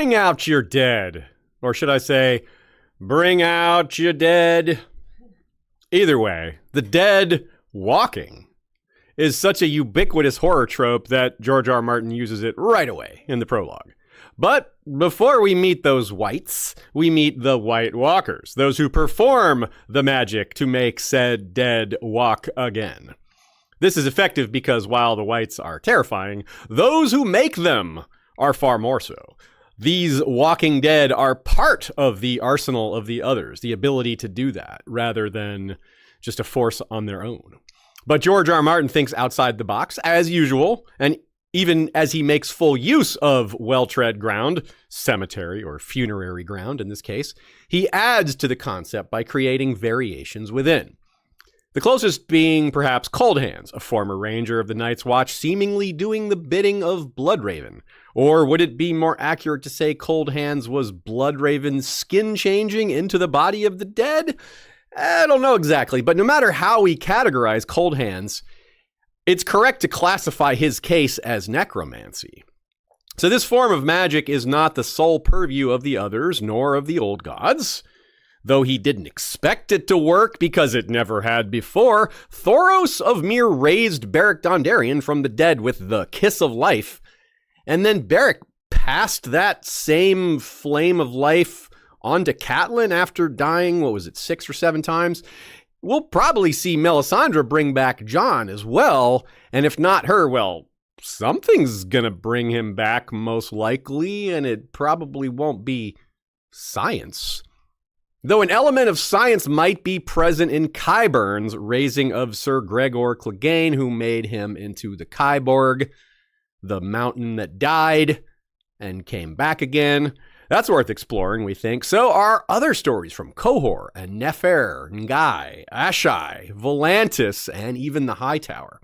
bring out your dead. Or should I say, bring out your dead. Either way, the dead walking is such a ubiquitous horror trope that George R. R. Martin uses it right away in the prologue. But before we meet those wights, we meet the White Walkers, those who perform the magic to make said dead walk again. This is effective because while the wights are terrifying, those who make them are far more so. These walking dead are part of the arsenal of the others, the ability to do that, rather than just a force on their own. But George R. R. Martin thinks outside the box, as usual, and even as he makes full use of well-tread ground, cemetery or funerary ground in this case, he adds to the concept by creating variations within. The closest being perhaps Cold Hands, a former ranger of the Night's Watch seemingly doing the bidding of Bloodraven. Or would it be more accurate to say Cold Hands was Bloodraven's skin changing into the body of the dead? I don't know exactly, but no matter how we categorize Cold Hands, it's correct to classify his case as necromancy. So this form of magic is not the sole purview of the others, nor of the old gods. Though he didn't expect it to work because it never had before, Thoros of Myr raised Beric Dondarrion from the dead with the kiss of life, and then Beric passed that same flame of life onto Catelyn after dying, 6 or 7 times? We'll probably see Melisandre bring back Jon as well, and if not her, well, something's gonna bring him back most likely, and it probably won't be science. Though an element of science might be present in Qyburn's raising of Sir Gregor Clegane, who made him into the Kyborg, the mountain that died and came back again. That's worth exploring, we think. So are other stories from Qohor and Nefer, Ngai, Asshai, Volantis, and even the Hightower.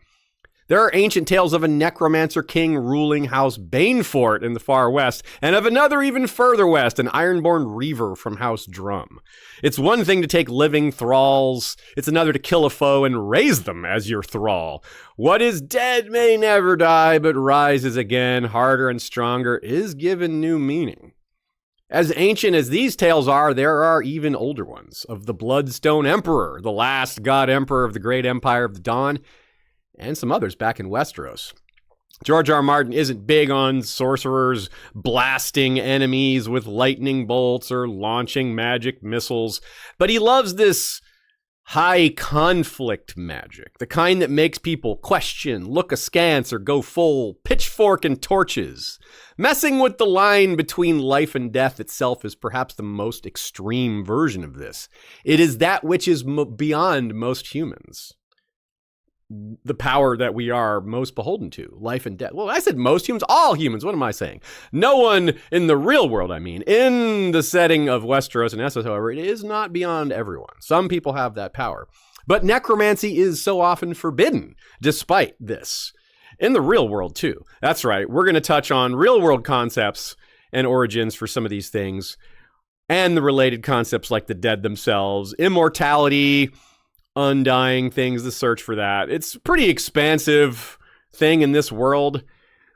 There are ancient tales of a necromancer king ruling House Banefort in the far west, and of another even further west, an ironborn reaver from House Drum. It's one thing to take living thralls, it's another to kill a foe and raise them as your thrall. What is dead may never die, but rises again, harder and stronger, is given new meaning. As ancient as these tales are, there are even older ones, of the Bloodstone Emperor, the last god emperor of the great empire of the Dawn, and some others back in Westeros. George R. R. Martin isn't big on sorcerers blasting enemies with lightning bolts or launching magic missiles, but he loves this high conflict magic, the kind that makes people question, look askance, or go full pitchfork and torches. Messing with the line between life and death itself is perhaps the most extreme version of this. It is that which is beyond most humans. The power that we are most beholden to, life and death. Well, I said most humans, all humans. What am I saying? No one in the real world, I mean. In the setting of Westeros and Essos, however, it is not beyond everyone. Some people have that power. But necromancy is so often forbidden, despite this. In the real world, too. That's right. We're going to touch on real world concepts and origins for some of these things, and the related concepts like the dead themselves, immortality, undying things, the search for that. It's a pretty expansive thing in this world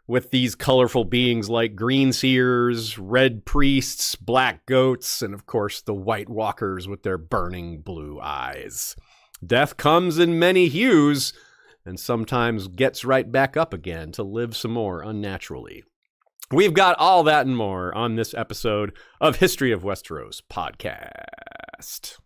with these colorful beings like green seers, red priests, black goats, and of course the white walkers with their burning blue eyes. Death comes in many hues and sometimes gets right back up again to live some more unnaturally. We've got all that and more on this episode of History of Westeros podcast.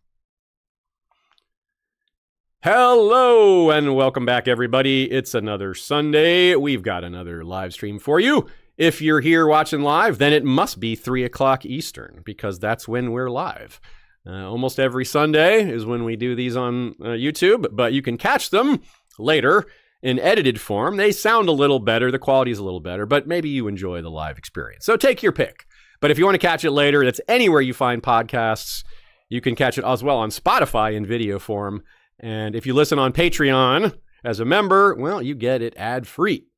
Hello and welcome back, everybody. It's another Sunday. We've got another live stream for you. If you're here watching live, then it must be 3 o'clock Eastern, because that's when we're live. Almost every Sunday is when we do these on YouTube, but you can catch them later in edited form. They sound a little better, the quality is a little better, but maybe you enjoy the live experience. So take your pick. But if you want to catch it later, that's anywhere you find podcasts. You can catch it as well on Spotify in video form. And if you listen on Patreon as a member, well, you get it ad-free.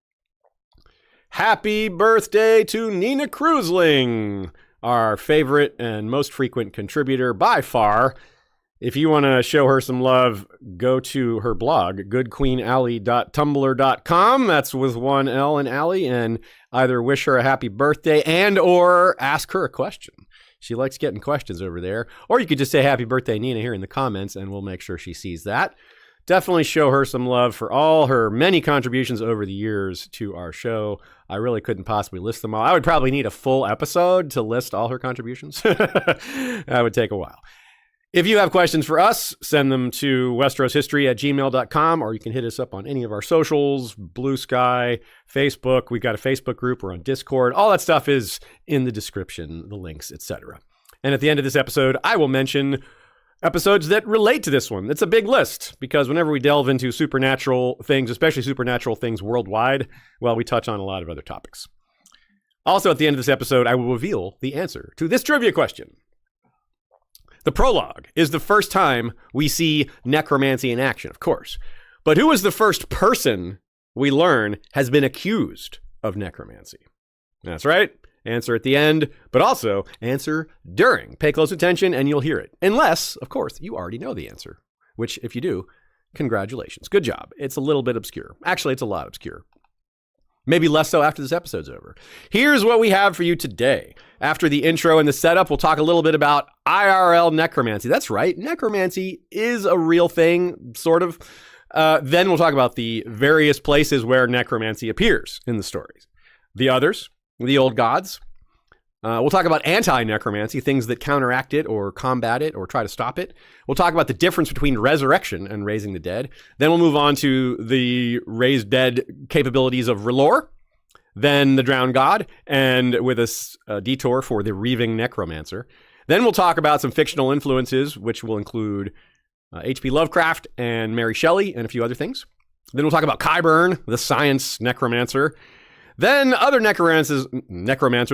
Happy birthday to Nina Cruzling, our favorite and most frequent contributor by far. If you want to show her some love, go to her blog, goodqueenally.tumblr.com. That's with one L in Allie, and either wish her a happy birthday and or ask her a question. She likes getting questions over there. Or you could just say happy birthday, Nina, here in the comments, and we'll make sure she sees that. Definitely show her some love for all her many contributions over the years to our show. I really couldn't possibly list them all. I would probably need a full episode to list all her contributions. That would take a while. If you have questions for us, send them to westeroshistory@gmail.com, or you can hit us up on any of our socials, Blue Sky, Facebook. We've got a Facebook group. We're on Discord. All that stuff is in the description, the links, etc. And at the end of this episode, I will mention episodes that relate to this one. It's a big list, because whenever we delve into supernatural things, especially supernatural things worldwide, well, we touch on a lot of other topics. Also, at the end of this episode, I will reveal the answer to this trivia question. The prologue is the first time we see necromancy in action, of course. But who was the first person we learn has been accused of necromancy? That's right. Answer at the end, but also answer during. Pay close attention and you'll hear it. Unless, of course, you already know the answer. Which, if you do, congratulations. Good job. It's a little bit obscure. Actually, it's a lot obscure. Maybe less so after this episode's over. Here's what we have for you today. After the intro and the setup, we'll talk a little bit about IRL necromancy. That's right. Necromancy is a real thing, sort of. Then we'll talk about the various places where necromancy appears in the stories. The others, the old gods. We'll talk about anti-necromancy, things that counteract it or combat it or try to stop it. We'll talk about the difference between resurrection and raising the dead. Then we'll move on to the raised dead capabilities of R'hllor, then the drowned god, and with a detour for the reaving necromancer. Then we'll talk about some fictional influences, which will include H.P. Lovecraft and Mary Shelley and a few other things. Then we'll talk about Qyburn, the science necromancer. Then other necromancers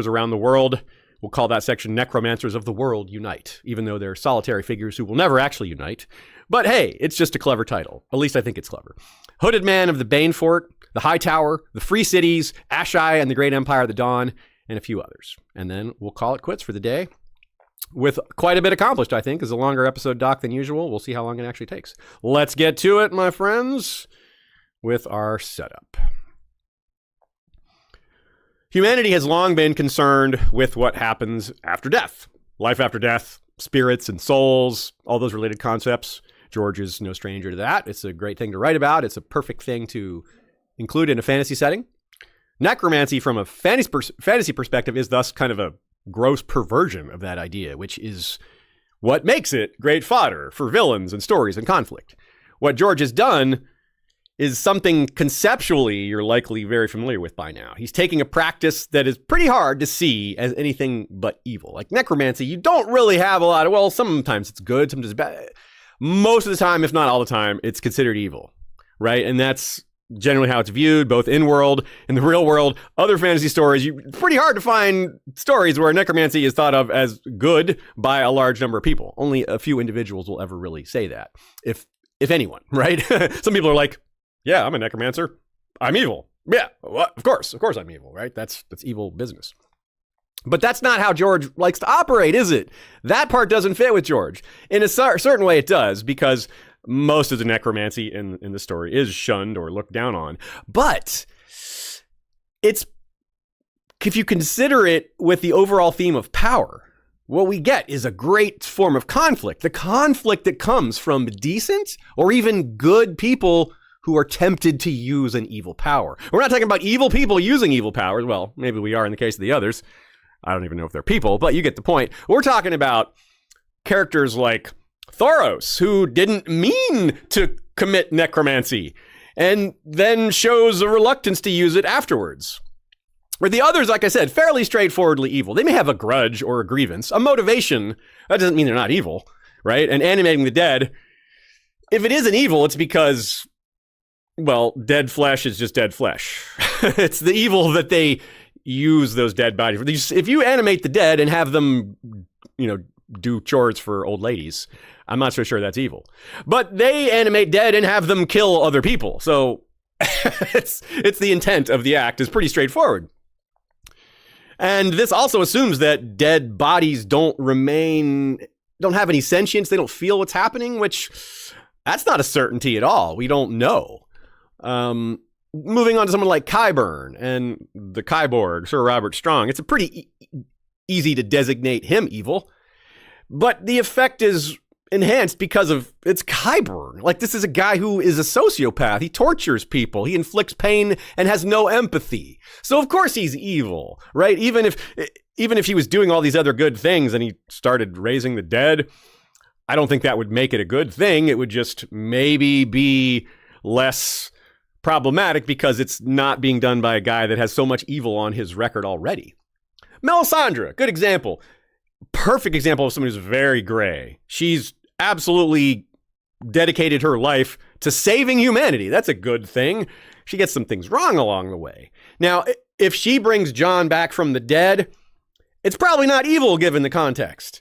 around the world. We'll call that section Necromancers of the World Unite, even though they're solitary figures who will never actually unite. But hey, it's just a clever title. At least I think it's clever. Hooded Man of the Bane Fort, the High Tower, the Free Cities, Asshai and the Great Empire of the Dawn, and a few others. And then we'll call it quits for the day. With quite a bit accomplished, I think. It's a longer episode, Doc, than usual. We'll see how long it actually takes. Let's get to it, my friends, with our setup. Humanity has long been concerned with what happens after death. Life after death, spirits and souls, all those related concepts. George is no stranger to that. It's a great thing to write about. It's a perfect thing to include in a fantasy setting. Necromancy, from a fantasy perspective, is thus kind of a gross perversion of that idea, which is what makes it great fodder for villains and stories and conflict. What George has done is something conceptually you're likely very familiar with by now. He's taking a practice that is pretty hard to see as anything but evil. Like necromancy, you don't really have a lot of, well, sometimes it's good, sometimes it's bad. Most of the time, if not all the time, it's considered evil, right? And that's generally how it's viewed, both in-world, in the real world. Other fantasy stories, it's pretty hard to find stories where necromancy is thought of as good by a large number of people. Only a few individuals will ever really say that, if anyone, right? Some people are like, yeah, I'm a necromancer. I'm evil. Yeah, well, of course I'm evil, right? That's evil business. But that's not how George likes to operate, is it? That part doesn't fit with George. In a certain way it does, because most of the necromancy in the story is shunned or looked down on. But it's, if you consider it with the overall theme of power, what we get is a great form of conflict. The conflict that comes from decent or even good people who are tempted to use an evil power. We're not talking about evil people using evil powers. Well, maybe we are in the case of the others. I don't even know if they're people, but you get the point. We're talking about characters like Thoros, who didn't mean to commit necromancy and then shows a reluctance to use it afterwards. Or the others, like I said, fairly straightforwardly evil. They may have a grudge or a grievance, a motivation. That doesn't mean they're not evil, right? And animating the dead, if it is an evil, it's because, well, dead flesh is just dead flesh. It's the evil that they use those dead bodies. If you animate the dead and have them, do chores for old ladies, I'm not so sure that's evil. But they animate dead and have them kill other people. So it's the intent of the act is pretty straightforward. And this also assumes that dead bodies don't remain don't have any sentience. They don't feel what's happening, which that's not a certainty at all. We don't know. Moving on to someone like Qyburn and the Kyborg, Sir Robert Strong. It's a pretty easy to designate him evil, but the effect is enhanced because of it's Qyburn. Like, this is a guy who is a sociopath. He tortures people. He inflicts pain and has no empathy. So of course he's evil, right? Even if he was doing all these other good things and he started raising the dead, I don't think that would make it a good thing. It would just maybe be less problematic because it's not being done by a guy that has so much evil on his record already. Melisandre, good example. Perfect example of someone who's very gray. She's absolutely dedicated her life to saving humanity. That's a good thing. She gets some things wrong along the way. Now, if she brings Jon back from the dead, it's probably not evil given the context.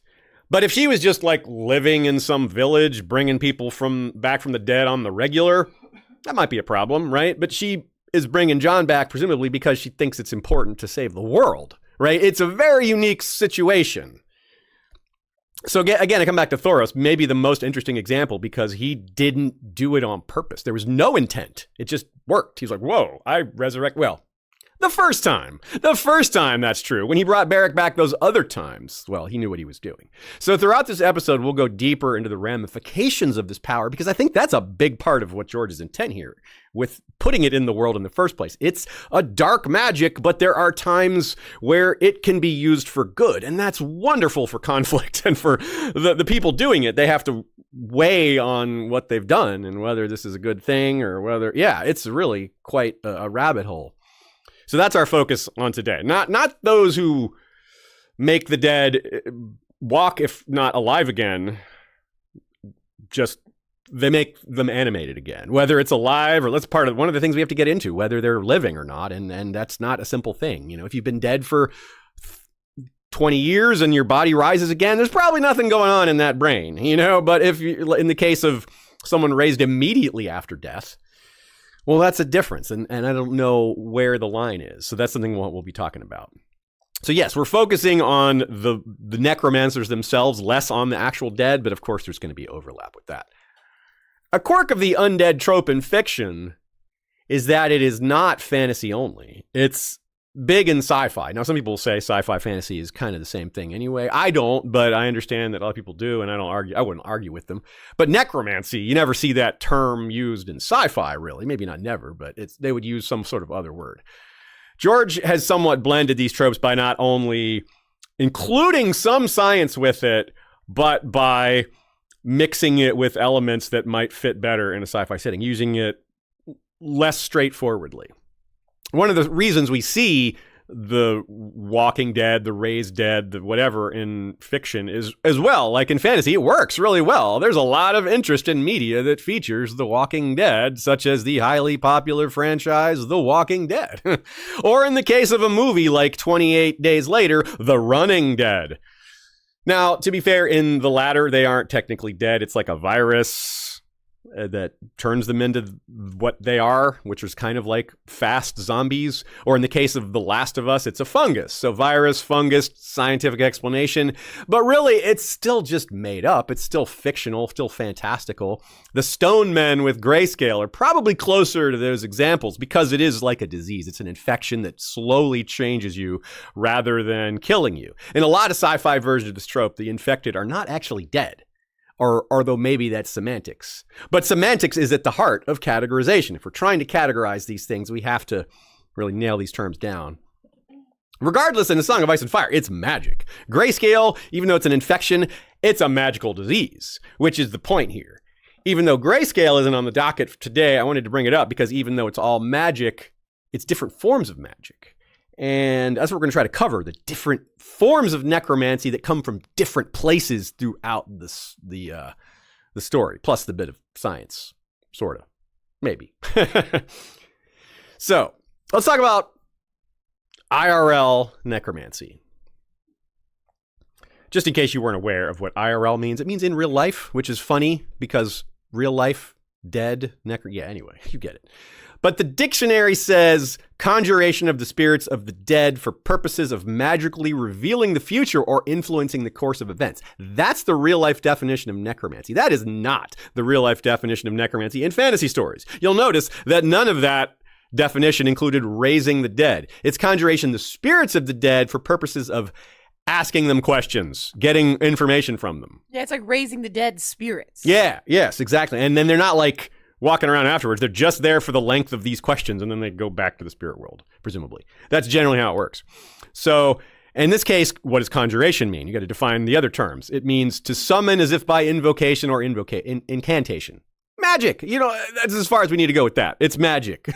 But if she was just like living in some village, bringing people back from the dead on the regular, that might be a problem, right? But she is bringing Jon back presumably because she thinks it's important to save the world, right? It's a very unique situation. So again, I come back to Thoros, maybe the most interesting example because he didn't do it on purpose. There was no intent. It just worked. He's like, whoa, I resurrect. Well, the first time, that's true. When he brought Beric back those other times, well, he knew what he was doing. So throughout this episode, we'll go deeper into the ramifications of this power because I think that's a big part of what George's intent here with putting it in the world in the first place. It's a dark magic, but there are times where it can be used for good. And that's wonderful for conflict and for the people doing it. They have to weigh on what they've done and whether this is a good thing or whether, yeah, it's really quite a rabbit hole. So that's our focus on today. Not those who make the dead walk, if not alive again, just they make them animated again. Whether it's alive or that's part of one of the things we have to get into, whether they're living or not. And that's not a simple thing. You know, if you've been dead for 20 years and your body rises again, there's probably nothing going on in that brain, you know. But if you, in the case of someone raised immediately after death, well, that's a difference, and I don't know where the line is. So that's something we'll be talking about. So yes, we're focusing on the necromancers themselves, less on the actual dead, but of course there's going to be overlap with that. A quirk of the undead trope in fiction is that it is not fantasy only. It's big in sci-fi. Now, some people will say sci-fi fantasy is kind of the same thing anyway. I don't, but I understand that a lot of people do, and I wouldn't argue with them. But necromancy, you never see that term used in sci-fi, really. Maybe not never, but they would use some sort of other word. George has somewhat blended these tropes by not only including some science with it, but by mixing it with elements that might fit better in a sci-fi setting, using it less straightforwardly. One of the reasons we see the walking dead, the raised dead, the whatever in fiction is as well, like in fantasy, it works really well. There's a lot of interest in media that features the walking dead, such as the highly popular franchise, The Walking Dead. Or in the case of a movie like 28 Days Later, The Running Dead. Now, to be fair, in the latter, they aren't technically dead. It's like a virus that turns them into what they are, which is kind of like fast zombies. Or in the case of The Last of Us, it's a fungus. So virus, fungus, scientific explanation. But really, it's still just made up. It's still fictional, still fantastical. The stone men with grayscale are probably closer to those examples because it is like a disease. It's an infection that slowly changes you rather than killing you. In a lot of sci-fi versions of this trope, the infected are not actually dead. Or though maybe that's semantics. But semantics is at the heart of categorization. If we're trying to categorize these things, we have to really nail these terms down. Regardless, in A Song of Ice and Fire, it's magic. Grayscale, even though it's an infection, it's a magical disease, which is the point here. Even though grayscale isn't on the docket today, I wanted to bring it up because even though it's all magic, it's different forms of magic. And that's what we're going to try to cover, the different forms of necromancy that come from different places throughout the story, plus the bit of science, sort of, maybe. So let's talk about IRL necromancy. Just in case you weren't aware of what IRL means, it means in real life, which is funny because real life Yeah, anyway, you get it. But the dictionary says conjuration of the spirits of the dead for purposes of magically revealing the future or influencing the course of events. That's the real life definition of necromancy. That is not the real life definition of necromancy in fantasy stories. You'll notice that none of that definition included raising the dead. It's conjuration the spirits of the dead for purposes of asking them questions, getting information from them. Yeah, it's like raising the dead spirits. Yeah, yes, exactly. And then they're not like walking around afterwards. They're just there for the length of these questions, and then they go back to the spirit world, presumably. That's generally how it works. So in this case, what does conjuration mean? You got to define the other terms. It means to summon as if by invocation or incantation. Magic. That's as far as we need to go with that. It's magic.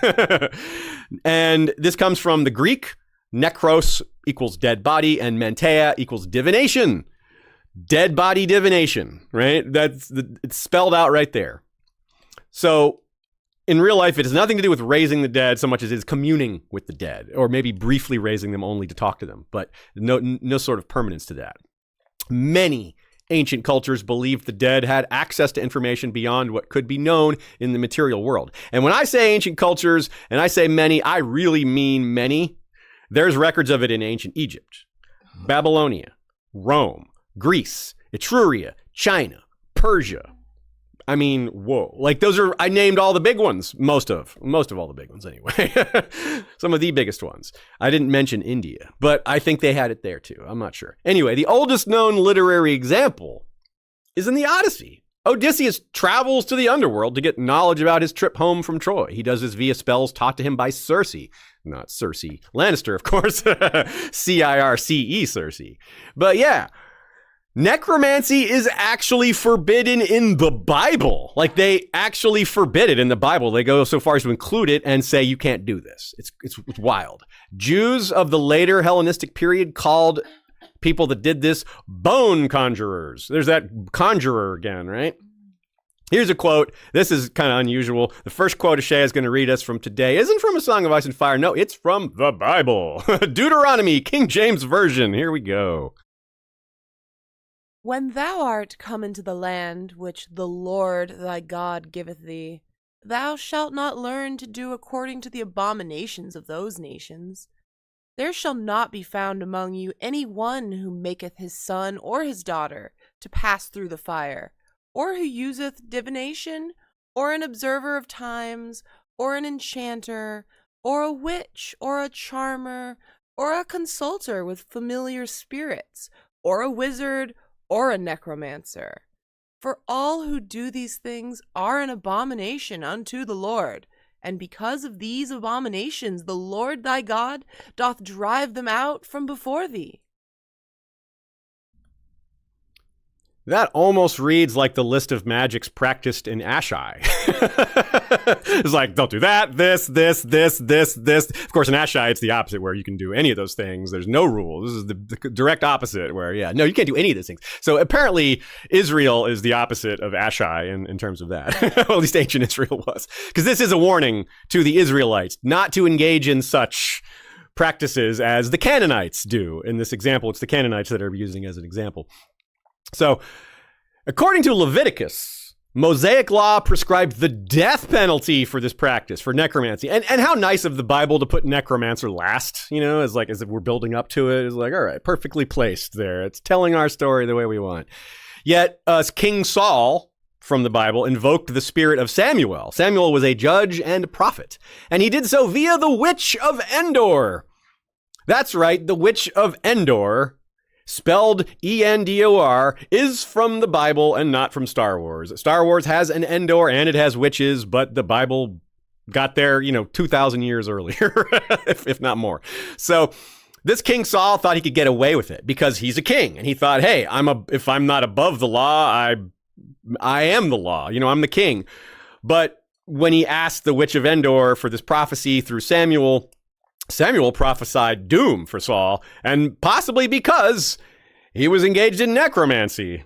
And this comes from the Greek. Necros equals dead body, and manteia equals divination. Dead body divination, right? It's spelled out right there. So in real life, it has nothing to do with raising the dead so much as it is communing with the dead, or maybe briefly raising them only to talk to them, but no sort of permanence to that. Many ancient cultures believed the dead had access to information beyond what could be known in the material world. And when I say ancient cultures, and I say many, I really mean many. There's records of it in ancient Egypt, Babylonia, Rome, Greece, Etruria, China, Persia. I mean, whoa. Like I named all the big ones, most of all the big ones anyway. Some of the biggest ones. I didn't mention India, but I think they had it there too. I'm not sure. Anyway, the oldest known literary example is in the Odyssey. Odysseus travels to the underworld to get knowledge about his trip home from Troy. He does this via spells taught to him by Circe. Not Cersei Lannister, of course. Circe, Cersei. But yeah. Necromancy is actually forbidden in the Bible. Like, they actually forbid it in the Bible. They go so far as to include it and say you can't do this. It's wild. Jews of the later Hellenistic period called people that did this bone conjurers. There's that conjurer again, right? Here's a quote. This is kind of unusual. The first quote Asshai is going to read us from today isn't from A Song of Ice and Fire. No, it's from the Bible. Deuteronomy, King James Version. Here we go. When thou art come into the land which the Lord thy God giveth thee, thou shalt not learn to do according to the abominations of those nations. There shall not be found among you any one who maketh his son or his daughter to pass through the fire, or who useth divination, or an observer of times, or an enchanter, or a witch, or a charmer, or a consulter with familiar spirits, or a wizard, or a necromancer. For all who do these things are an abomination unto the Lord, and because of these abominations the Lord thy God doth drive them out from before thee. That almost reads like the list of magics practiced in Asshai. It's like, don't do that, this. Of course, in Asshai, it's the opposite, where you can do any of those things. There's no rule. This is the direct opposite, where, no, you can't do any of those things. So apparently, Israel is the opposite of Asshai in terms of that. Well, at least ancient Israel was. Because this is a warning to the Israelites not to engage in such practices as the Canaanites do. In this example, it's the Canaanites that are using as an example. So, according to Leviticus, Mosaic law prescribed the death penalty for this practice, for necromancy. And how nice of the Bible to put necromancer last, as if we're building up to it. It's like, all right, perfectly placed there. It's telling our story the way we want. Yet, King Saul, from the Bible, invoked the spirit of Samuel. Samuel was a judge and prophet, and he did so via the Witch of Endor. That's right, the Witch of Endor, spelled Endor, is from the Bible and not from Star Wars. Star Wars has an Endor and it has witches, but the Bible got there, 2,000 years earlier, if not more. So this King Saul thought he could get away with it because he's a king. And he thought, hey, if I'm not above the law, I am the law. I'm the king. But when he asked the Witch of Endor for this prophecy through Samuel prophesied doom for Saul, and possibly because he was engaged in necromancy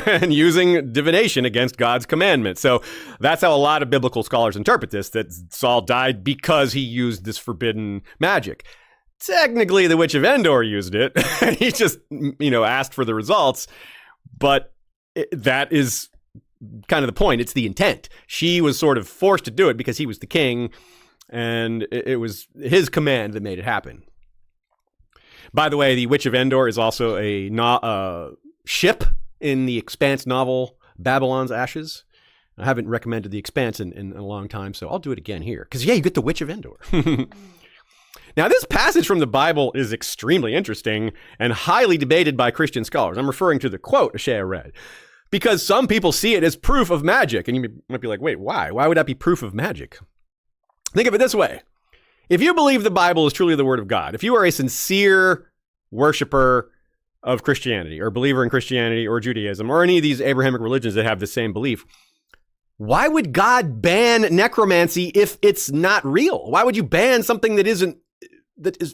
and using divination against God's commandment. So that's how a lot of biblical scholars interpret this, that Saul died because he used this forbidden magic. Technically, the Witch of Endor used it. He just, asked for the results. But that is kind of the point. It's the intent. She was sort of forced to do it because he was the king, and it was his command that made it happen. By the way, the Witch of Endor is also a ship in the Expanse novel, Babylon's Ashes. I haven't recommended The Expanse in a long time, so I'll do it again here. Because, yeah, you get the Witch of Endor. Now, this passage from the Bible is extremely interesting and highly debated by Christian scholars. I'm referring to the quote Asshai read. Because some people see it as proof of magic. And you might be like, wait, why? Why would that be proof of magic? Think of it this way. If you believe the Bible is truly the Word of God, if you are a sincere worshiper of Christianity or believer in Christianity or Judaism or any of these Abrahamic religions that have the same belief, why would God ban necromancy if it's not real? Why would you ban something that is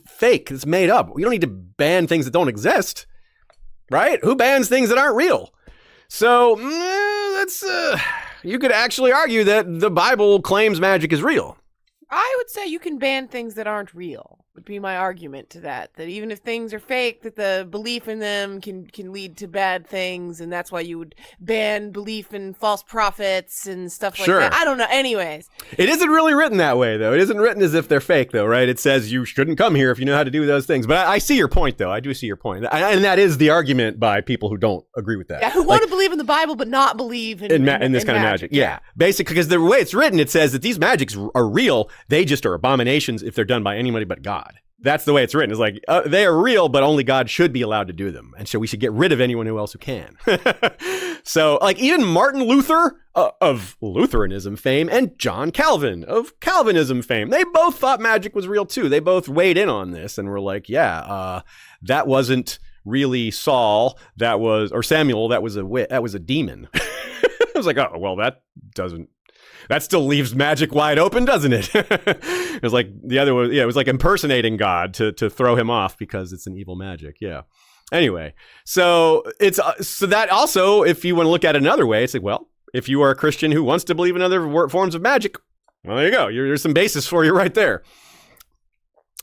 fake, that's made up? You don't need to ban things that don't exist, right? Who bans things that aren't real? So you could actually argue that the Bible claims magic is real. I would say you can ban things that aren't real, would be my argument to that. That even if things are fake, that the belief in them can lead to bad things, and that's why you would ban belief in false prophets and stuff like that. I don't know. Anyways. It isn't really written that way, though. It isn't written as if they're fake, though, right? It says you shouldn't come here if you know how to do those things. But I see your point, though. I do see your point. And that is the argument by people who don't agree with that. Yeah, who want to believe in the Bible but not believe in this kind of magic. Yeah. Basically, because the way it's written, it says that these magics are real. They just are abominations if they're done by anybody but God. That's the way it's written. It's like, they are real, but only God should be allowed to do them. And so we should get rid of anyone else who can. So, like, even Martin Luther of Lutheranism fame and John Calvin of Calvinism fame, they both thought magic was real too. They both weighed in on this and were like, that wasn't really Saul, or Samuel, that was a demon. I was like, oh, well, that still leaves magic wide open, doesn't it? It was like the other one. Yeah, it was like impersonating God to throw him off because it's an evil magic. Yeah. Anyway, so that also, if you want to look at it another way, it's like, well, if you are a Christian who wants to believe in other forms of magic, well, there you go. There's some basis for you right there.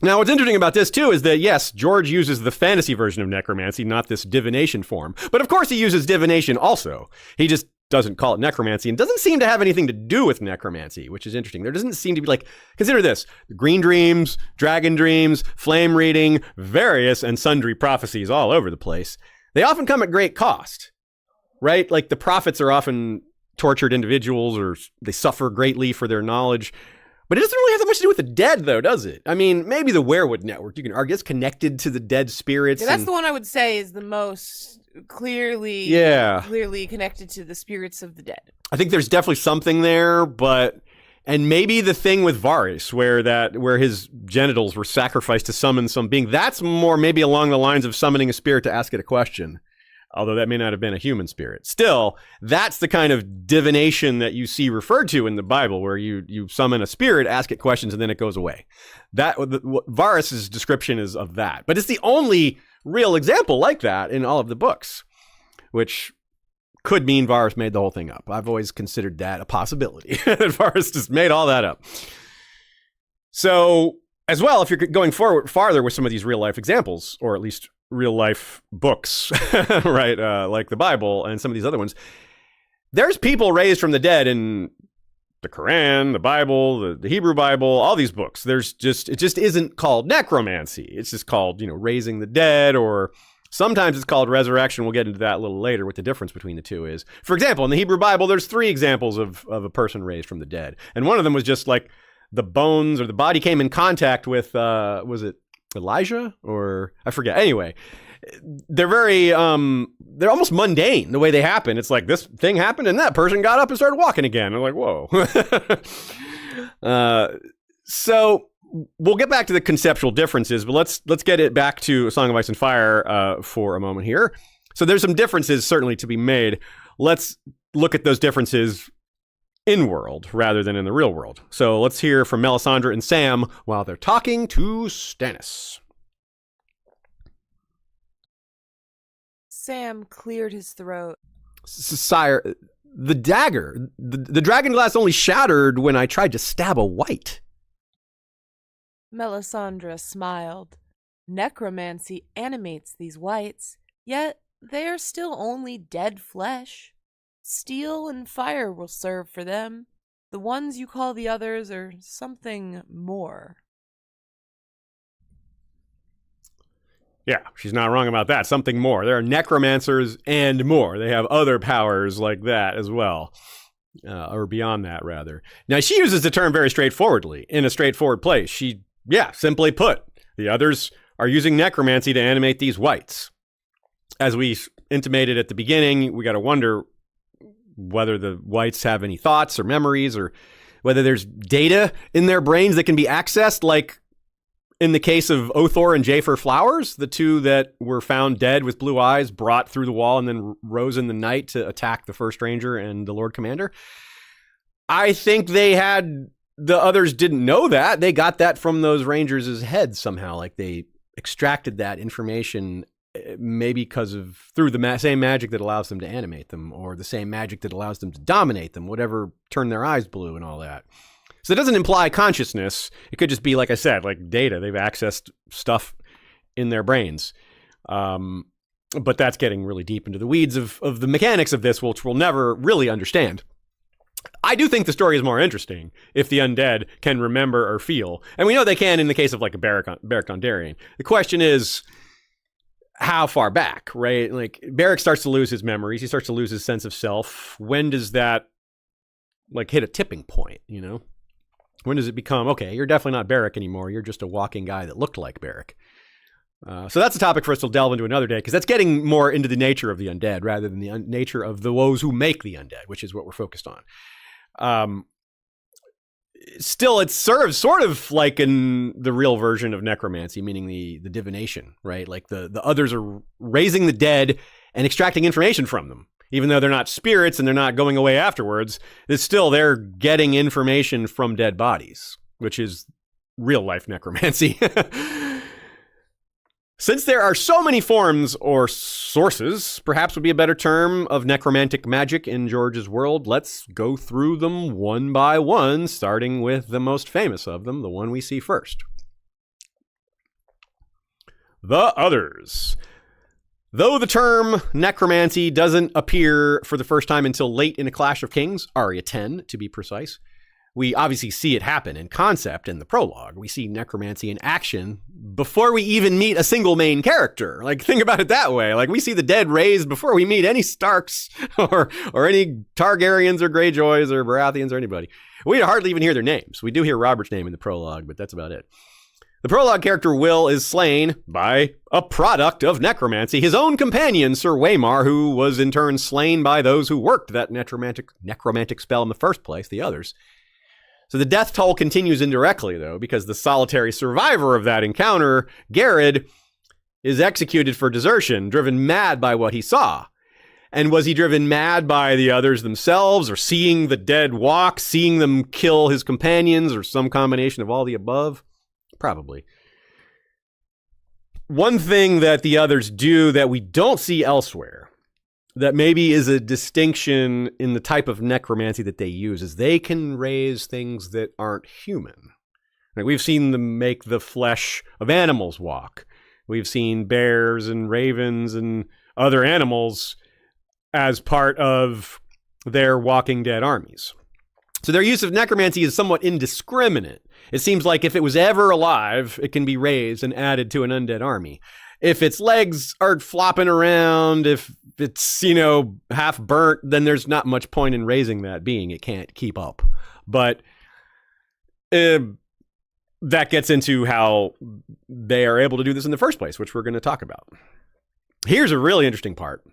Now, what's interesting about this, too, is that, yes, George uses the fantasy version of necromancy, not this divination form. But, of course, he uses divination also. He just doesn't call it necromancy and doesn't seem to have anything to do with necromancy, which is interesting. There doesn't seem to be consider this, green dreams, dragon dreams, flame reading, various and sundry prophecies all over the place. They often come at great cost, right? Like the prophets are often tortured individuals or they suffer greatly for their knowledge. But it doesn't really have that much to do with the dead, though, does it? I mean, maybe the Werewood Network, you can argue, it's connected to the dead spirits. Yeah, that's the one I would say is the most clearly connected to the spirits of the dead. I think there's definitely something there, and maybe the thing with Varys, where his genitals were sacrificed to summon some being, that's more maybe along the lines of summoning a spirit to ask it a question. Although that may not have been a human spirit. Still, that's the kind of divination that you see referred to in the Bible, where you summon a spirit, ask it questions, and then it goes away. Varys' description is of that. But it's the only real example like that in all of the books, which could mean Varys made the whole thing up. I've always considered that a possibility, that Varys just made all that up. So, as well, if you're going farther with some of these real-life examples, or at least real-life books, right, like the Bible and some of these other ones, there's people raised from the dead in the Quran, the Bible, the Hebrew Bible, all these books. It just isn't called necromancy. It's just called, raising the dead, or sometimes it's called resurrection. We'll get into that a little later, what the difference between the two is. For example, in the Hebrew Bible, there's 3 examples of a person raised from the dead. And one of them was just like the bones or the body came in contact with, was it Elijah? Or I forget. Anyway, they're very, they're almost mundane the way they happen. It's like this thing happened and that person got up and started walking again. I'm like, whoa. So we'll get back to the conceptual differences, but let's get it back to A Song of Ice and Fire for a moment here. So there's some differences certainly to be made. Let's look at those differences in world rather than in the real world. So let's hear from Melisandre and Sam while they're talking to Stannis. Sam cleared his throat. Sire, the dagger, the dragon glass only shattered when I tried to stab a wight. Melisandre smiled. Necromancy animates these wights, yet they are still only dead flesh. Steel and fire will serve for them. The ones you call the others are something more. Yeah, she's not wrong about that. Something more. There are necromancers and more. They have other powers like that as well. Or beyond that, rather. Now, she uses the term very straightforwardly, in a straightforward place. Simply put, the others are using necromancy to animate these wights. As we intimated at the beginning, we got to wonder whether the wights have any thoughts or memories, or whether there's data in their brains that can be accessed, like in the case of Othor and Jafer Flowers, the two that were found dead with blue eyes, brought through the wall, and then rose in the night to attack the First Ranger and the Lord Commander. I think the others didn't know that. They got that from those Rangers' heads somehow, like they extracted that information, maybe through the same magic that allows them to animate them, or the same magic that allows them to dominate them, whatever turned their eyes blue and all that. So it doesn't imply consciousness. It could just be, like I said, like data. They've accessed stuff in their brains. But that's getting really deep into the weeds of the mechanics of this, which we'll never really understand. I do think the story is more interesting if the undead can remember or feel. And we know they can in the case of like a Beric Dondarrion. The question is, how far back, right? Like, Beric starts to lose his memories. He starts to lose his sense of self. When does that like hit a tipping point, you know? When does it become, okay, you're definitely not Beric anymore. You're just a walking guy that looked like Beric. So that's a topic for us to delve into another day, because that's getting more into the nature of the undead rather than the nature of the woes who make the undead, which is what we're focused on. Still, it serves sort of like in the real version of necromancy, meaning the divination, right? Like the others are raising the dead and extracting information from them. Even though they're not spirits and they're not going away afterwards, it's still they're getting information from dead bodies, which is real life necromancy. Since there are so many forms or sources, perhaps would be a better term, of necromantic magic in George's world, let's go through them one by one, starting with the most famous of them, the one we see first. The Others. Though the term necromancy doesn't appear for the first time until late in A Clash of Kings, Aria 10 to be precise, we obviously see it happen in concept in the prologue. We see necromancy in action before we even meet a single main character. Like, think about it that way. Like, we see the dead raised before we meet any Starks or any Targaryens or Greyjoys or Baratheons or anybody. We hardly even hear their names. We do hear Robert's name in the prologue, but that's about it. The prologue character Will is slain by a product of necromancy, his own companion, Sir Waymar, who was in turn slain by those who worked that necromantic spell in the first place, the Others. So the death toll continues indirectly, though, because the solitary survivor of that encounter, Garrod, is executed for desertion, driven mad by what he saw. And was he driven mad by the Others themselves, or seeing the dead walk, seeing them kill his companions, or some combination of all the above? Probably. One thing that the Others do that we don't see elsewhere, that maybe is a distinction in the type of necromancy that they use, is they can raise things that aren't human. Like, we've seen them make the flesh of animals walk. We've seen bears and ravens and other animals as part of their Walking Dead armies. So their use of necromancy is somewhat indiscriminate. It seems like if it was ever alive, it can be raised and added to an undead army. If its legs are flopping around, if it's, half burnt, then there's not much point in raising that being. It can't keep up. But that gets into how they are able to do this in the first place, which we're going to talk about. Here's a really interesting part.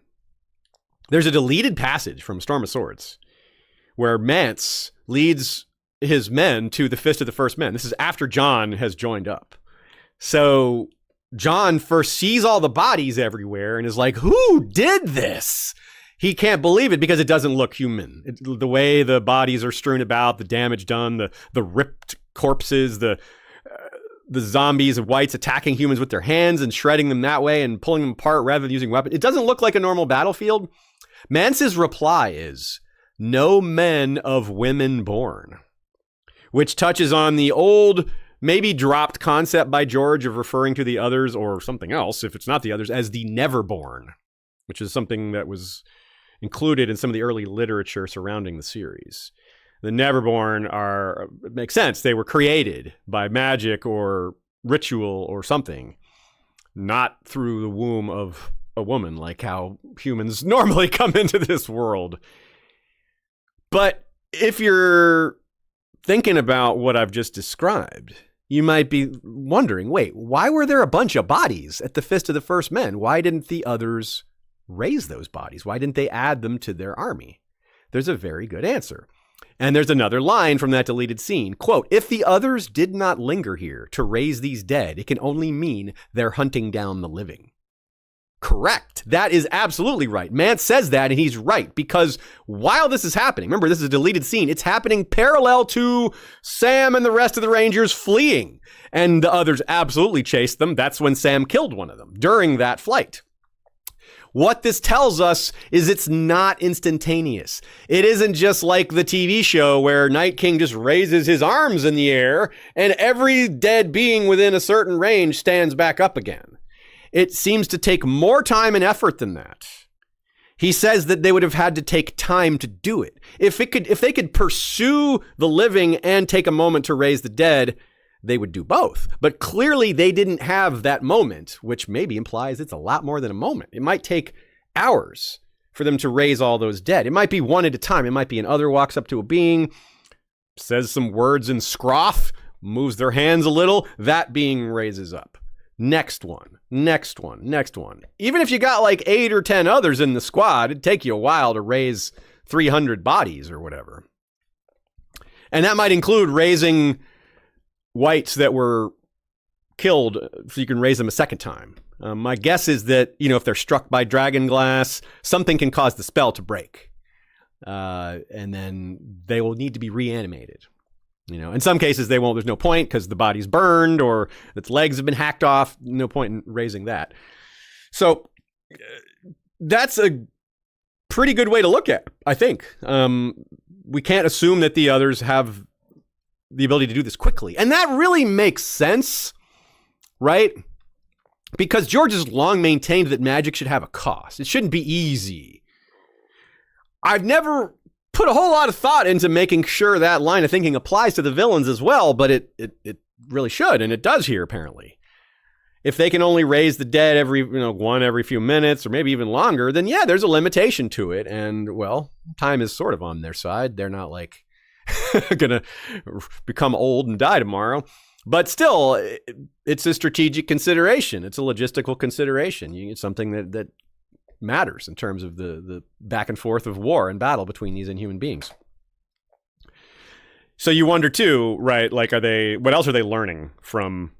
There's a deleted passage from Storm of Swords where Mance leads his men to the Fist of the First Men. This is after Jon has joined up. So Jon first sees all the bodies everywhere and is like, who did this? He can't believe it because it doesn't look human. The way the bodies are strewn about, the damage done, the ripped corpses, the zombies of wights attacking humans with their hands and shredding them that way and pulling them apart rather than using weapons. It doesn't look like a normal battlefield. Mance's reply is, no men of women born, which touches on the old, maybe dropped concept by George of referring to the Others, or something else, if it's not the Others, as the Neverborn, which is something that was included in some of the early literature surrounding the series. The Neverborn it makes sense. They were created by magic or ritual or something, not through the womb of a woman, like how humans normally come into this world. But if you're thinking about what I've just described, you might be wondering, wait, why were there a bunch of bodies at the Fist of the First Men? Why didn't the others raise those bodies? Why didn't they add them to their army? There's a very good answer. And there's another line from that deleted scene. Quote, if the others did not linger here to raise these dead, it can only mean they're hunting down the living. Correct. That is absolutely right. Mance says that, and he's right, because while this is happening, remember, this is a deleted scene, it's happening parallel to Sam and the rest of the Rangers fleeing, and the others absolutely chased them. That's when Sam killed one of them during that flight. What this tells us is it's not instantaneous. It isn't just like the TV show where Night King just raises his arms in the air and every dead being within a certain range stands back up again. It seems to take more time and effort than that. He says that they would have had to take time to do it. If they could pursue the living and take a moment to raise the dead, they would do both. But clearly they didn't have that moment, which maybe implies it's a lot more than a moment. It might take hours for them to raise all those dead. It might be one at a time. It might be an other walks up to a being, says some words in Scroff, moves their hands a little, that being raises up. Next one, next one, next one. Even if you got like 8 or 10 others in the squad, it'd take you a while to raise 300 bodies or whatever. And that might include raising wights that were killed so you can raise them a second time. My guess is that, if they're struck by dragon glass, something can cause the spell to break. And then they will need to be reanimated. In some cases they won't, there's no point because the body's burned or its legs have been hacked off. No point in raising that. So that's a pretty good way to look at it, I think. We can't assume that the others have the ability to do this quickly. And that really makes sense, right? Because George has long maintained that magic should have a cost. It shouldn't be easy. I've never put a whole lot of thought into making sure that line of thinking applies to the villains as well, but it really should, and it does here, apparently. If they can only raise the dead one every few minutes, or maybe even longer, then yeah, there's a limitation to it. And, well, time is sort of on their side. They're not like gonna become old and die tomorrow. But still, it's a strategic consideration. It's a logistical consideration. It's something that matters in terms of the back and forth of war and battle between these inhuman beings. So you wonder too, right? Like, what else are they learning from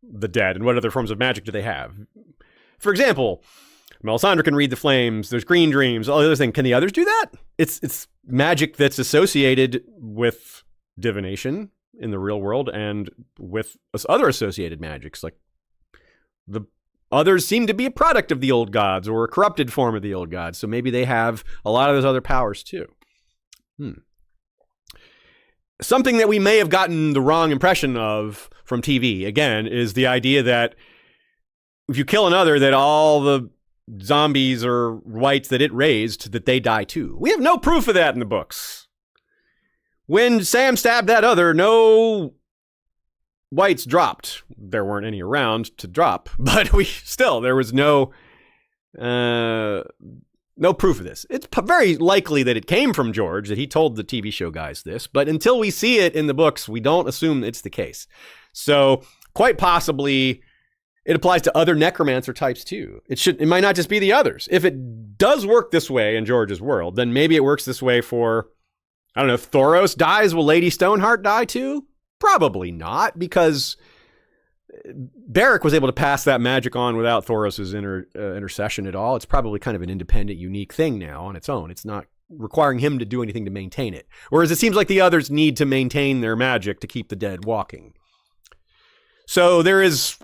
the dead, and what other forms of magic do they have? For example, Melisandre can read the flames. There's green dreams, all the other things. Can the others do that? It's magic that's associated with divination in the real world and with other associated magics. Like, the others seem to be a product of the old gods or a corrupted form of the old gods. So maybe they have a lot of those other powers too. Something that we may have gotten the wrong impression of from TV, again, is the idea that if you kill another, that all the zombies or wights that it raised, that they die too. We have no proof of that in the books. When Sam stabbed that other, no wights dropped. There weren't any around to drop, but there was no proof of this. It's very likely that it came from George, that he told the TV show guys this, but until we see it in the books, we don't assume it's the case. So quite possibly it applies to other necromancer types too. It might not just be the others. If it does work this way in George's world, then maybe it works this way for, I don't know, if Thoros dies, will Lady Stoneheart die too? Probably not, because Beric was able to pass that magic on without Thoros' intercession at all. It's probably kind of an independent, unique thing now on its own. It's not requiring him to do anything to maintain it. Whereas it seems like the others need to maintain their magic to keep the dead walking. So there is,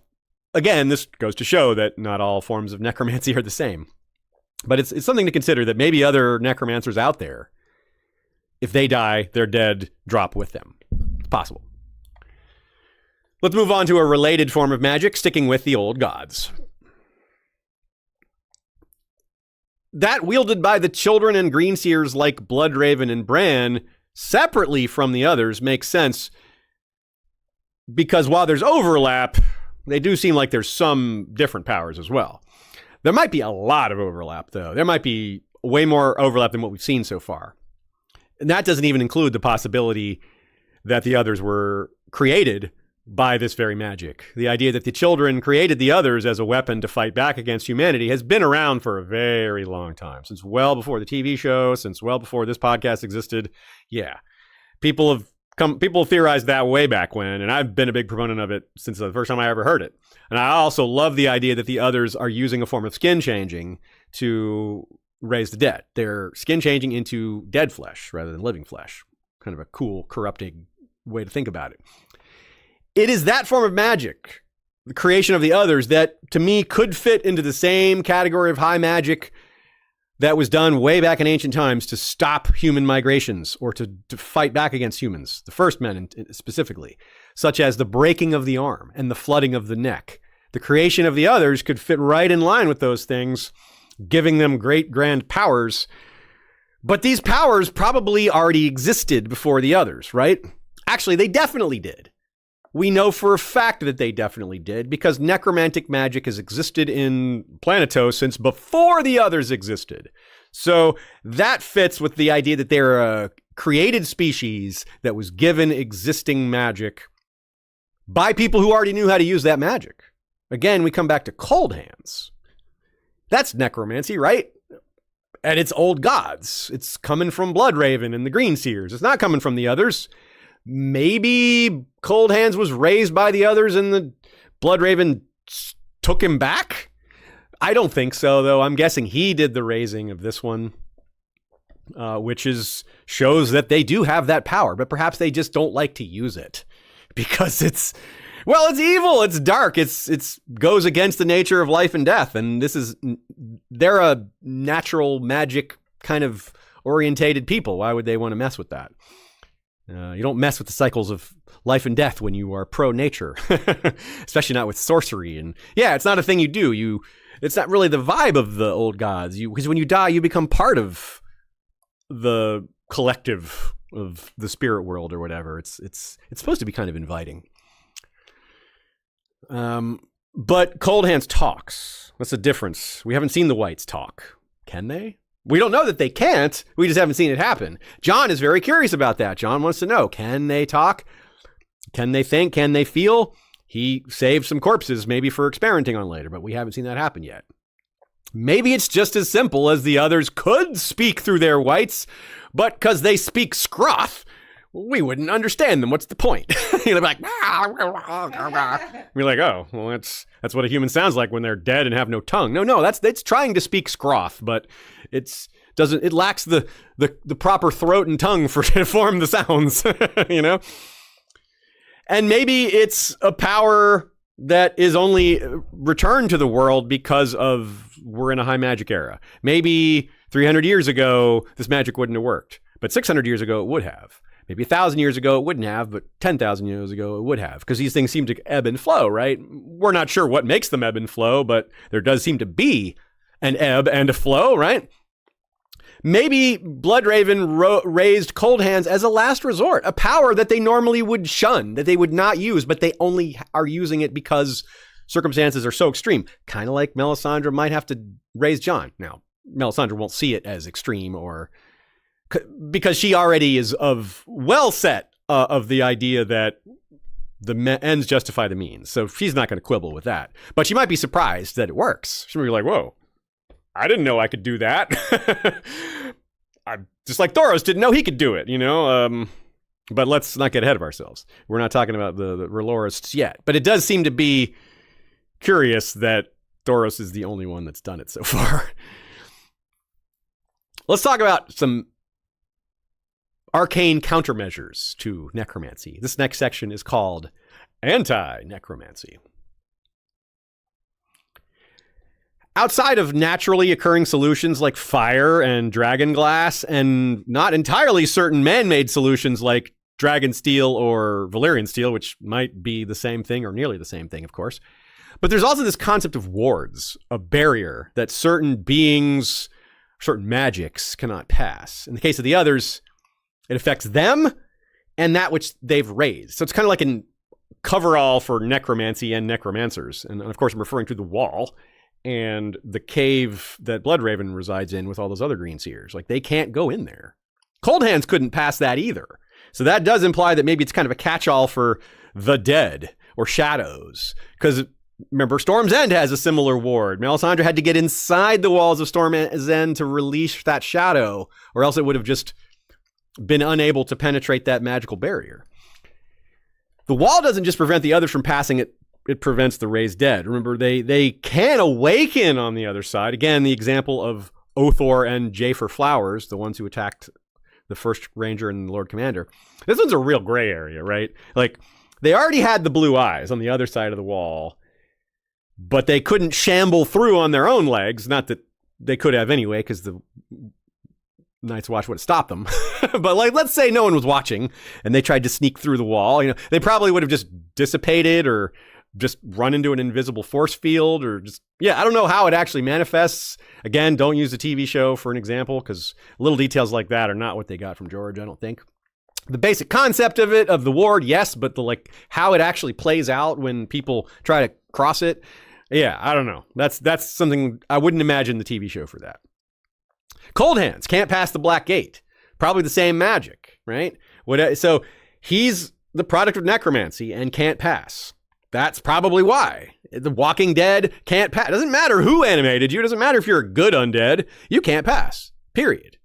again, this goes to show that not all forms of necromancy are the same. But it's something to consider, that maybe other necromancers out there, if they die, their dead drop with them. It's possible. Let's move on to a related form of magic, sticking with the old gods. that wielded by the children and greenseers like Bloodraven and Bran separately from the others makes sense, because while there's overlap, they do seem like there's some different powers as well. There might be a lot of overlap, though. There might be way more overlap than what we've seen so far. And that doesn't even include the possibility that the others were created by this very magic. The idea that the children created the others as a weapon to fight back against humanity has been around for a very long time, since well before the TV show, since well before this podcast existed. Yeah. People theorized that way back when, and I've been a big proponent of it since the first time I ever heard it. And I also love the idea that the others are using a form of skin changing to raise the dead. They're skin changing into dead flesh rather than living flesh. Kind of a cool, corrupting way to think about it. It is that form of magic, the creation of the others, that to me could fit into the same category of high magic that was done way back in ancient times to stop human migrations or to fight back against humans, the first men specifically, such as the breaking of the arm and the flooding of the neck. The creation of the others could fit right in line with those things, giving them great grand powers. But these powers probably already existed before the others, right? Actually, they definitely did. We know for a fact that they definitely did, because necromantic magic has existed in Planetos since before the others existed. So that fits with the idea that they're a created species that was given existing magic by people who already knew how to use that magic. Again, we come back to cold hands. That's necromancy, right? And it's old gods. It's coming from Bloodraven and the Greenseers. It's not coming from the others. Maybe Cold Hands was raised by the others and the Bloodraven took him back? I don't think so, though. I'm guessing he did the raising of this one, which shows that they do have that power, but perhaps they just don't like to use it because it's evil, it's dark, it's goes against the nature of life and death, and they're a natural magic kind of orientated people. Why would they want to mess with that? You don't mess with the cycles of life and death when you are pro-nature, especially not with sorcery. And yeah, it's not a thing you do. It's not really the vibe of the old gods. Because when you die, you become part of the collective of the spirit world or whatever. It's supposed to be kind of inviting. But Cold Hands talks. What's the difference? We haven't seen the wights talk. Can they? We don't know that they can't. We just haven't seen it happen. Jon is very curious about that. Jon wants to know, can they talk? Can they think? Can they feel? He saved some corpses maybe for experimenting on later, but we haven't seen that happen yet. Maybe it's just as simple as the others could speak through their wights, but because they speak scruff, we wouldn't understand them. What's the point? They'd be like, we're like, oh, well, that's what a human sounds like when they're dead and have no tongue. No, it's trying to speak scroff, but it lacks the proper throat and tongue to form the sounds, you know? And maybe it's a power that is only returned to the world because we're in a high magic era. Maybe 300 years ago, this magic wouldn't have worked, but 600 years ago, it would have. Maybe 1,000 years ago it wouldn't have, but 10,000 years ago it would have, because these things seem to ebb and flow, right? We're not sure what makes them ebb and flow, but there does seem to be an ebb and a flow, right? Maybe Bloodraven raised Cold Hands as a last resort, a power that they normally would shun, that they would not use, but they only are using it because circumstances are so extreme. Kind of like Melisandre might have to raise Jon. Now, Melisandre won't see it as extreme because she already is of the idea that the ends justify the means. So she's not going to quibble with that. But she might be surprised that it works. She might be like, whoa, I didn't know I could do that. Just like Thoros didn't know he could do it, you know? But let's not get ahead of ourselves. We're not talking about the Relorists yet. But it does seem to be curious that Thoros is the only one that's done it so far. Let's talk about some arcane countermeasures to necromancy. This next section is called Anti-Necromancy. Outside of naturally occurring solutions like fire and dragon glass, and not entirely certain man-made solutions like dragon steel or Valyrian steel, which might be the same thing or nearly the same thing, of course. But there's also this concept of wards, a barrier that certain beings certain magics cannot pass. In the case of the others, it affects them and that which they've raised. So it's kind of like a coverall for necromancy and necromancers. And of course, I'm referring to the wall and the cave that Bloodraven resides in with all those other green seers. Like, they can't go in there. Cold Hands couldn't pass that either. So that does imply that maybe it's kind of a catch-all for the dead or shadows. Because remember, Storm's End has a similar ward. Melisandre had to get inside the walls of Storm's End to release that shadow, or else it would have just been unable to penetrate that magical barrier. The wall doesn't just prevent the others from passing it, it prevents the raised dead. Remember, they can awaken on the other side. Again, the example of Othor and Jafer Flowers, the ones who attacked the first ranger and the Lord Commander. This one's a real gray area, right? Like, they already had the blue eyes on the other side of the wall, but they couldn't shamble through on their own legs. Not that they could have anyway, because the Night's Watch would have stopped them. But like, let's say no one was watching and they tried to sneak through the wall. You know, they probably would have just dissipated or just run into an invisible force field or just, I don't know how it actually manifests. Again, don't use the TV show for an example, because little details like that are not what they got from George, I don't think. The basic concept of it, of the ward, yes, but the like how it actually plays out when people try to cross it, I don't know. That's something I wouldn't imagine the TV show for that. Cold Hands can't pass the Black Gate. Probably the same magic, right? So he's the product of necromancy and can't pass. That's probably why. The Walking Dead can't pass. It doesn't matter who animated you. It doesn't matter if you're a good undead. You can't pass. Period.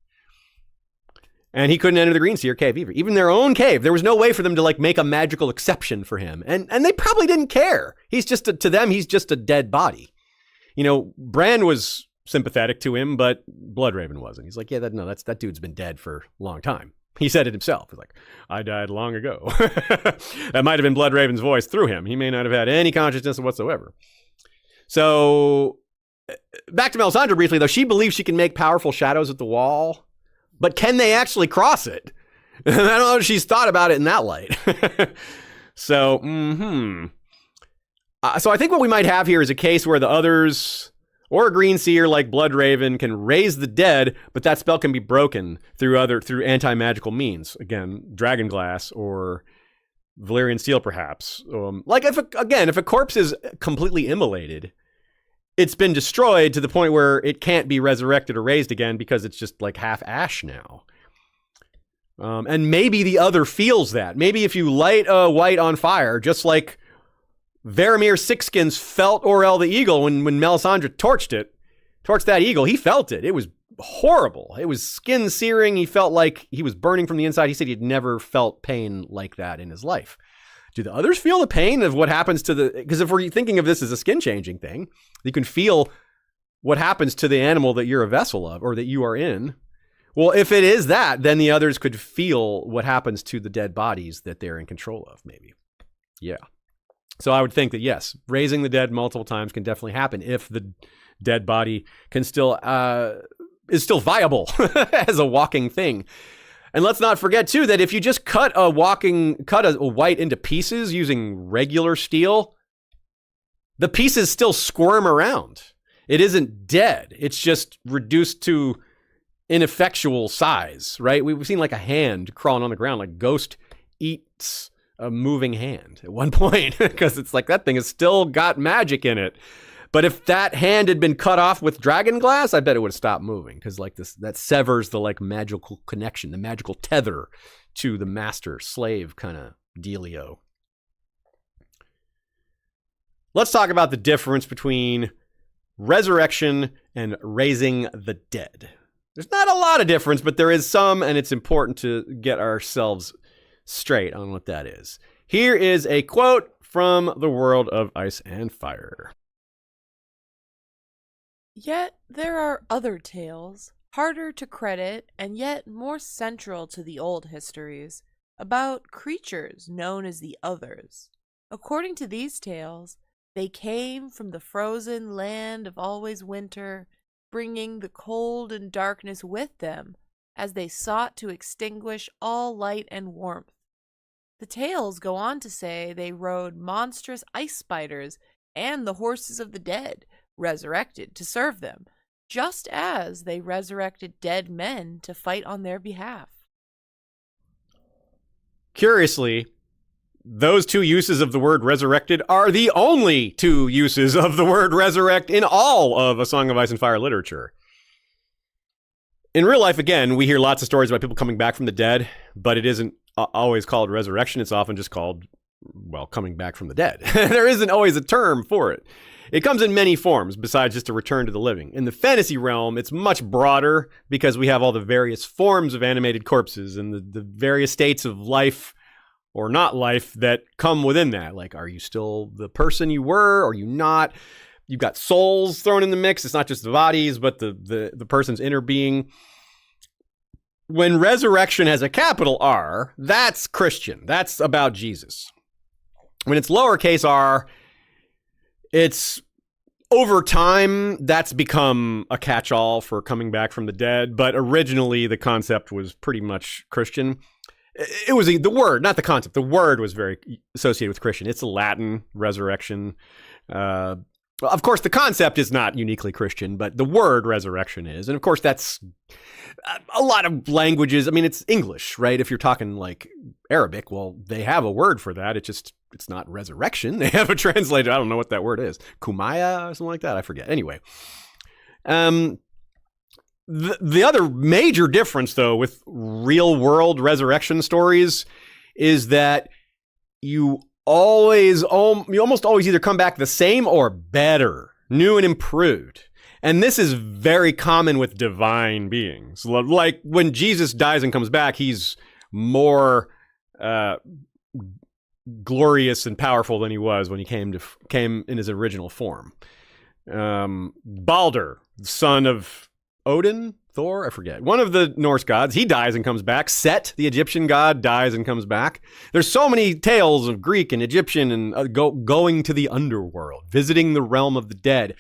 And he couldn't enter the Greenseer cave either. Even their own cave. There was no way for them to like make a magical exception for him. And they probably didn't care. He's just, to them, he's just a dead body. You know, Bran was sympathetic to him, but Bloodraven wasn't. He's like, that dude's been dead for a long time. He said it himself. He's like, I died long ago. That might have been Bloodraven's voice through him. He may not have had any consciousness whatsoever. So back to Melisandre briefly, though. She believes she can make powerful shadows at the wall, but can they actually cross it? I don't know if she's thought about it in that light. So I think what we might have here is a case where the others, or a green seer like Bloodraven, can raise the dead, but that spell can be broken through anti-magical means. Again, Dragonglass or Valyrian Steel, perhaps. Like if a corpse is completely immolated, it's been destroyed to the point where it can't be resurrected or raised again because it's just like half ash now. And maybe the other feels that. Maybe if you light a wight on fire, just like Varamir Sixskins felt Orel the Eagle when Melisandre torched that eagle. He felt it. It was horrible. It was skin searing. He felt like he was burning from the inside. He said he'd never felt pain like that in his life. Do the others feel the pain of what happens to because if we're thinking of this as a skin changing thing, you can feel what happens to the animal that you're a vessel of or that you are in. Well, if it is that, then the others could feel what happens to the dead bodies that they're in control of, maybe. Yeah. So I would think that, yes, raising the dead multiple times can definitely happen if the dead body can still is still viable as a walking thing. And let's not forget, too, that if you just cut a wight into pieces using regular steel, the pieces still squirm around. It isn't dead. It's just reduced to ineffectual size, right? We've seen like a hand crawling on the ground, like Ghost eats a moving hand at one point, because it's like that thing has still got magic in it. But if that hand had been cut off with Dragonglass, I bet it would have stopped moving, because like that severs the like magical connection, the magical tether to the master slave kind of dealio. Let's talk about the difference between resurrection and raising the dead. There's not a lot of difference, but there is some, and it's important to get ourselves straight on what that is. Here is a quote from the world of Ice and Fire. Yet there are other tales, harder to credit and yet more central to the old histories, about creatures known as the Others. According to these tales, they came from the frozen land of always winter, bringing the cold and darkness with them as they sought to extinguish all light and warmth. The tales go on to say they rode monstrous ice spiders and the horses of the dead, resurrected, to serve them, just as they resurrected dead men to fight on their behalf. Curiously, those two uses of the word resurrected are the only two uses of the word resurrect in all of A Song of Ice and Fire literature. In real life, again, we hear lots of stories about people coming back from the dead, but it isn't always called resurrection. It's often just called, well, coming back from the dead. There isn't always a term for it. It comes in many forms besides just a return to the living. In the fantasy realm, it's much broader because we have all the various forms of animated corpses and the various states of life or not life that come within that. Like, are you still the person you were? Are you not? You've got souls thrown in the mix. It's not just the bodies, but the person's inner being. When resurrection has a capital R, that's Christian. That's about Jesus. When it's lowercase r, it's over time, that's become a catch-all for coming back from the dead. But originally, the concept was pretty much Christian. It was the word, not the concept. The word was very associated with Christian. It's a Latin resurrection. Of course, the concept is not uniquely Christian, but the word resurrection is. And of course, that's a lot of languages. I mean, it's English, right? If you're talking like Arabic, well, they have a word for that. It's not resurrection. They have a translator. I don't know what that word is. Kumaya or something like that. I forget. Anyway. The other major difference, though, with real world resurrection stories is that you almost always either come back the same or better, new and improved. And this is very common with divine beings. Like when Jesus dies and comes back, he's more glorious and powerful than he was when he came in his original form. Balder, son of Odin, Thor, I forget. One of the Norse gods, he dies and comes back. Set, the Egyptian god, dies and comes back. There's so many tales of Greek and Egyptian and going to the underworld, visiting the realm of the dead.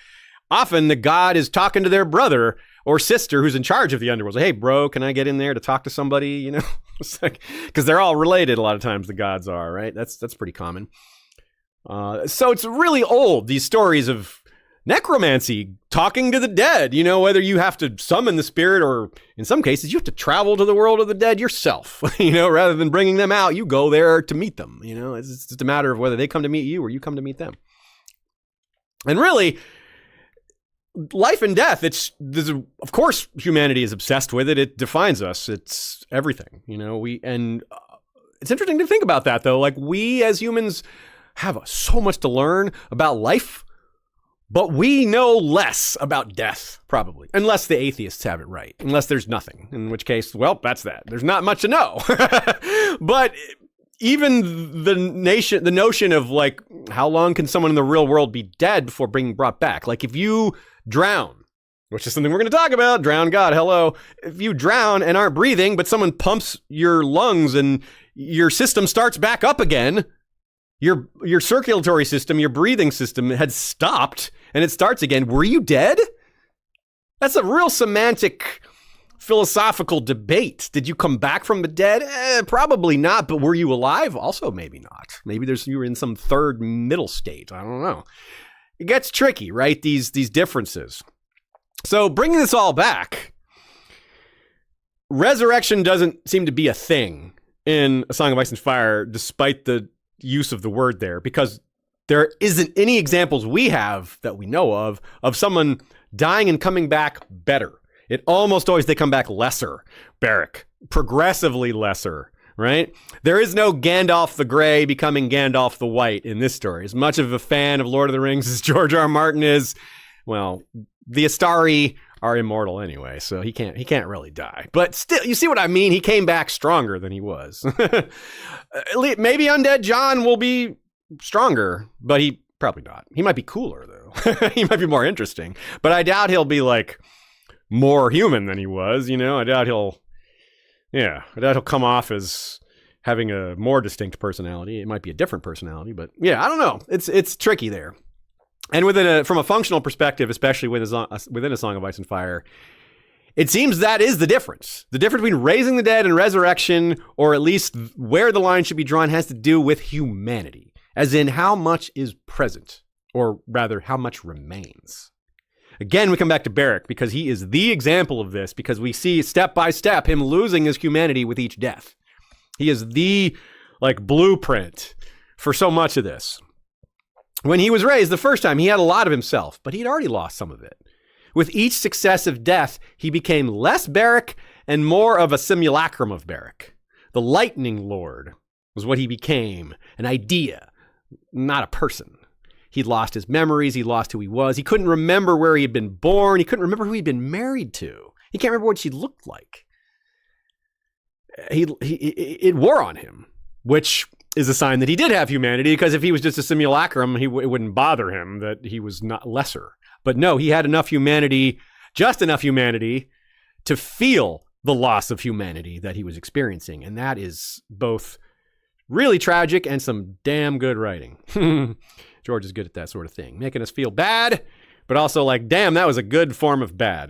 Often the god is talking to their brother or sister who's in charge of the underworld. Like, hey, bro, can I get in there to talk to somebody? You know, it's like, because they're all related a lot of times, the gods are, right? That's pretty common. So it's really old, these stories of necromancy, talking to the dead, you know, whether you have to summon the spirit or in some cases you have to travel to the world of the dead yourself, you know, rather than bringing them out, you go there to meet them, you know, it's just a matter of whether they come to meet you or you come to meet them. And really, life and death, of course, humanity is obsessed with it. It defines us. It's everything, you know, it's interesting to think about that though. Like we as humans have so much to learn about life, but we know less about death, probably, unless the atheists have it right, unless there's nothing, in which case, well, that's that. There's not much to know. But even the notion of like, how long can someone in the real world be dead before being brought back? Like if you drown, which is something we're going to talk about, drown God, hello. If you drown and aren't breathing, but someone pumps your lungs and your system starts back up again, your circulatory system, your breathing system had stopped and it starts again. Were you dead? That's a real semantic, philosophical debate. Did you come back from the dead? Probably not, but were you alive? Also, maybe not. Maybe you were in some third middle state. I don't know. It gets tricky, right? These differences. So bringing this all back, resurrection doesn't seem to be a thing in A Song of Ice and Fire, despite the use of the word there, because there isn't any examples we have that we know of someone dying and coming back better. It almost always they come back lesser. Beric, progressively lesser, right? There is no Gandalf the Grey becoming Gandalf the White in this story. As much of a fan of Lord of the Rings as George R. R. Martin is, well, the Astari are immortal anyway, so he can't really die. But still, you see what I mean? He came back stronger than he was. Maybe Undead John will be stronger, but he probably not. He might be cooler though. He might be more interesting, but I doubt he'll be like more human than he was. You know, I doubt he'll come off as having a more distinct personality. It might be a different personality, but yeah, I don't know. It's tricky there. And from a functional perspective, especially within A Song of Ice and Fire, it seems that is the difference. The difference between raising the dead and resurrection, or at least where the line should be drawn, has to do with humanity, as in how much is present, or rather how much remains. Again, we come back to Beric because he is the example of this, because we see step by step him losing his humanity with each death. He is the blueprint for so much of this. When he was raised the first time, he had a lot of himself, but he'd already lost some of it. With each successive death, he became less Beric and more of a simulacrum of Beric. The Lightning Lord was what he became, an idea, not a person. He'd lost his memories. He lost who he was. He couldn't remember where he had been born. He couldn't remember who he'd been married to. He can't remember what she looked like. It wore on him, which is a sign that he did have humanity, because if he was just a simulacrum, it wouldn't bother him that he was not lesser. But no, he had enough humanity, just enough humanity, to feel the loss of humanity that he was experiencing. And that is both really tragic and some damn good writing. George is good at that sort of thing, making us feel bad, but also like, damn, that was a good form of bad.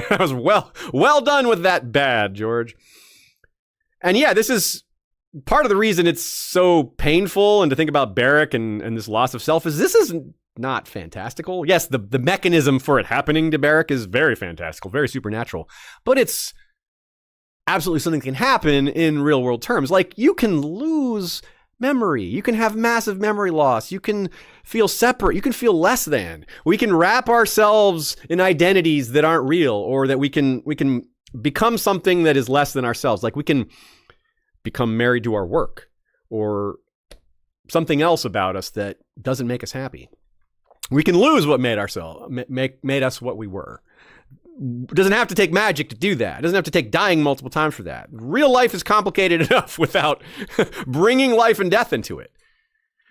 That was well done with that bad, George. And yeah, this is part of the reason it's so painful, and to think about Beric and this loss of self, is this is not fantastical. Yes, the mechanism for it happening to Beric is very fantastical, very supernatural, but it's absolutely something that can happen in real world terms. Like, you can lose memory. You can have massive memory loss. You can feel separate. You can feel less than. We can wrap ourselves in identities that aren't real, or that we can become something that is less than ourselves. Like, we can become married to our work, or something else about us that doesn't make us happy. We can lose what made us what we were. It doesn't have to take magic to do that. It doesn't have to take dying multiple times for that. Real life is complicated enough without bringing life and death into it.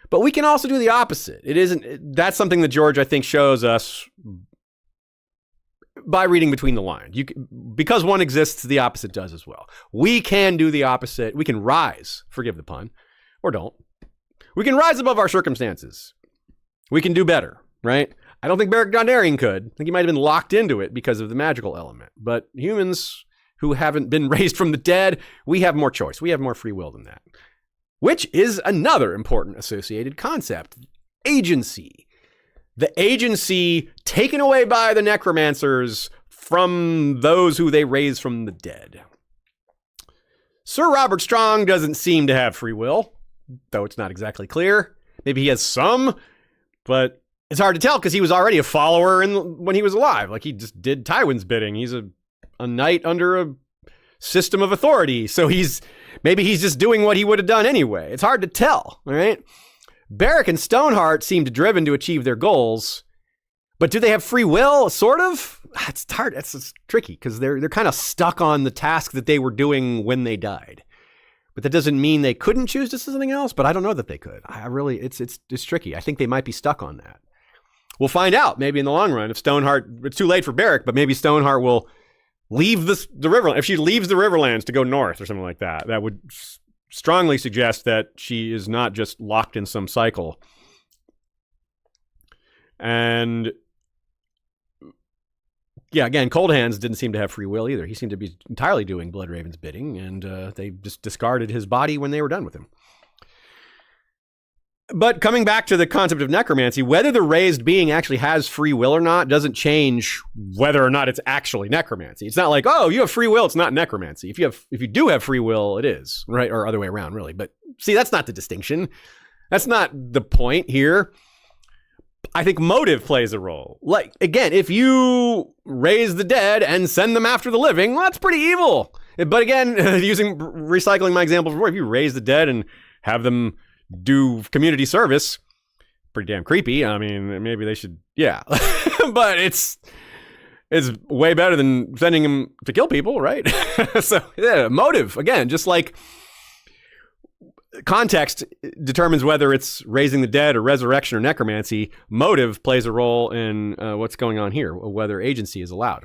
But we can also do the opposite. That's something that George, I think, shows us by reading between the lines. Because one exists, the opposite does as well. We can do the opposite. We can rise, forgive the pun, or don't. We can rise above our circumstances. We can do better, right? I don't think Beric Dondarrion could. I think he might have been locked into it because of the magical element. But humans who haven't been raised from the dead, we have more choice. We have more free will than that. Which is another important associated concept. Agency. The agency taken away by the necromancers from those who they raise from the dead. Sir Robert Strong doesn't seem to have free will, though it's not exactly clear. Maybe he has some, but it's hard to tell because he was already a follower when he was alive. Like, he just did Tywin's bidding. He's a knight under a system of authority. So maybe he's just doing what he would have done anyway. It's hard to tell, all right? Beric and Stoneheart seemed driven to achieve their goals, but do they have free will? Sort of. It's hard. It's tricky because they're kind of stuck on the task that they were doing when they died. But that doesn't mean they couldn't choose to do something else. But I don't know that they could. It's tricky. I think they might be stuck on that. We'll find out maybe in the long run if Stoneheart, it's too late for Beric, but maybe Stoneheart will leave the Riverlands. If she leaves the Riverlands to go north or something like that, that would strongly suggest that she is not just locked in some cycle. And yeah, again, Cold Hands didn't seem to have free will either. He seemed to be entirely doing Bloodraven's bidding, and they just discarded his body when they were done with him. But coming back to the concept of necromancy, whether the raised being actually has free will or not doesn't change whether or not it's actually necromancy. It's not like, oh, you have free will, it's not necromancy. If you do have free will, it is, right? Or other way around, really. But see, that's not the distinction. That's not the point here. I think motive plays a role. Like, again, if you raise the dead and send them after the living, well, that's pretty evil. But again, recycling my example before, if you raise the dead and have them do community service, pretty damn creepy. I mean, maybe they should, yeah. But it's way better than sending them to kill people, right? So, yeah, motive, again, just like context determines whether it's raising the dead or resurrection or necromancy, motive plays a role in what's going on here, whether agency is allowed.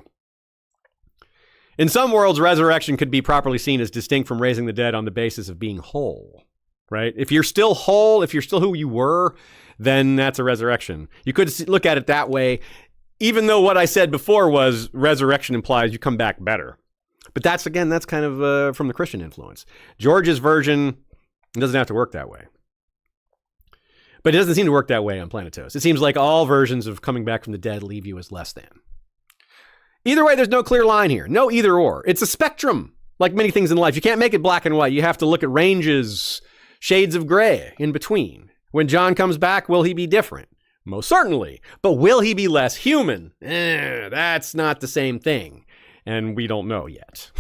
In some worlds, resurrection could be properly seen as distinct from raising the dead on the basis of being whole. Right? If you're still whole, if you're still who you were, then that's a resurrection. You could look at it that way, even though what I said before was resurrection implies you come back better. But that's kind of from the Christian influence. George's version doesn't have to work that way. But it doesn't seem to work that way on Planetos. It seems like all versions of coming back from the dead leave you as less than. Either way, there's no clear line here. No either or. It's a spectrum, like many things in life. You can't make it black and white. You have to look at ranges, shades of gray in between. When Jon comes back, will he be different? Most certainly. But will he be less human? That's not the same thing. And we don't know yet.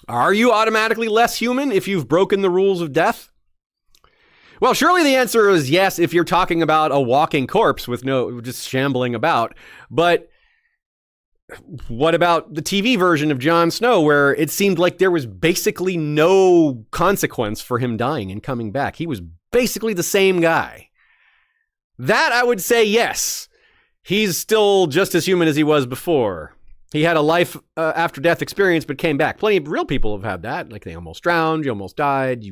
Are you automatically less human if you've broken the rules of death? Well, surely the answer is yes if you're talking about a walking corpse with just shambling about. But what about the TV version of Jon Snow where it seemed like there was basically no consequence for him dying and coming back? He was basically the same guy. That I would say yes. He's still just as human as he was before. He had a life after death experience, but came back. Plenty of real people have had that. Like they almost drowned, you almost died,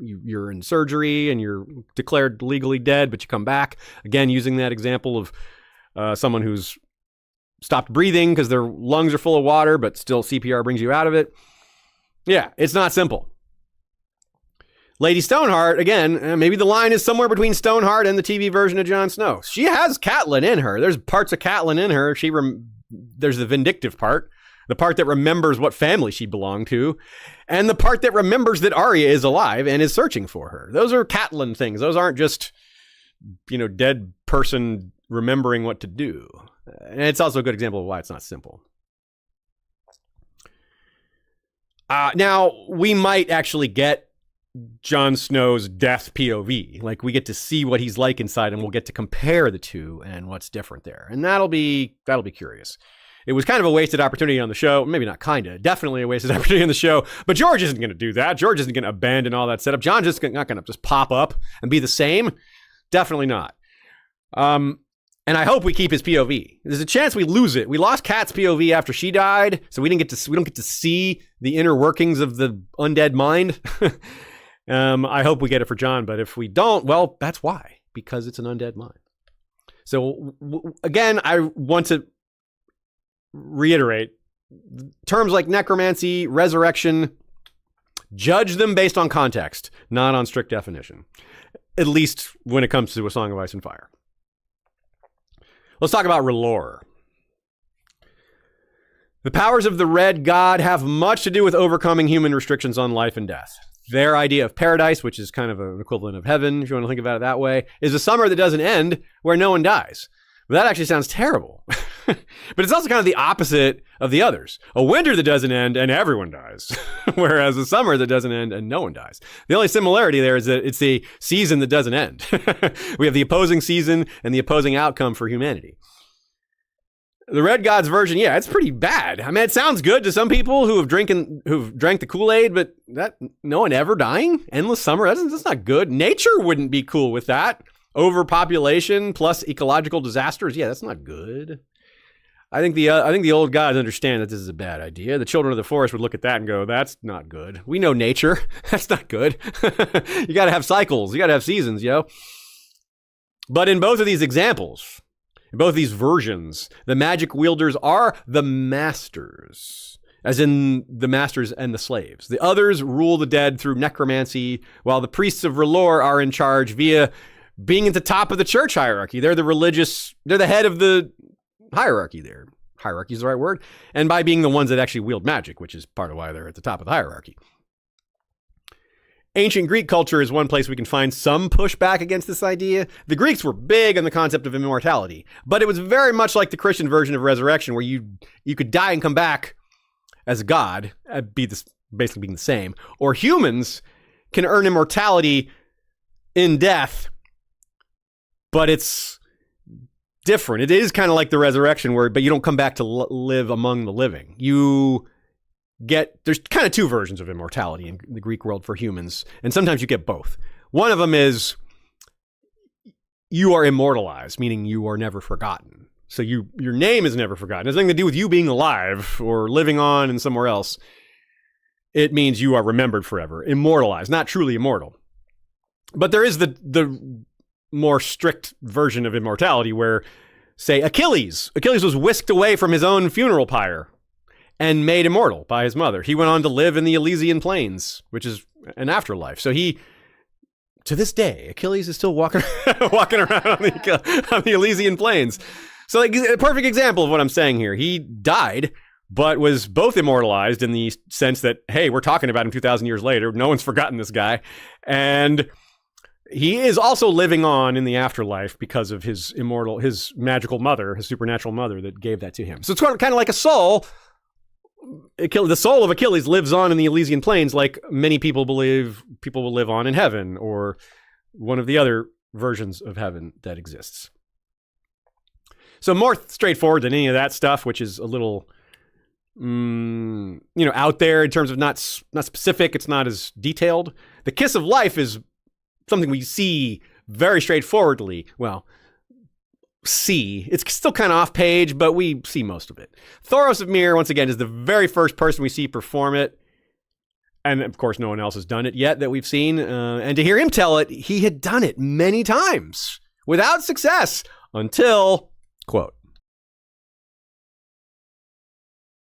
you're in surgery and you're declared legally dead, but you come back. Again, using that example of someone who's stopped breathing because their lungs are full of water, but still CPR brings you out of it. Yeah, it's not simple. Lady Stoneheart, again, maybe the line is somewhere between Stoneheart and the TV version of Jon Snow. She has Catelyn in her. There's parts of Catelyn in her. There's the vindictive part, the part that remembers what family she belonged to, and the part that remembers that Arya is alive and is searching for her. Those are Catelyn things. Those aren't just, dead person remembering what to do. And it's also a good example of why it's not simple. Now, we might actually get Jon Snow's death POV. Like, we get to see what he's like inside, and we'll get to compare the two and what's different there. And that'll be curious. It was kind of a wasted opportunity on the show. Maybe not kinda. Definitely a wasted opportunity on the show. But George isn't going to do that. George isn't going to abandon all that setup. Jon's just not going to just pop up and be the same. Definitely not. And I hope we keep his POV. There's a chance we lose it. We lost Kat's POV after she died, so we don't get to see the inner workings of the undead mind. I hope we get it for Jon, but if we don't, well, that's why, because it's an undead mind. So again, I want to reiterate terms like necromancy, resurrection, judge them based on context, not on strict definition, at least when it comes to A Song of Ice and Fire. Let's talk about R'hllor. The powers of the Red God have much to do with overcoming human restrictions on life and death. Their idea of paradise, which is kind of an equivalent of heaven, if you want to think about it that way, is a summer that doesn't end where no one dies. But that actually sounds terrible. But it's also kind of the opposite of the others. A winter that doesn't end and everyone dies. Whereas a summer that doesn't end and no one dies. The only similarity there is that it's the season that doesn't end. We have the opposing season and the opposing outcome for humanity. The Red God's version, yeah, it's pretty bad. I mean, it sounds good to some people who've drank the Kool-Aid, but that no one ever dying? Endless summer? That's not good. Nature wouldn't be cool with that. Overpopulation plus ecological disasters. Yeah, that's not good. I think the old gods understand that this is a bad idea. The children of the forest would look at that and go, that's not good. We know nature. That's not good. You got to have cycles. You got to have seasons, yo. But in both of these examples, in both of these versions, the magic wielders are the masters, as in the masters and the slaves. The others rule the dead through necromancy, while the priests of R'hllor are in charge via being at the top of the church hierarchy. They're the head of the hierarchy there. Hierarchy is the right word. And by being the ones that actually wield magic, which is part of why they're at the top of the hierarchy. Ancient Greek culture is one place we can find some pushback against this idea. The Greeks were big on the concept of immortality, but it was very much like the Christian version of resurrection, where you could die and come back as a god, basically being the same. Or humans can earn immortality in death, but it's different. It is kind of like the resurrection, but you don't come back to live among the living. There's kind of two versions of immortality in the Greek world for humans, and sometimes you get both. One of them is you are immortalized, meaning you are never forgotten. So your name is never forgotten. It has nothing to do with you being alive or living on in somewhere else. It means you are remembered forever, immortalized, not truly immortal. But there is the more strict version of immortality where, say, Achilles was whisked away from his own funeral pyre and made immortal by his mother. He went on to live in the Elysian Plains, which is an afterlife. So to this day, Achilles is still walking around on the Elysian Plains. So like a perfect example of what I'm saying here. He died, but was both immortalized in the sense that, hey, we're talking about him 2,000 years later. No one's forgotten this guy. And he is also living on in the afterlife because of his magical mother, his supernatural mother that gave that to him. So it's kind of like a soul. The soul of Achilles lives on in the Elysian Plains, like many people believe people will live on in heaven, or one of the other versions of heaven that exists. So more straightforward than any of that stuff, which is a little, out there in terms of not specific. It's not as detailed. The kiss of life is something we see very straightforwardly. Well, it's still kind of off page, but we see most of it. Thoros of Myr, once again, is the very first person we see perform it. And of course, no one else has done it yet that we've seen. And to hear him tell it, he had done it many times without success until, quote,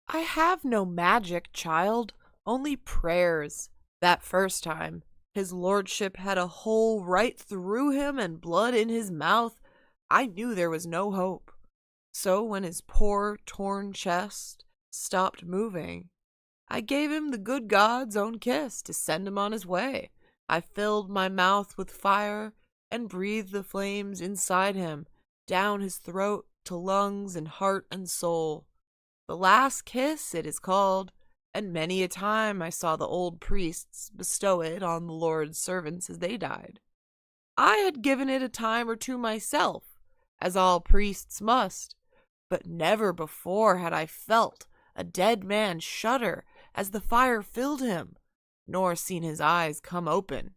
I have no magic, child, only prayers. That first time, his lordship had a hole right through him and blood in his mouth. I knew there was no hope. So when his poor, torn chest stopped moving, I gave him the good God's own kiss to send him on his way. I filled my mouth with fire and breathed the flames inside him, down his throat to lungs and heart and soul. The last kiss it is called, and many a time I saw the old priests bestow it on the Lord's servants as they died. I had given it a time or two myself, as all priests must, but never before had I felt a dead man shudder as the fire filled him, nor seen his eyes come open.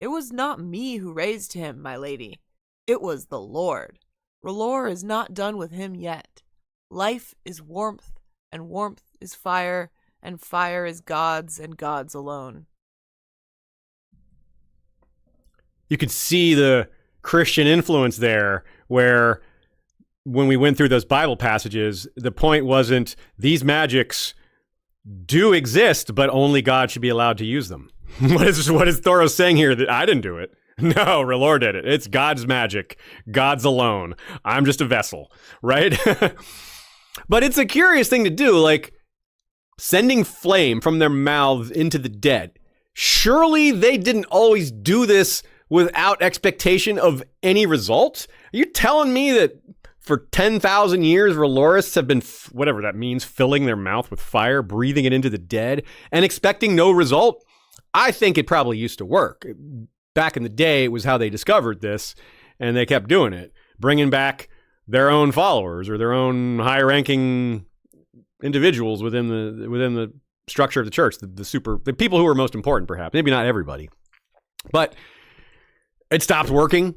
It was not me who raised him, my lady. It was the Lord. R'hllor is not done with him yet. Life is warmth, and warmth is fire, and fire is God's, and God's alone. You could see the Christian influence there, where when we went through those Bible passages, the point wasn't these magics do exist, but only God should be allowed to use them. What is Thoros saying here? That I didn't do it. No, R'hllor did it. It's God's magic. God's alone. I'm just a vessel, right? But it's a curious thing to do, like sending flame from their mouths into the dead. Surely they didn't always do this without expectation of any result? Are you telling me that for 10,000 years, R'hllorists have been, whatever that means, filling their mouth with fire, breathing it into the dead, and expecting no result? I think it probably used to work. Back in the day, it was how they discovered this, and they kept doing it, bringing back their own followers or their own high-ranking individuals within the structure of the church, the people who were most important, perhaps. Maybe not everybody. But it stopped working,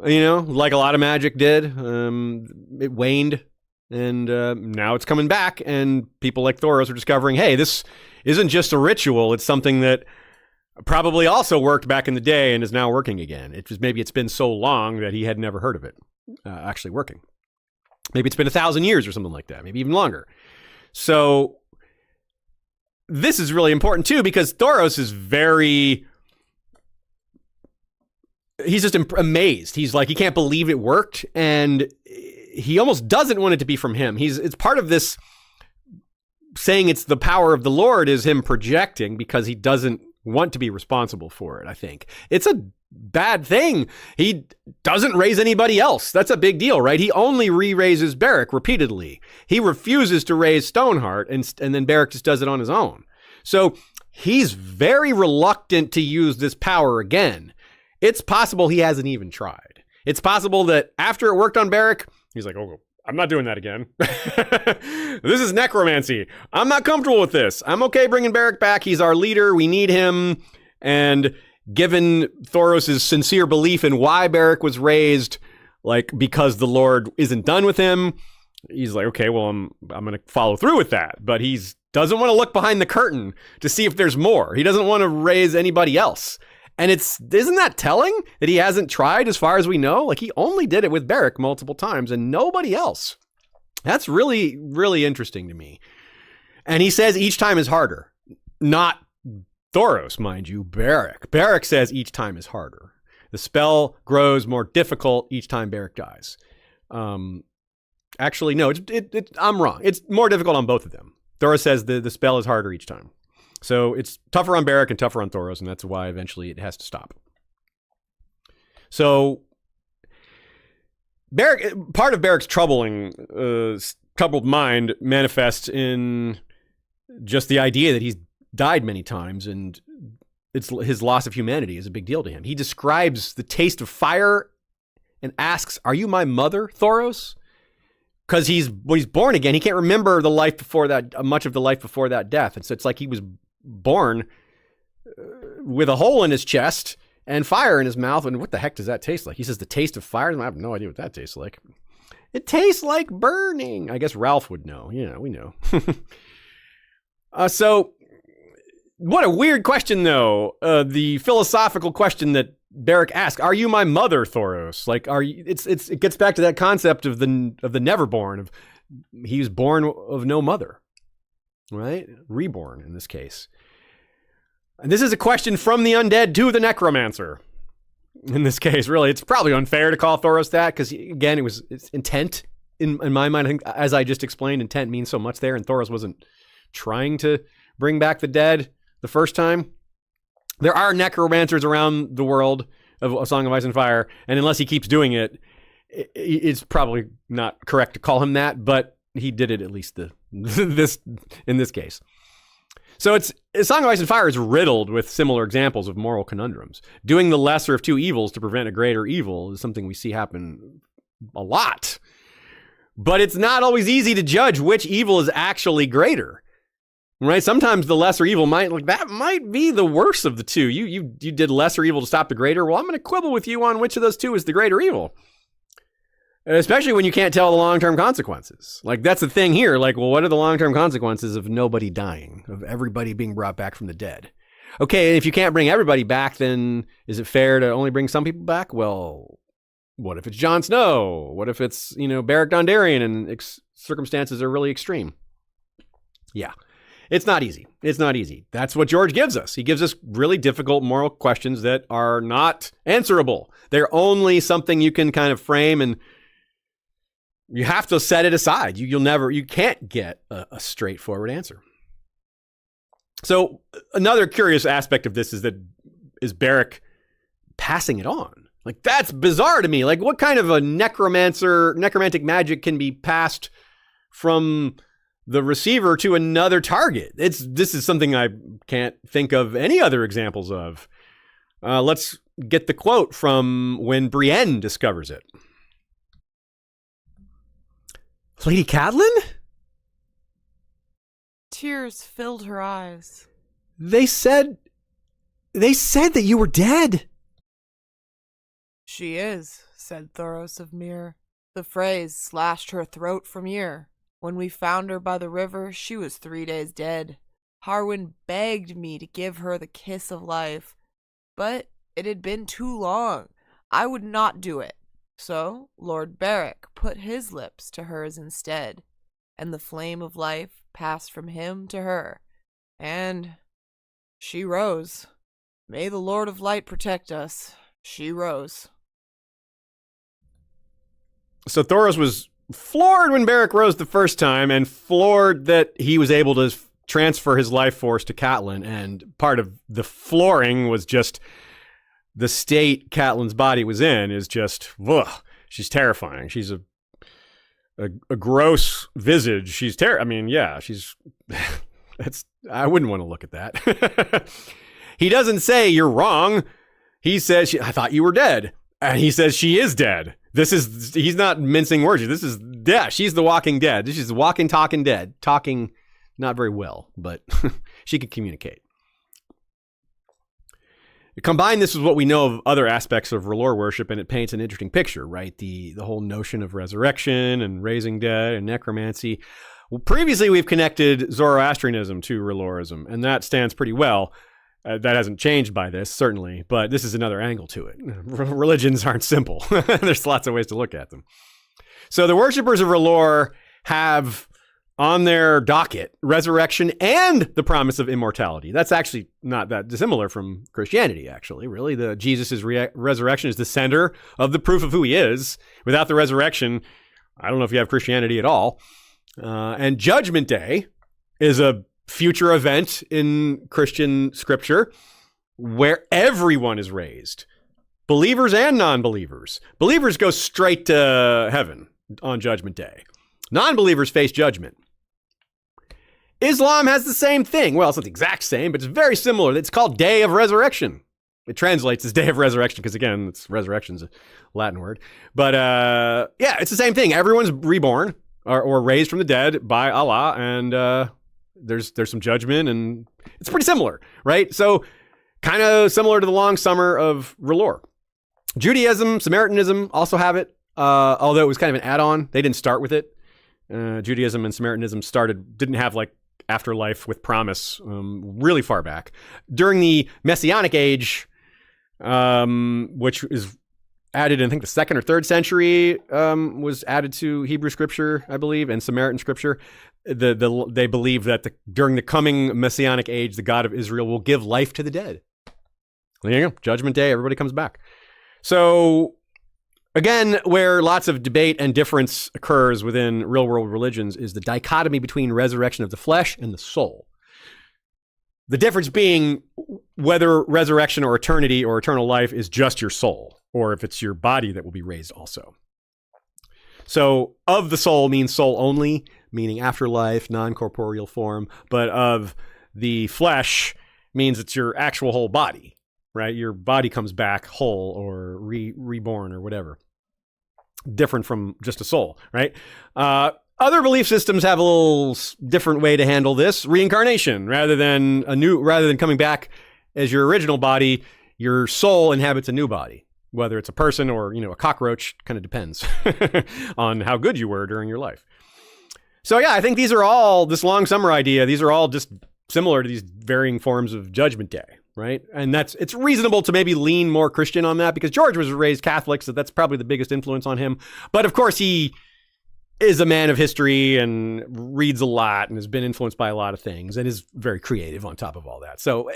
like a lot of magic did. It waned, and now it's coming back, and people like Thoros are discovering, hey, this isn't just a ritual. It's something that probably also worked back in the day and is now working again. Maybe it's been so long that he had never heard of it actually working. Maybe it's been 1,000 years or something like that, maybe even longer. So this is really important too, because Thoros is he's just amazed. He's like, he can't believe it worked, and he almost doesn't want it to be from him. It's part of this saying it's the power of the Lord is him projecting because he doesn't want to be responsible for it, I think. It's a bad thing. He doesn't raise anybody else. That's a big deal, right? He only re-raises Beric repeatedly. He refuses to raise Stoneheart, and then Beric just does it on his own. So he's very reluctant to use this power again. It's possible he hasn't even tried. It's possible that after it worked on Beric, he's like, oh, I'm not doing that again. This is necromancy. I'm not comfortable with this. I'm okay bringing Beric back. He's our leader. We need him. And given Thoros' sincere belief in why Beric was raised, like because the Lord isn't done with him, he's like, okay, well, I'm going to follow through with that. But he doesn't want to look behind the curtain to see if there's more. He doesn't want to raise anybody else. And isn't that telling that he hasn't tried as far as we know? Like, he only did it with Beric multiple times and nobody else. That's really, really interesting to me. And he says each time is harder. Not Thoros, mind you, Beric. Beric says each time is harder. The spell grows more difficult each time Beric dies. Actually, no, I'm wrong. It's more difficult on both of them. Thoros says the spell is harder each time. So it's tougher on Beric and tougher on Thoros, and that's why eventually it has to stop. So Beric, part of Beric's troubled mind manifests in just the idea that he's died many times, and his loss of humanity is a big deal to him. He describes the taste of fire and asks, "Are you my mother, Thoros?" Because when he's born again, he can't remember the life before that, much of the life before that death. And so it's like he was born with a hole in his chest and fire in his mouth. And what the heck does that taste like? He says the taste of fire. I have no idea what that tastes like. It tastes like burning. I guess Ralph would know. We know. So what a weird question, though. The philosophical question that Beric asks: "Are you my mother, Thoros?" Like, are you? It gets back to that concept of the Neverborn. Of he was born of no mother, right? Reborn in this case. And this is a question from the undead to the necromancer. In this case, really, it's probably unfair to call Thoros that because, again, it's intent. In my mind, I think, as I just explained, intent means so much there, and Thoros wasn't trying to bring back the dead the first time. There are necromancers around the world of A Song of Ice and Fire, and unless he keeps doing it, it's probably not correct to call him that, but he did it at least in this case. So A Song of Ice and Fire is riddled with similar examples of moral conundrums. Doing the lesser of two evils to prevent a greater evil is something we see happen a lot. But it's not always easy to judge which evil is actually greater. Right? Sometimes the lesser evil might be the worst of the two. You did lesser evil to stop the greater. Well, I'm going to quibble with you on which of those two is the greater evil. Especially when you can't tell the long-term consequences. Like, that's the thing here. Like, well, what are the long-term consequences of nobody dying, of everybody being brought back from the dead? Okay, if you can't bring everybody back, then is it fair to only bring some people back? Well, what if it's Jon Snow? What if it's, Beric Dondarrion and circumstances are really extreme? Yeah. It's not easy. It's not easy. That's what George gives us. He gives us really difficult moral questions that are not answerable. They're only something you can kind of frame, and you have to set it aside. You can't get a straightforward answer. So another curious aspect of this is Beric passing it on. Like, that's bizarre to me. Like, what kind of a necromantic magic can be passed from the receiver to another target? This is something I can't think of any other examples of. Let's get the quote from when Brienne discovers it. Lady Catelyn? Tears filled her eyes. They said that you were dead. She is, said Thoros of Myr. The phrase slashed her throat from ear. When we found her by the river, she was 3 days dead. Harwin begged me to give her the kiss of life, but it had been too long. I would not do it. So Lord Beric put his lips to hers instead, and the flame of life passed from him to her, and she rose. May the Lord of Light protect us. She rose. So Thoros was floored when Beric rose the first time, and floored that he was able to transfer his life force to Catelyn. And part of the flooring was just the state Catelyn's body was in is just, ugh, she's terrifying. She's a gross visage. She's she's, I wouldn't want to look at that. He doesn't say you're wrong. He says, I thought you were dead. And he says she is dead. He's not mincing words. She's the walking dead. She's the walking, talking dead. Talking not very well, but she could communicate. Combine this with what we know of other aspects of R'hllor worship, and it paints an interesting picture, right? The whole notion of resurrection and raising dead and necromancy. Well, previously, we've connected Zoroastrianism to R'hllor'ism, and that stands pretty well. That hasn't changed by this, certainly, but this is another angle to it. Religions aren't simple. There's lots of ways to look at them. So the worshippers of R'hllor have on their docket resurrection and the promise of immortality. That's actually not that dissimilar from Christianity, actually. Really, Jesus' resurrection is the center of the proof of who he is. Without the resurrection, I don't know if you have Christianity at all. And Judgment Day is a future event in Christian scripture where everyone is raised, believers and non-believers. Believers go straight to heaven on Judgment Day. Non-believers face judgment. Islam has the same thing. Well, it's not the exact same, but it's very similar. It's called Day of Resurrection. It translates as Day of Resurrection because, again, it's resurrection's a Latin word. But, yeah, it's the same thing. Everyone's reborn or raised from the dead by Allah, and there's some judgment, and it's pretty similar, right? So kind of similar to the long summer of R'hllor. Judaism, Samaritanism also have it, although it was kind of an add-on. They didn't start with it. Judaism and Samaritanism didn't have like afterlife with promise really far back. During the Messianic age, which is added in, I think, the 2nd or 3rd century, was added to Hebrew scripture, I believe, and Samaritan scripture. They believe that during the coming Messianic age, the God of Israel will give life to the dead. There you go. Judgment Day, everybody comes back. So, again, where lots of debate and difference occurs within real-world religions is the dichotomy between resurrection of the flesh and the soul. The difference being whether resurrection or eternity or eternal life is just your soul, or if it's your body that will be raised also. So, of the soul means soul only, meaning afterlife, non-corporeal form, but of the flesh means it's your actual whole body, right? Your body comes back whole or reborn or whatever. Different from just a soul, right? Other belief systems have a little different way to handle this. Reincarnation, rather than coming back as your original body, your soul inhabits a new body. Whether it's a person or, a cockroach, kind of depends on how good you were during your life. So yeah, I think these are all, this long summer idea, these are all just similar to these varying forms of Judgment Day, right? And it's reasonable to maybe lean more Christian on that because George was raised Catholic, so that's probably the biggest influence on him. But of course, he is a man of history and reads a lot and has been influenced by a lot of things and is very creative on top of all that. So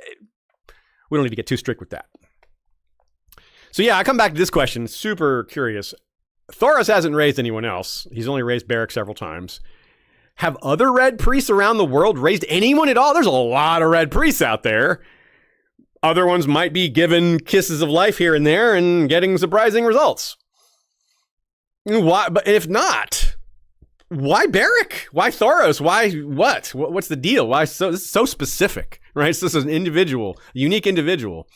we don't need to get too strict with that. So yeah, I come back to this question, super curious. Thoros hasn't raised anyone else. He's only raised Beric several times. Have other red priests around the world raised anyone at all? There's a lot of red priests out there. Other ones might be given kisses of life here and there and getting surprising results. Why? But if not, why Beric? Why Thoros? Why what? What's the deal? Why this is so specific, right? So this is an individual, a unique individual.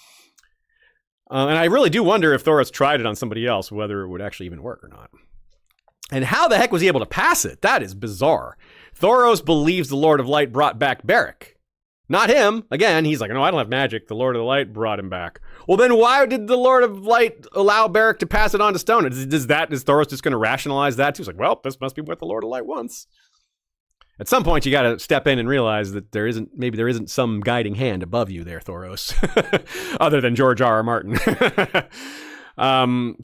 And I really do wonder if Thoros tried it on somebody else, whether it would actually even work or not. And how the heck was he able to pass it? That is bizarre. Thoros believes the Lord of Light brought back Beric. Not him. Again, he's like, no, I don't have magic. The Lord of the Light brought him back. Well, then why did the Lord of Light allow Beric to pass it on to Stone? Is Thoros just going to rationalize that too? He's like, well, this must be what the Lord of Light wants. At some point, you got to step in and realize that there isn't some guiding hand above you there, Thoros, other than George R.R. Martin.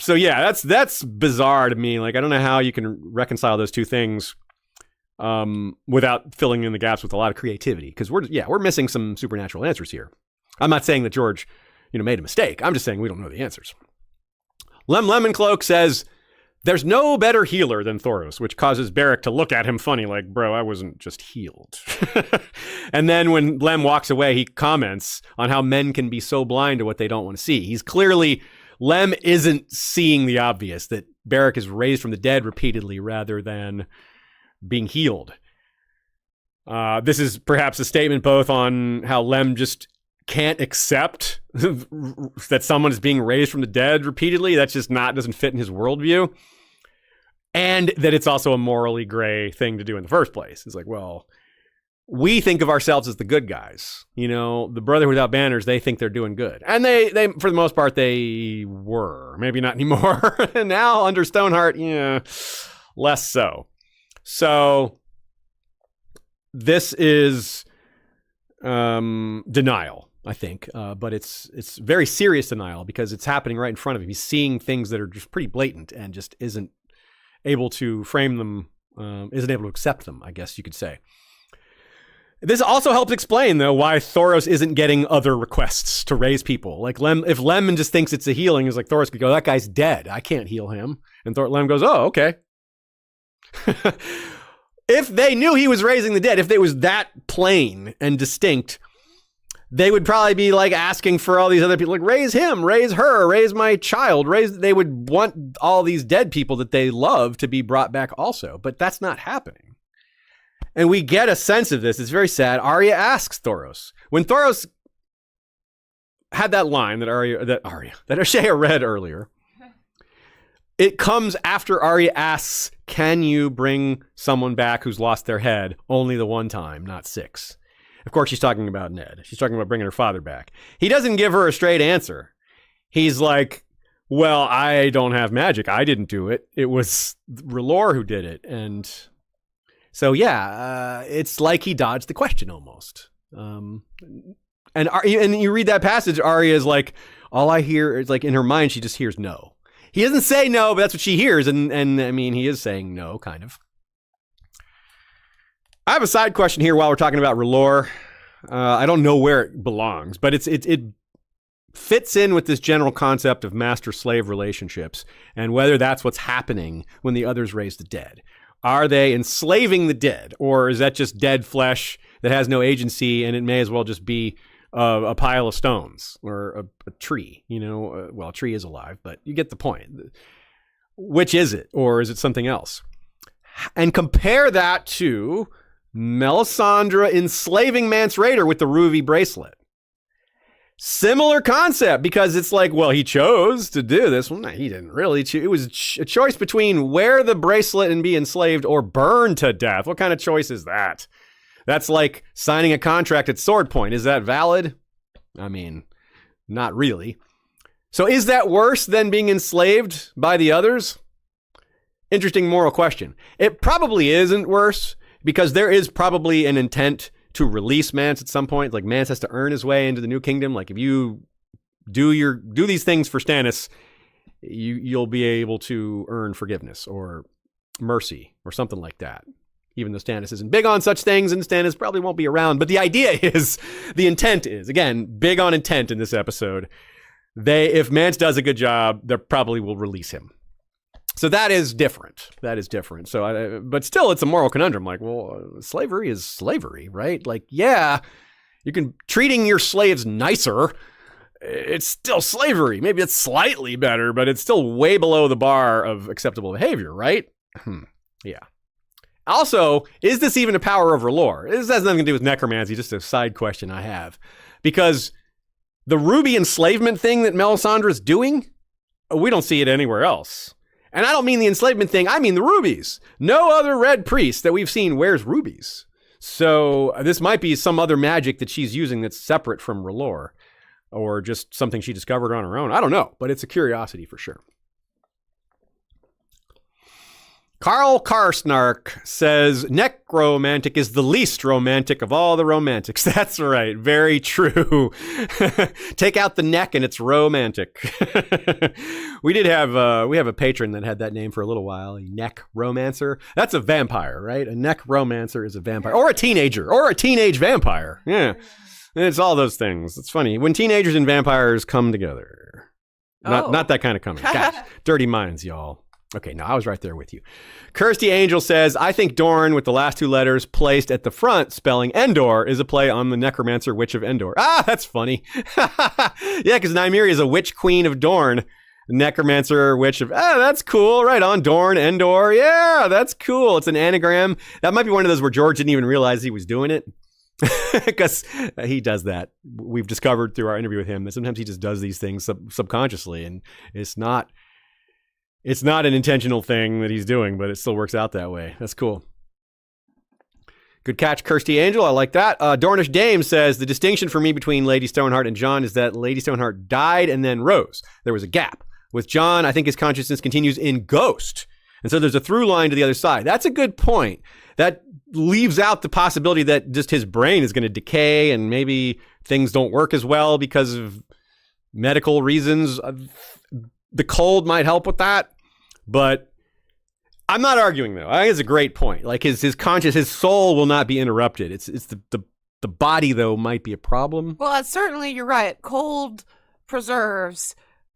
So yeah, that's bizarre to me. Like, I don't know how you can reconcile those two things without filling in the gaps with a lot of creativity, because we're missing some supernatural answers here. I'm not saying that George, made a mistake. I'm just saying we don't know the answers. Lemoncloak says, there's no better healer than Thoros, which causes Beric to look at him funny, like, bro, I wasn't just healed. And then when Lem walks away, he comments on how men can be so blind to what they don't want to see. Lem isn't seeing the obvious, that Beric is raised from the dead repeatedly rather than being healed. This is perhaps a statement both on how Lem just can't accept that someone is being raised from the dead repeatedly. That's just doesn't fit in his worldview. And that it's also a morally gray thing to do in the first place. It's like, well, we think of ourselves as the good guys. The Brotherhood Without Banners, they think they're doing good. And they for the most part, they were. Maybe not anymore. And now under Stoneheart, less so. So this is denial, I think. But it's very serious denial because it's happening right in front of him. He's seeing things that are just pretty blatant and just isn't able to frame them, isn't able to accept them, I guess you could say. This also helps explain, though, why Thoros isn't getting other requests to raise people. Like, if Lemon just thinks it's a healing, is like, Thoros could go, that guy's dead. I can't heal him. And Lem goes, oh, okay. If they knew he was raising the dead, if it was that plain and distinct, they would probably be like asking for all these other people, like raise him, raise her, raise my child, they would want all these dead people that they love to be brought back also, but that's not happening. And we get a sense of this. It's very sad. Arya asks Thoros. When Thoros had that line that Asshai read earlier, it comes after Arya asks, can you bring someone back who's lost their head only the one time, not 6? Of course, she's talking about Ned. She's talking about bringing her father back. He doesn't give her a straight answer. He's like, well, I don't have magic. I didn't do it. It was R'hllor who did it. And so, it's like he dodged the question almost. And you read that passage, Arya is like, all I hear is like in her mind, she just hears no. He doesn't say no, but that's what she hears. And I mean, he is saying no, kind of. I have a side question here while we're talking about R'hllor. I don't know where it belongs, but it fits in with this general concept of master-slave relationships and whether that's what's happening when the others raise the dead. Are they enslaving the dead, or is that just dead flesh that has no agency and it may as well just be a pile of stones or a tree? Well, a tree is alive, but you get the point. Which is it, or is it something else? And compare that to Melisandre enslaving Mance Rayder with the ruby bracelet. Similar concept, because it's like, well, he chose to do this. Well, no, he didn't really choose. It was a choice between wear the bracelet and be enslaved or burn to death. What kind of choice is that? That's like signing a contract at sword point. Is that valid? I mean, not really. So is that worse than being enslaved by the others? Interesting moral question. It probably isn't worse, because there is probably an intent to release Mance at some point. Like, Mance has to earn his way into the New Kingdom. Like, if you do these things for Stannis, you'll be able to earn forgiveness or mercy or something like that. Even though Stannis isn't big on such things, and Stannis probably won't be around. But the idea is, the intent is, again, big on intent in this episode. If Mance does a good job, they probably will release him. So that is different. So, but still, it's a moral conundrum. Like, well, slavery is slavery, right? Like, yeah, you can treating your slaves nicer. It's still slavery. Maybe it's slightly better, but it's still way below the bar of acceptable behavior, right? Yeah. Also, is this even a power of R'hllor? This has nothing to do with necromancy, just a side question I have. Because the ruby enslavement thing that Melisandre is doing, we don't see it anywhere else. And I don't mean the enslavement thing, I mean the rubies. No other red priest that we've seen wears rubies. So this might be some other magic that she's using that's separate from R'hllor, or just something she discovered on her own. I don't know, but it's a curiosity for sure. Carl Karsnark says, necromantic is the least romantic of all the romantics. That's right. Very true. Take out the neck and it's romantic. We have a patron that had that name for a little while. A necromancer. That's a vampire, right? A necromancer is a vampire, or a teenager, or a teenage vampire. Yeah. It's all those things. It's funny when teenagers and vampires come together. Not that kind of coming. Gosh, dirty minds, y'all. Okay, no, I was right there with you. Kirsty Angel says, I think Dorne, with the last 2 letters placed at the front spelling Endor, is a play on the necromancer witch of Endor. Ah, that's funny. Yeah, because Nymeria is a witch queen of Dorne. Necromancer witch of... that's cool. Right on. Dorne, Endor. Yeah, that's cool. It's an anagram. That might be one of those where George didn't even realize he was doing it. Because he does that. We've discovered through our interview with him that sometimes he just does these things subconsciously, and it's not an intentional thing that he's doing, but it still works out that way. That's cool. Good catch, Kirsty Angel. I like that. Dornish Dame says, the distinction for me between Lady Stoneheart and Jon is that Lady Stoneheart died and then rose. There was a gap. With Jon, I think his consciousness continues in Ghost. And so there's a through line to the other side. That's a good point. That leaves out the possibility that just his brain is going to decay and maybe things don't work as well because of medical reasons. The cold might help with that. But I'm not arguing, though. I think it's a great point. Like his conscious, his soul will not be interrupted. It's the body, though, might be a problem. Well, certainly you're right. Cold preserves,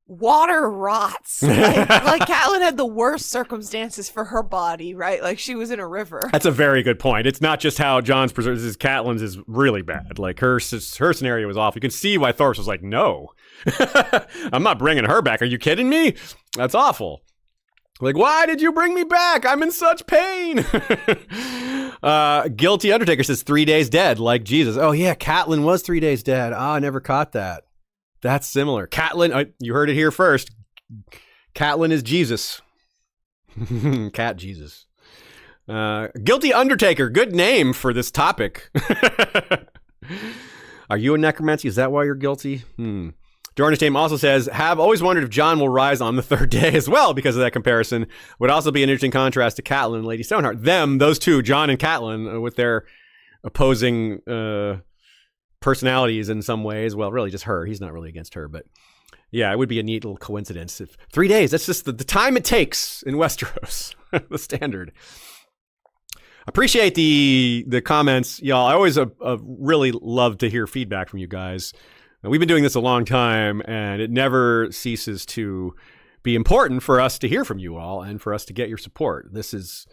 water rots. Like Catelyn had the worst circumstances for her body, right? Like she was in a river. That's a very good point. It's not just how Jon's preserves. This Catelyn's is really bad. Like her scenario was awful. You can see why Thoros was like, no, I'm not bringing her back. Are you kidding me? That's awful. Like, why did you bring me back? I'm in such pain. Guilty Undertaker says 3 days dead, like Jesus. Oh yeah, Catelyn was 3 days dead. Oh, I never caught that. That's similar. Catelyn, you heard it here first. Catelyn is Jesus. Cat Jesus. Guilty Undertaker, good name for this topic. Are you a necromancy? Is that why you're guilty? Dornish Dame also says, have always wondered if Jon will rise on the third day as well because of that comparison. Would also be an interesting contrast to Catelyn and Lady Stoneheart. Those two, Jon and Catelyn, with their opposing personalities in some ways. Well, really just her. He's not really against her, but yeah, it would be a neat little coincidence. If 3 days, that's just the time it takes in Westeros, the standard. Appreciate the comments, y'all. I always really love to hear feedback from you guys. We've been doing this a long time, and it never ceases to be important for us to hear from you all and for us to get your support. It's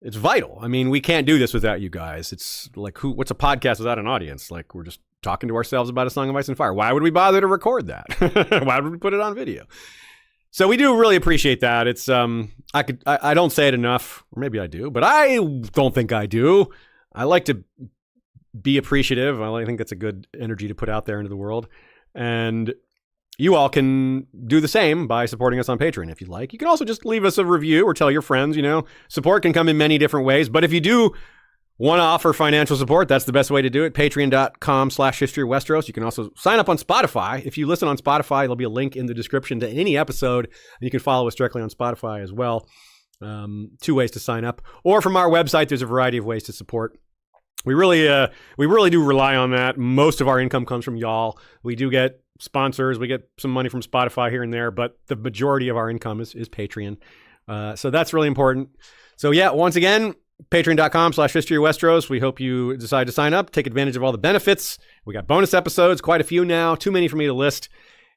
vital. I mean, we can't do this without you guys. It's like, what's a podcast without an audience? Like, we're just talking to ourselves about A Song of Ice and Fire. Why would we bother to record that? Why would we put it on video? So we do really appreciate that. It's I don't say it enough, or maybe I do, but I don't think I do. I like to be appreciative. I think that's a good energy to put out there into the world. And you all can do the same by supporting us on Patreon if you'd like. You can also just leave us a review or tell your friends, support can come in many different ways. But if you do want to offer financial support, that's the best way to do it. Patreon.com/HistoryOfWesteros. You can also sign up on Spotify. If you listen on Spotify, there'll be a link in the description to any episode. And you can follow us directly on Spotify as well. 2 ways to sign up. Or from our website, there's a variety of ways to support. We really do rely on that. Most of our income comes from y'all. We do get sponsors. We get some money from Spotify here and there, but the majority of our income is Patreon. So that's really important. So yeah, once again, patreon.com/HistoryOfWesteros. We hope you decide to sign up, take advantage of all the benefits. We got bonus episodes, quite a few now, too many for me to list,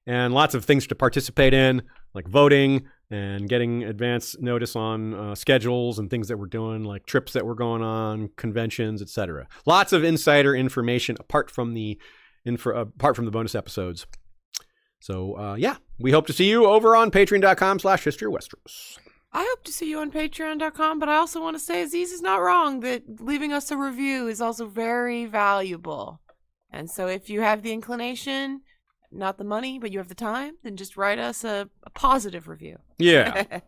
and lots of things to participate in, like voting and getting advance notice on schedules and things that we're doing, like trips that we're going on, conventions, etc. Lots of insider information apart from the bonus episodes. So yeah, we hope to see you over on patreon.com/HistoryOfWesteros. I hope to see you on patreon.com, but I also want to say Aziz is not wrong that leaving us a review is also very valuable. And so if you have the inclination, not the money, but you have the time, then just write us a positive review. Yeah.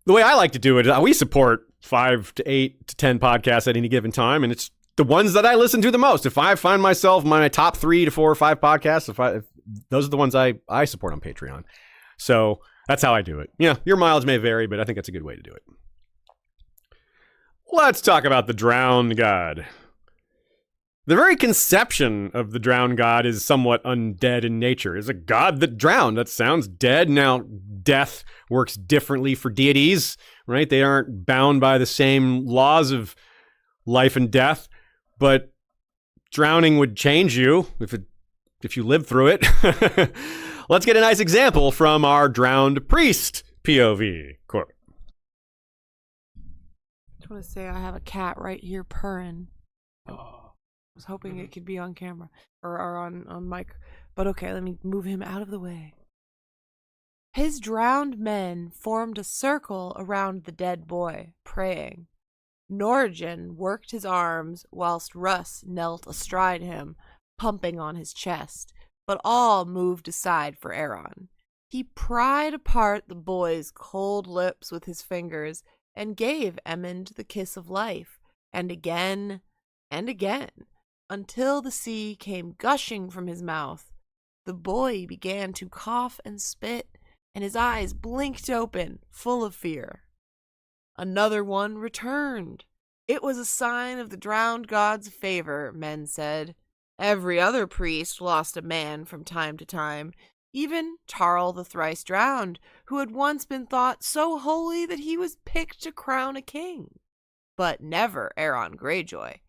The way I like to do it, we support 5 to 8 to 10 podcasts at any given time, and it's the ones that I listen to the most. If I find myself my top 3 to 4 or 5 podcasts, if those are the ones I support on Patreon. So that's how I do it. Yeah, your mileage may vary, but I think that's a good way to do it. Let's talk about the Drowned God. The very conception of the drowned god is somewhat undead in nature. It's a god that drowned. That sounds dead. Now, death works differently for deities, right? They aren't bound by the same laws of life and death, but drowning would change you if you lived through it. Let's get a nice example from our drowned priest POV. Quote. I just want to say I have a cat right here purring. I was hoping it could be on camera or on mic, but okay, let me move him out of the way. His drowned men formed a circle around the dead boy, praying. Norjen worked his arms whilst Russ knelt astride him, pumping on his chest, but all moved aside for Aeron. He pried apart the boy's cold lips with his fingers and gave Emmond the kiss of life, and again, until the sea came gushing from his mouth. The boy began to cough and spit, and his eyes blinked open, full of fear. Another one returned. It was a sign of the drowned god's favor, men said. Every other priest lost a man from time to time, even Tarl the thrice drowned, who had once been thought so holy that he was picked to crown a king. But never Aeron Greyjoy.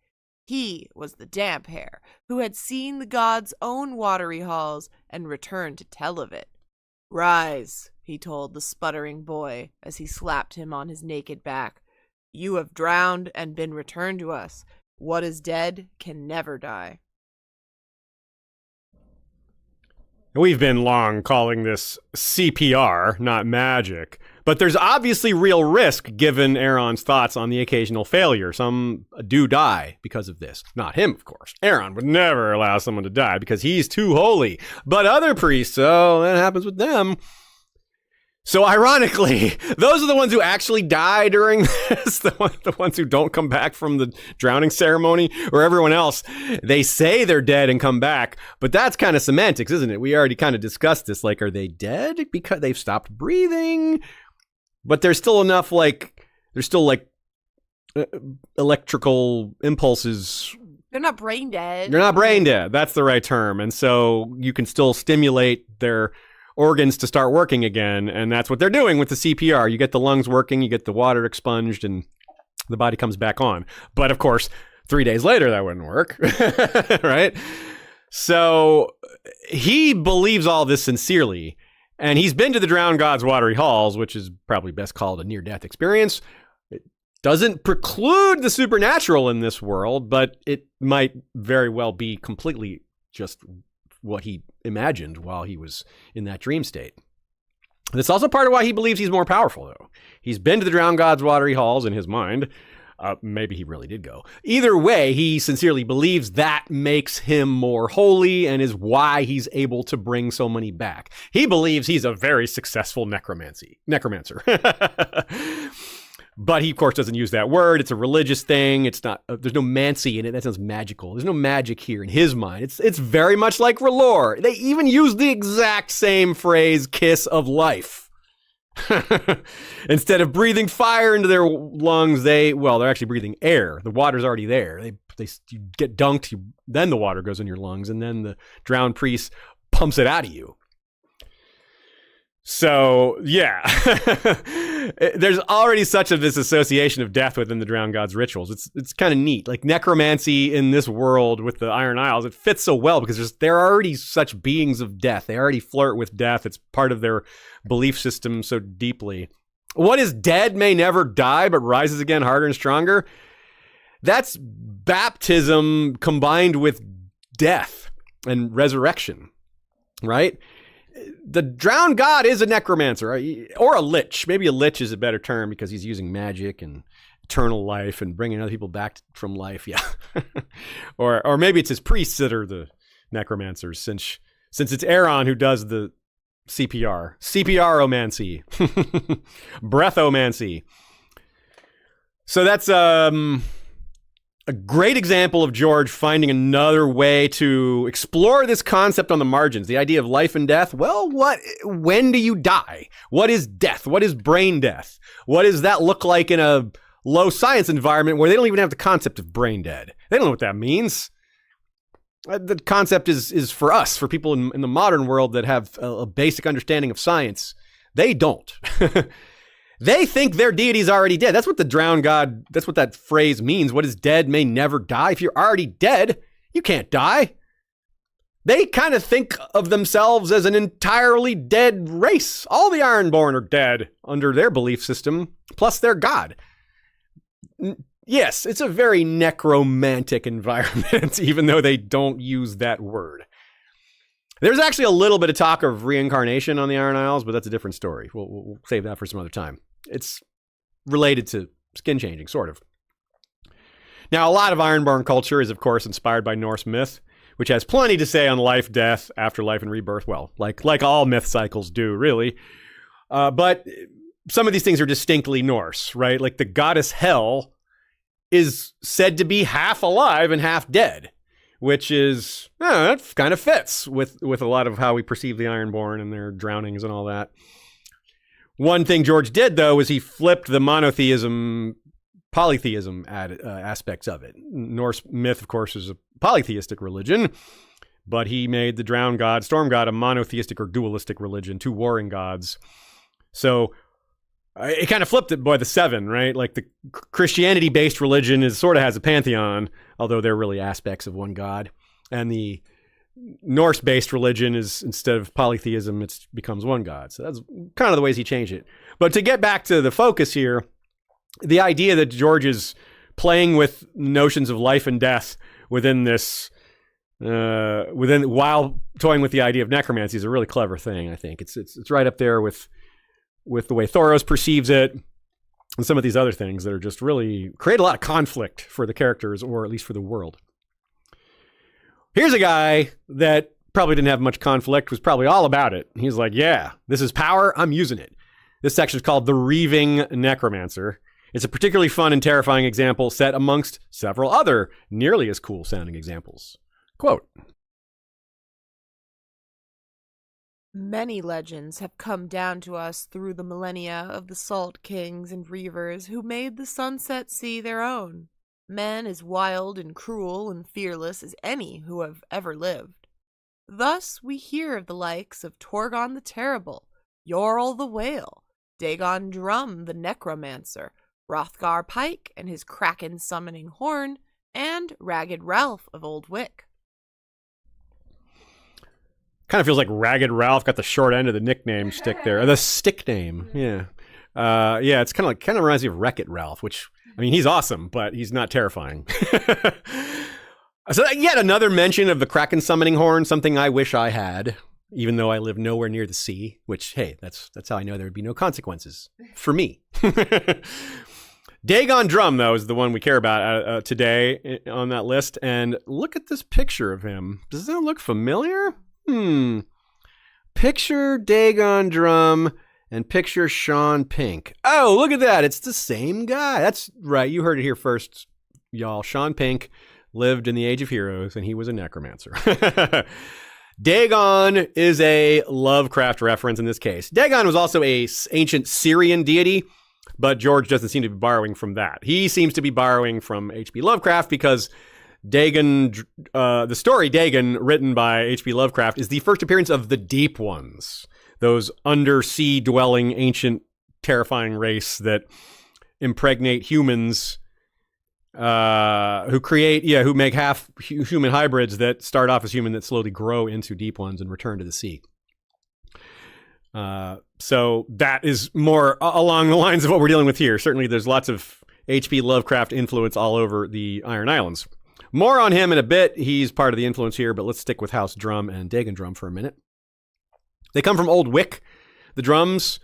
He was the damp hair, who had seen the god's own watery halls and returned to tell of it. Rise, he told the sputtering boy as he slapped him on his naked back. You have drowned and been returned to us. What is dead can never die. We've been long calling this CPR, not magic. But there's obviously real risk given Aaron's thoughts on the occasional failure. Some do die because of this. Not him, of course. Aaron would never allow someone to die because he's too holy. But other priests, oh, that happens with them. So ironically, those are the ones who actually die during this, the ones who don't come back from the drowning ceremony, or everyone else, they say they're dead and come back, but that's kind of semantics, isn't it? We already kind of discussed this, like, are they dead because they've stopped breathing? But there's still enough, electrical impulses. They're not brain dead. They're not brain dead, that's the right term, and so you can still stimulate their organs to start working again, and that's what they're doing with the CPR. You get the lungs working, you get the water expunged, and the body comes back on. But of course, 3 days later, that wouldn't work, right? So he believes all this sincerely, and he's been to the Drowned God's watery halls, which is probably best called a near-death experience. It doesn't preclude the supernatural in this world, but it might very well be completely just what he imagined while he was in that dream state. That's also part of why he believes he's more powerful, though. He's been to the Drowned God's watery halls in his mind. Maybe he really did go. Either way, he sincerely believes that makes him more holy and is why he's able to bring so many back. He believes he's a very successful necromancer. But he, of course, doesn't use that word. It's a religious thing. It's not. There's no mancy in it. That sounds magical. There's no magic here in his mind. It's very much like R'hllor. They even use the exact same phrase, kiss of life. Instead of breathing fire into their lungs, they're actually breathing air. The water's already there. You get dunked, then the water goes in your lungs, and then the drowned priest pumps it out of you. So, yeah, there's already such of this association of death within the Drowned God's rituals. It's kind of neat. Like necromancy in this world with the Iron Isles, it fits so well because they're already such beings of death. They already flirt with death. It's part of their belief system so deeply. What is dead may never die, but rises again harder and stronger. That's baptism combined with death and resurrection, right? The Drowned God is a necromancer, or a lich. Maybe a lich is a better term because he's using magic and eternal life and bringing other people back from life. Yeah, or maybe it's his priests that are the necromancers, since it's Aaron who does the CPR-omancy, breathomancy. So that's a great example of George finding another way to explore this concept on the margins, the idea of life and death. Well, when do you die? What is death? What is brain death? What does that look like in a low science environment where they don't even have the concept of brain dead? They don't know what that means. The concept is for us, for people in the modern world that have a basic understanding of science. They don't. They think their deity's already dead. That's what the Drowned God, that's what that phrase means. What is dead may never die. If you're already dead, you can't die. They kind of think of themselves as an entirely dead race. All the Ironborn are dead under their belief system, plus their god. Yes, it's a very necromantic environment, even though they don't use that word. There's actually a little bit of talk of reincarnation on the Iron Isles, but that's a different story. We'll save that for some other time. It's related to skin changing, sort of. Now, a lot of Ironborn culture is, of course, inspired by Norse myth, which has plenty to say on life, death, afterlife, and rebirth. Well, like all myth cycles do, really. But some of these things are distinctly Norse, right? Like the goddess Hel is said to be half alive and half dead, which is, that kind of fits with a lot of how we perceive the Ironborn and their drownings and all that. One thing George did, though, was he flipped the monotheism, polytheism aspects of it. Norse myth, of course, is a polytheistic religion, but he made the Drowned God, Storm God, a monotheistic or dualistic religion, two warring gods. So it kind of flipped it by the seven, right? Like the Christianity-based religion sort of has a pantheon, although they're really aspects of one god. And the Norse-based religion is, instead of polytheism, it becomes one god. So that's kind of the ways he changed it. But to get back to the focus here, the idea that George is playing with notions of life and death within this, while toying with the idea of necromancy is a really clever thing. I think it's right up there with the way Thoros perceives it, and some of these other things that are just really create a lot of conflict for the characters, or at least for the world. Here's a guy that probably didn't have much conflict, was probably all about it. He's like, yeah, this is power, I'm using it. This section is called The Reaving Necromancer. It's a particularly fun and terrifying example set amongst several other nearly as cool sounding examples. Quote, many legends have come down to us through the millennia of the Salt Kings and Reavers who made the Sunset Sea their own. Men as wild and cruel and fearless as any who have ever lived. Thus we hear of the likes of Torgon the Terrible, Yorl the Whale, Dagon Drum the Necromancer, Hrothgar Pike and his kraken-summoning horn, and Ragged Ralph of Old Wick. Kind of feels like Ragged Ralph got the short end of the nickname stick there. The stick name, yeah. Yeah, it's kind of reminds me of Wreck-It Ralph, which, I mean, he's awesome, but he's not terrifying. So yet another mention of the Kraken summoning horn, something I wish I had, even though I live nowhere near the sea, which, hey, that's how I know there would be no consequences for me. Dagon Drum, though, is the one we care about today on that list. And look at this picture of him. Does that look familiar? Picture Dagon Drum and picture Sean Pink. Oh, look at that. It's the same guy. That's right. You heard it here first, y'all. Sean Pink lived in the Age of Heroes, and he was a necromancer. Dagon is a Lovecraft reference in this case. Dagon was also a ancient Syrian deity, but George doesn't seem to be borrowing from that. He seems to be borrowing from H.P. Lovecraft because Dagon, the story Dagon, written by H.P. Lovecraft, is the first appearance of the Deep Ones, those undersea dwelling, ancient, terrifying race that impregnate humans, who make half human hybrids that start off as human that slowly grow into Deep Ones and return to the sea. So that is more along the lines of what we're dealing with here. Certainly there's lots of H.P. Lovecraft influence all over the Iron Islands. More on him in a bit. He's part of the influence here, but let's stick with House Drum and Dagon Drum for a minute. They come from Old Wick, the drums,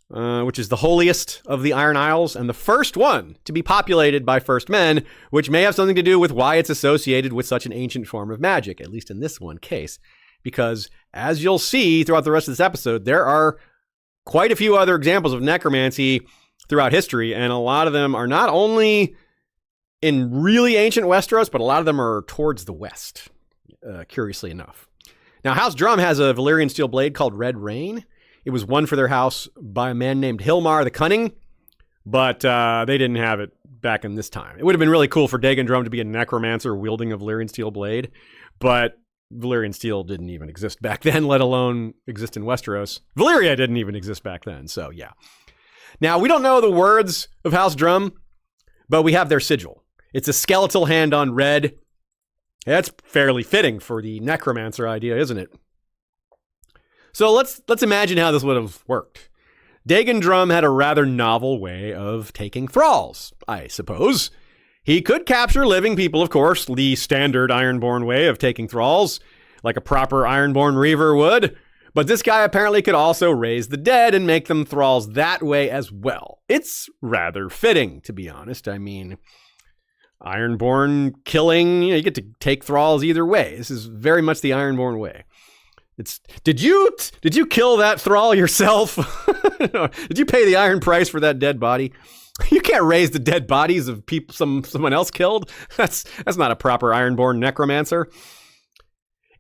which is the holiest of the Iron Isles, and the first one to be populated by first men, which may have something to do with why it's associated with such an ancient form of magic, at least in this one case. Because, as you'll see throughout the rest of this episode, there are quite a few other examples of necromancy throughout history, and a lot of them are not only in really ancient Westeros, but a lot of them are towards the west, curiously enough. Now, House Drum has a Valyrian steel blade called Red Rain. It was won for their house by a man named Hilmar the Cunning, but they didn't have it back in this time. It would have been really cool for Dagon Drum to be a necromancer wielding a Valyrian steel blade, but Valyrian steel didn't even exist back then, let alone exist in Westeros. Valyria didn't even exist back then, so yeah. Now, we don't know the words of House Drum, but we have their sigil. It's a skeletal hand on red. That's fairly fitting for the necromancer idea, isn't it? So let's imagine how this would have worked. Dagon Drum had a rather novel way of taking thralls, I suppose. He could capture living people, of course, the standard Ironborn way of taking thralls, like a proper Ironborn Reaver would. But this guy apparently could also raise the dead and make them thralls that way as well. It's rather fitting, to be honest. I mean, Ironborn killing, you get to take thralls either way. This is very much the Ironborn way. Did you kill that thrall yourself? Did you pay the iron price for that dead body? You can't raise the dead bodies of people someone else killed. That's not a proper Ironborn necromancer.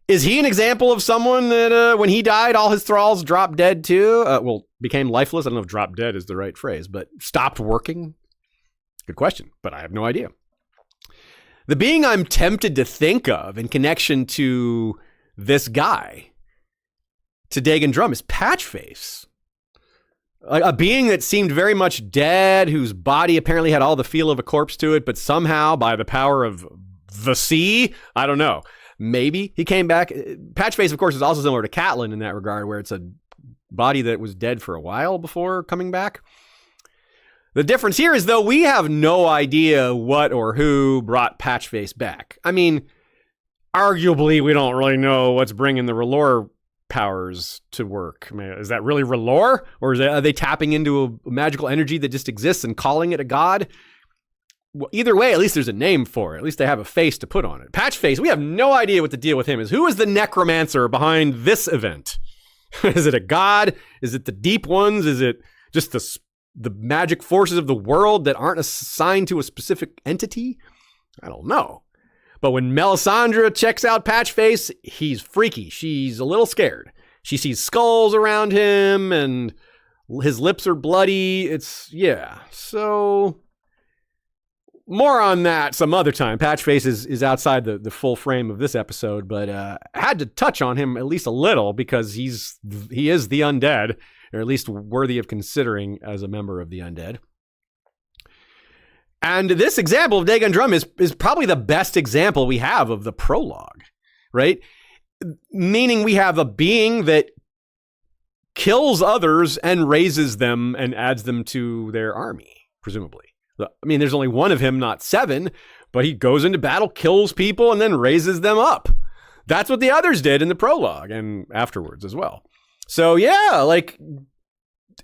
Is he an example of someone that when he died, all his thralls dropped dead too? Became lifeless. I don't know if drop dead is the right phrase, but stopped working? Good question, but I have no idea. The being I'm tempted to think of in connection to this guy, to Dagon Drum, is Patchface. A being that seemed very much dead, whose body apparently had all the feel of a corpse to it, but somehow, by the power of the sea, I don't know, Maybe he came back. Patchface, of course, is also similar to Catelyn in that regard, where it's a body that was dead for a while before coming back. The difference here is, though, we have no idea what or who brought Patchface back. I mean, arguably, we don't really know what's bringing the R'hllor powers to work. I mean, is that really R'hllor? Or are they tapping into a magical energy that just exists and calling it a god? Well, either way, at least there's a name for it. At least they have a face to put on it. Patchface, we have no idea what the deal with him is. Who is the necromancer behind this event? Is it a god? Is it the deep ones? Is it just the magic forces of the world that aren't assigned to a specific entity? I don't know. But when Melisandre checks out Patchface, he's freaky. She's a little scared. She sees skulls around him and his lips are bloody. Yeah. So more on that some other time. Patchface is outside the full frame of this episode, but I had to touch on him at least a little because he is the undead, or at least worthy of considering as a member of the undead. And this example of Dagon Drum is probably the best example we have of the prologue, right? Meaning we have a being that kills others and raises them and adds them to their army, presumably. I mean, there's only one of him, not 7, but he goes into battle, kills people, and then raises them up. That's what the others did in the prologue and afterwards as well. So yeah, like,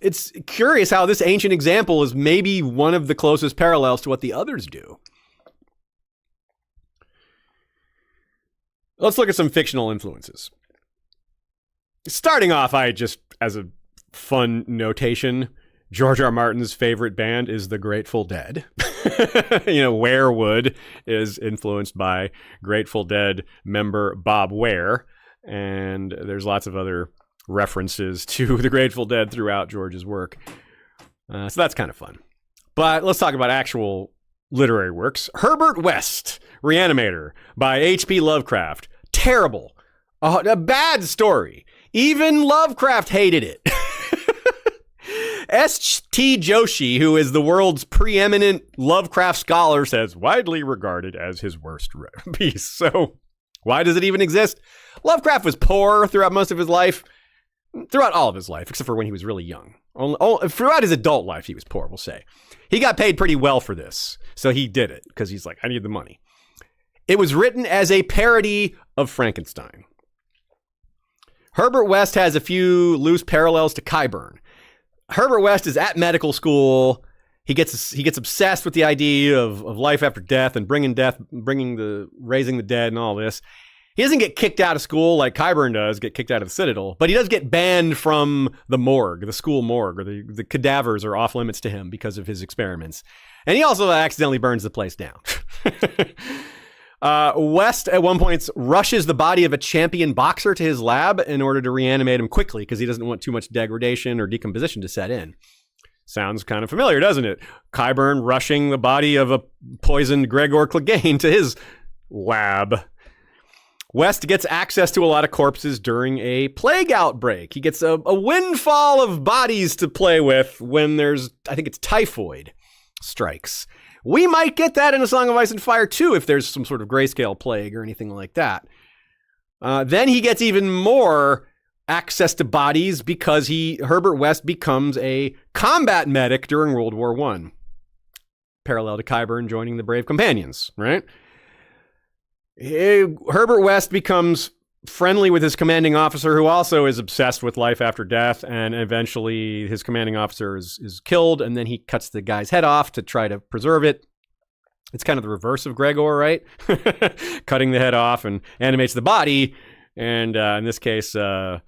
it's curious how this ancient example is maybe one of the closest parallels to what the others do. Let's look at some fictional influences. Starting off, as a fun notation, George R. Martin's favorite band is the Grateful Dead. Werewood is influenced by Grateful Dead member Bob Ware, and there's lots of other references to the Grateful Dead throughout George's work. So that's kind of fun. But let's talk about actual literary works. Herbert West, Reanimator by H.P. Lovecraft. Terrible. A bad story. Even Lovecraft hated it. S.T. Joshi, who is the world's preeminent Lovecraft scholar, says widely regarded as his worst piece. So why does it even exist? Lovecraft was poor throughout most of his life. Throughout all of his life, except for when he was really young. Throughout his adult life, he was poor, we'll say. He got paid pretty well for this, so he did it, because he's like, I need the money. It was written as a parody of Frankenstein. Herbert West has a few loose parallels to Qyburn. Herbert West is at medical school. He gets obsessed with the idea of life after death and raising the dead and all this. He doesn't get kicked out of school like Qyburn does, get kicked out of the Citadel, but he does get banned from the morgue, the school morgue, or the cadavers are off limits to him because of his experiments. And he also accidentally burns the place down. West, at one point, rushes the body of a champion boxer to his lab in order to reanimate him quickly because he doesn't want too much degradation or decomposition to set in. Sounds kind of familiar, doesn't it? Qyburn rushing the body of a poisoned Gregor Clegane to his lab. West gets access to a lot of corpses during a plague outbreak. He gets a windfall of bodies to play with when I think it's typhoid strikes. We might get that in A Song of Ice and Fire too if there's some sort of grayscale plague or anything like that. Then he gets even more access to bodies because Herbert West becomes a combat medic during World War I. Parallel to Qyburn joining the Brave Companions, right? Herbert West becomes friendly with his commanding officer, who also is obsessed with life after death, and eventually his commanding officer is killed, and then he cuts the guy's head off to try to preserve it. It's kind of the reverse of Gregor, right? Cutting the head off and animates the body, and in this case, but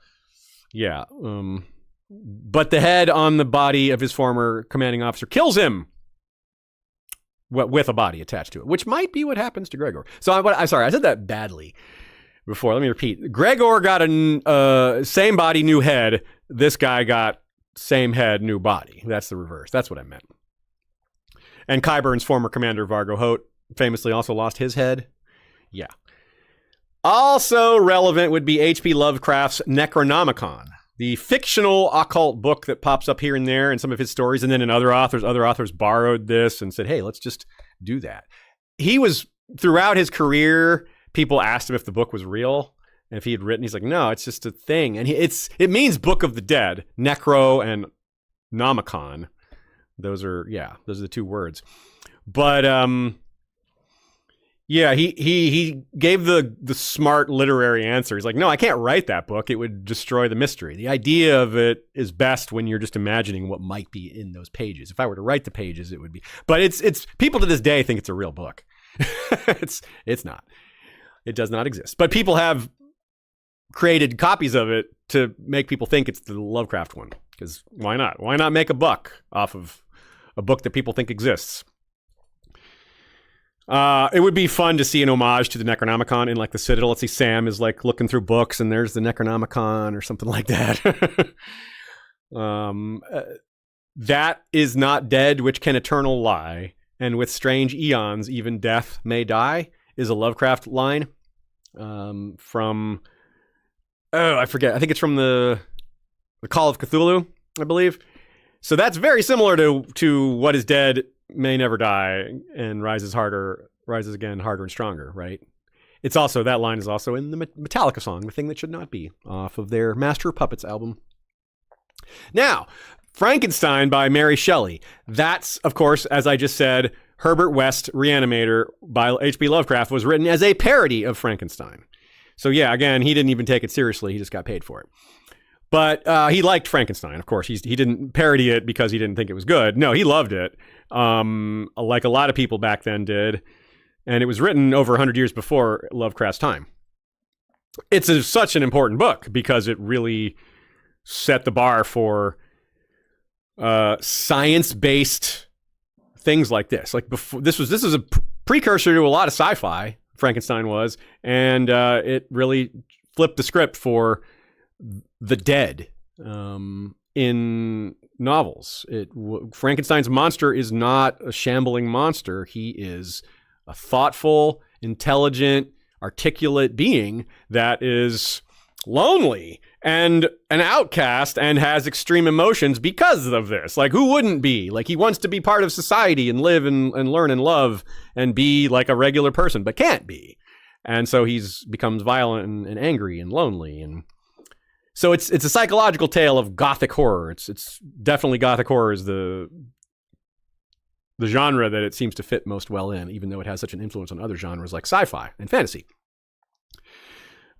the head on the body of his former commanding officer kills him. With a body attached to it, which might be what happens to Gregor. So I'm sorry, I said that badly before. Let me repeat. Gregor got a same body, new head. This guy got same head, new body. That's the reverse. That's what I meant. And Qyburn's former commander, Vargo Hoat, famously also lost his head. Yeah. Also relevant would be H.P. Lovecraft's Necronomicon, the fictional occult book that pops up here and there in some of his stories, and then in other authors borrowed this and said, hey, let's just do that. He was, throughout his career, people asked him if the book was real, and if he had written, he's like, no, it's just a thing. And it means Book of the Dead, necro and nomicon. Those are the two words. But he gave the smart literary answer. He's like, no, I can't write that book. It would destroy the mystery. The idea of it is best when you're just imagining what might be in those pages. If I were to write the pages, it would be. But it's people to this day think it's a real book. It's not. It does not exist. But people have created copies of it to make people think it's the Lovecraft one. Because why not? Why not make a buck off of a book that people think exists? It would be fun to see an homage to the Necronomicon in like the Citadel. Let's see, Sam is like looking through books and there's the Necronomicon or something like that. That is not dead, which can eternal lie. And with strange eons, even death may die is a Lovecraft line from, I forget. I think it's from the Call of Cthulhu, I believe. So that's very similar to what is dead may never die and rises again harder and stronger, right? It's also, that line is also in the Metallica song, The Thing That Should Not Be, off of their Master of Puppets album. Now, Frankenstein by Mary Shelley. That's, of course, as I just said, Herbert West, Reanimator by H.P. Lovecraft, was written as a parody of Frankenstein. So yeah, again, he didn't even take it seriously. He just got paid for it. But he liked Frankenstein, of course. He didn't parody it because he didn't think it was good. No, he loved it, like a lot of people back then did. And it was written over 100 years before Lovecraft's time. It's such an important book because it really set the bar for science-based things like this. Like before, this was a precursor to a lot of sci-fi. Frankenstein was, and it really flipped the script for the dead in novels. Frankenstein's monster is not a shambling monster. He is a thoughtful, intelligent, articulate being that is lonely and an outcast and has extreme emotions because of this. Like, who wouldn't be? Like, he wants to be part of society and live and learn and love and be like a regular person, but can't be. And so becomes violent and angry and lonely. And so it's a psychological tale of gothic horror. It's definitely gothic horror is the genre that it seems to fit most well in, even though it has such an influence on other genres like sci-fi and fantasy.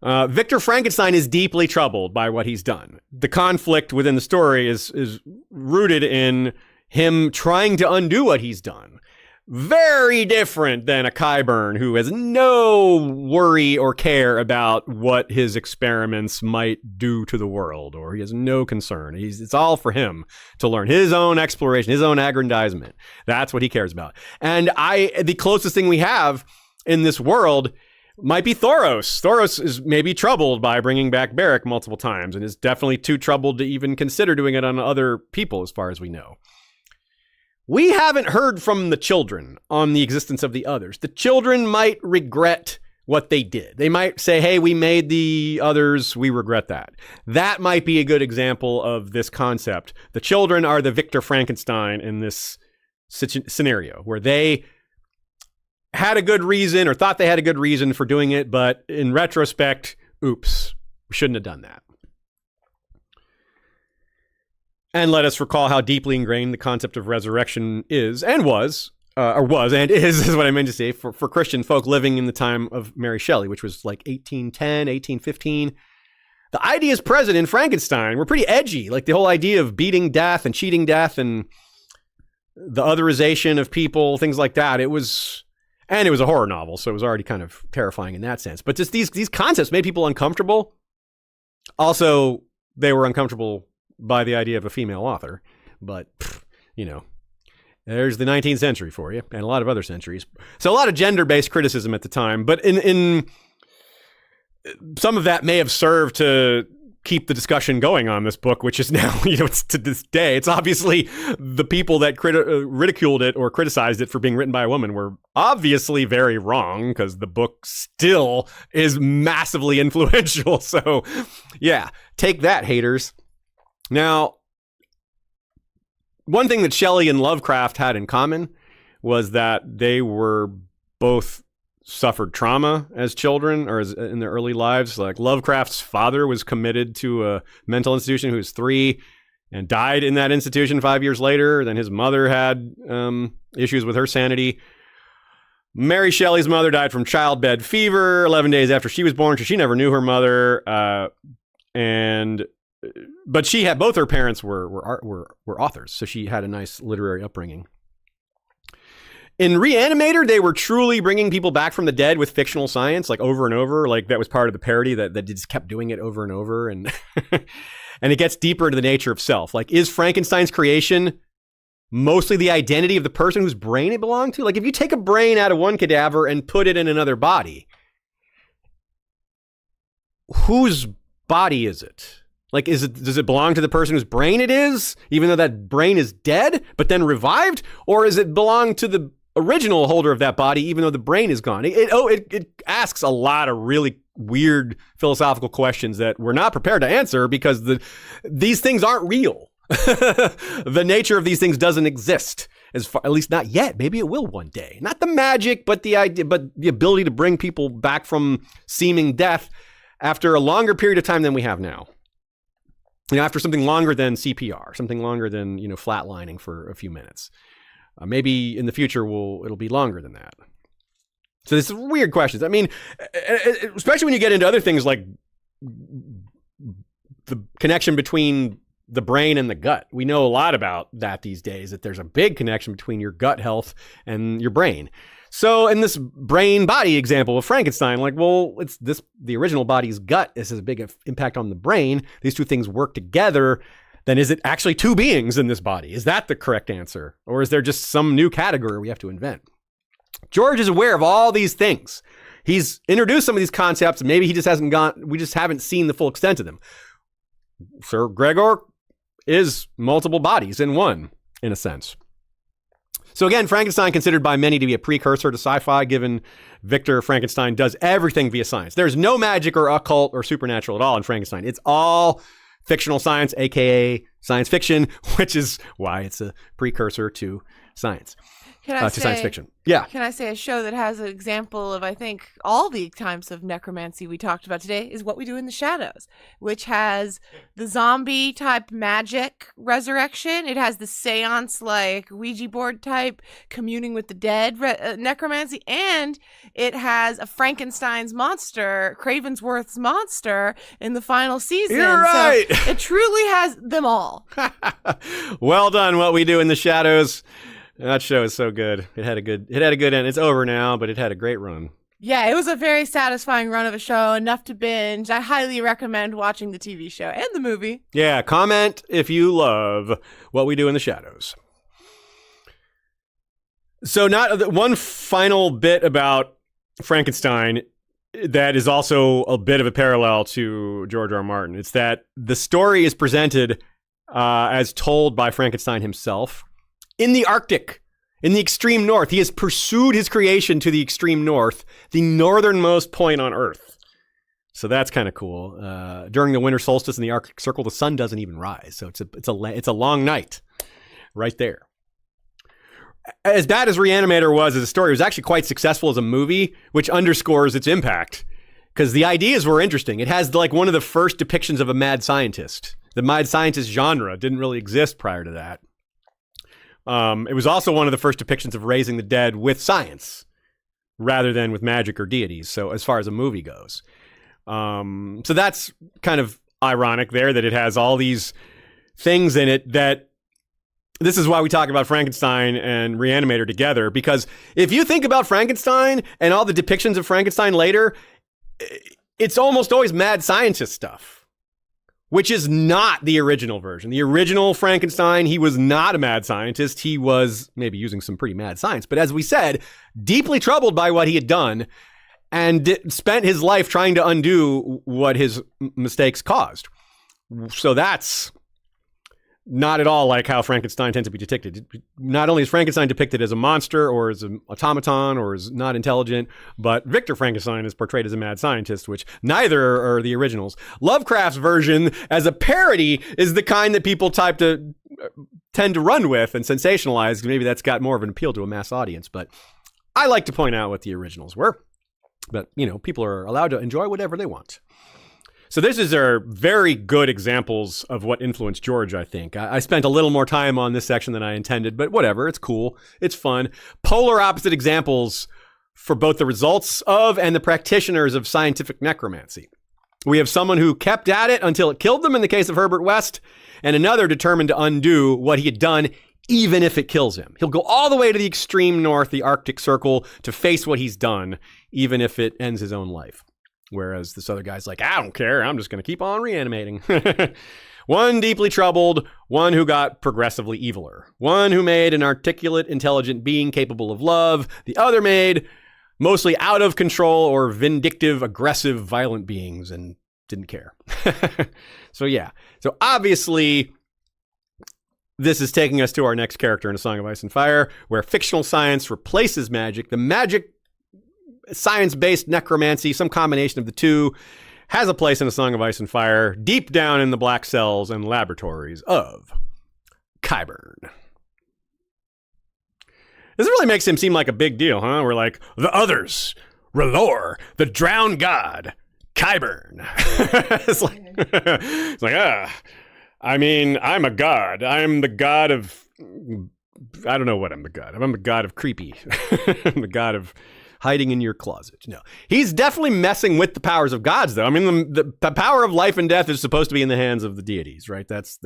Victor Frankenstein is deeply troubled by what he's done. The conflict within the story is rooted in him trying to undo what he's done. Very different than a Qyburn who has no worry or care about what his experiments might do to the world, or he has no concern. It's all for him to learn his own exploration, his own aggrandizement. That's what he cares about. And the closest thing we have in this world might be Thoros. Thoros is maybe troubled by bringing back Beric multiple times and is definitely too troubled to even consider doing it on other people, as far as we know. We haven't heard from the children on the existence of the others. The children might regret what they did. They might say, hey, we made the others, we regret that. That might be a good example of this concept. The children are the Victor Frankenstein in this scenario, where they had a good reason or thought they had a good reason for doing it, but in retrospect, oops, we shouldn't have done that. And let us recall how deeply ingrained the concept of resurrection is and was is what I meant to say, for Christian folk living in the time of Mary Shelley, which was like 1810, 1815. The ideas present in Frankenstein were pretty edgy, like the whole idea of beating death and cheating death and the otherization of people, things like that. It was a horror novel, so it was already kind of terrifying in that sense. But just these concepts made people uncomfortable. Also, they were uncomfortable by the idea of a female author, but there's the 19th century for you, and a lot of other centuries. So a lot of gender-based criticism at the time, but in some of that may have served to keep the discussion going on this book, which is now, it's to this day. It's obviously the people that ridiculed it or criticized it for being written by a woman were obviously very wrong, because the book still is massively influential. So yeah, take that, haters. Now, one thing that Shelley and Lovecraft had in common was that they were both suffered trauma as children or in their early lives. Like Lovecraft's father was committed to a mental institution who was 3 and died in that institution 5 years later. Then his mother had issues with her sanity. Mary Shelley's mother died from childbed fever 11 days after she was born, so she never knew her mother. But she had, both her parents were authors, so she had a nice literary upbringing. In Reanimator, they were truly bringing people back from the dead with fictional science, like over and over. Like that was part of the parody that just kept doing it over and over. And and it gets deeper into the nature of self. Like, is Frankenstein's creation mostly the identity of the person whose brain it belonged to? Like, if you take a brain out of one cadaver and put it in another body, whose body is it? Like, does it belong to the person whose brain it is, even though that brain is dead, but then revived? Or does it belong to the original holder of that body, even though the brain is gone? It asks a lot of really weird philosophical questions that we're not prepared to answer because these things aren't real. The nature of these things doesn't exist, at least not yet. Maybe it will one day. Not the magic, but the idea, but the ability to bring people back from seeming death after a longer period of time than we have now. After something longer than CPR, something longer than, flatlining for a few minutes. Maybe in the future it'll be longer than that. So this is weird questions. I mean, especially when you get into other things like the connection between the brain and the gut. We know a lot about that these days, that there's a big connection between your gut health and your brain. So in this brain body example of Frankenstein, the original body's gut has a big impact on the brain. These two things work together. Then is it actually two beings in this body? Is that the correct answer? Or is there just some new category we have to invent? George is aware of all these things. He's introduced some of these concepts. Maybe we just haven't seen the full extent of them. Sir Gregor is multiple bodies in one, in a sense. So again, Frankenstein considered by many to be a precursor to sci-fi, given Victor Frankenstein does everything via science. There's no magic or occult or supernatural at all in Frankenstein. It's all fictional science, aka science fiction, which is why it's a precursor to science. Science fiction. Yeah. Can I say a show that has an example of, I think, all the types of necromancy we talked about today is What We Do in the Shadows, which has the zombie type magic resurrection. It has the seance like Ouija board type communing with the dead necromancy, and it has a Frankenstein's monster, Cravensworth's monster, in the final season. You're right. So it truly has them all. Well done, What We Do in the Shadows. That show is so good. It had a good end. It's over now, but it had a great run. Yeah, it was a very satisfying run of a show, enough to binge. I highly recommend watching the TV show and the movie. Yeah, comment if you love What We Do in the Shadows. So one final bit about Frankenstein that is also a bit of a parallel to George R. R. Martin. It's that the story is presented as told by Frankenstein himself. In the Arctic, in the extreme north. He has pursued his creation to the extreme north, the northernmost point on Earth. So that's kind of cool. During the winter solstice in the Arctic Circle, the sun doesn't even rise. So it's a long night right there. As bad as Reanimator was as a story, it was actually quite successful as a movie, which underscores its impact. Because the ideas were interesting. It has like one of the first depictions of a mad scientist. The mad scientist genre didn't really exist prior to that. It was also one of the first depictions of raising the dead with science rather than with magic or deities. So as far as a movie goes. So that's kind of ironic there that it has all these things in it that this is why we talk about Frankenstein and Reanimator together. Because if you think about Frankenstein and all the depictions of Frankenstein later, it's almost always mad scientist stuff. Which is not the original version. The original Frankenstein, he was not a mad scientist. He was maybe using some pretty mad science. But as we said, deeply troubled by what he had done and spent his life trying to undo what his mistakes caused. So that's not at all like how Frankenstein tends to be depicted. Not only is Frankenstein depicted as a monster or as an automaton or as not intelligent, but Victor Frankenstein is portrayed as a mad scientist, which neither are the originals. Lovecraft's version as a parody is the kind that people tend to run with and sensationalize. Maybe that's got more of an appeal to a mass audience, but I like to point out what the originals were. But, people are allowed to enjoy whatever they want. So this is our very good examples of what influenced George, I think. I spent a little more time on this section than I intended, but whatever. It's cool. It's fun. Polar opposite examples for both the results of and the practitioners of scientific necromancy. We have someone who kept at it until it killed them in the case of Herbert West, and another determined to undo what he had done, even if it kills him. He'll go all the way to the extreme north, the Arctic Circle, to face what he's done, even if it ends his own life. Whereas this other guy's like, I don't care. I'm just going to keep on reanimating. One deeply troubled, one who got progressively eviler. One who made an articulate, intelligent being capable of love. The other made mostly out of control or vindictive, aggressive, violent beings and didn't care. So obviously, this is taking us to our next character in A Song of Ice and Fire, where fictional science replaces magic. The magic science-based necromancy, some combination of the two, has a place in A Song of Ice and Fire, deep down in the black cells and laboratories of Qyburn. This really makes him seem like a big deal, huh? We're like, the others, R'hllor, the drowned god, Qyburn. it's like, I mean, I'm a god. I'm the god of, I don't know what I'm the god of. I'm the god of creepy. I'm the god of hiding in your closet. No, he's definitely messing with the powers of gods, though. I mean, the power of life and death is supposed to be in the hands of the deities, right? That's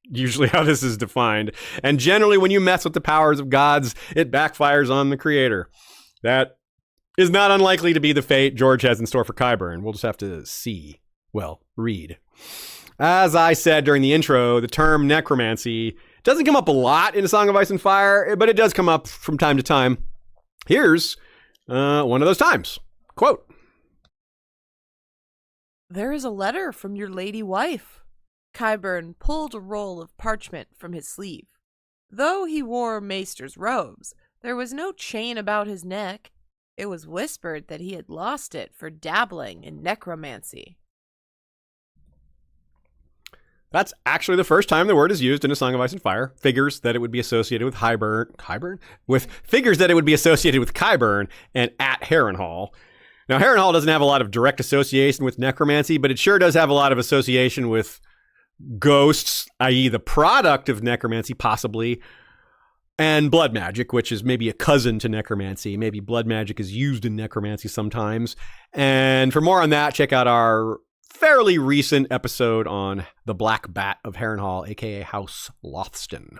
usually how this is defined. And generally, when you mess with the powers of gods, it backfires on the creator. That is not unlikely to be the fate George has in store for Qyburn. We'll just have to see. Well, read. As I said during the intro, the term necromancy doesn't come up a lot in A Song of Ice and Fire, but it does come up from time to time. Here's one of those times. Quote. There is a letter from your lady wife. Qyburn pulled a roll of parchment from his sleeve. Though he wore maester's robes, there was no chain about his neck. It was whispered that he had lost it for dabbling in necromancy. That's actually the first time the word is used in A Song of Ice and Fire. Figures that it would be associated with Qyburn? With figures that it would be associated with Qyburn and at Harrenhal. Now, Harrenhal doesn't have a lot of direct association with necromancy, but it sure does have a lot of association with ghosts, i.e. the product of necromancy, possibly, and blood magic, which is maybe a cousin to necromancy. Maybe blood magic is used in necromancy sometimes. And for more on that, check out our fairly recent episode on the Black Bat of Harrenhal, aka House Lothston.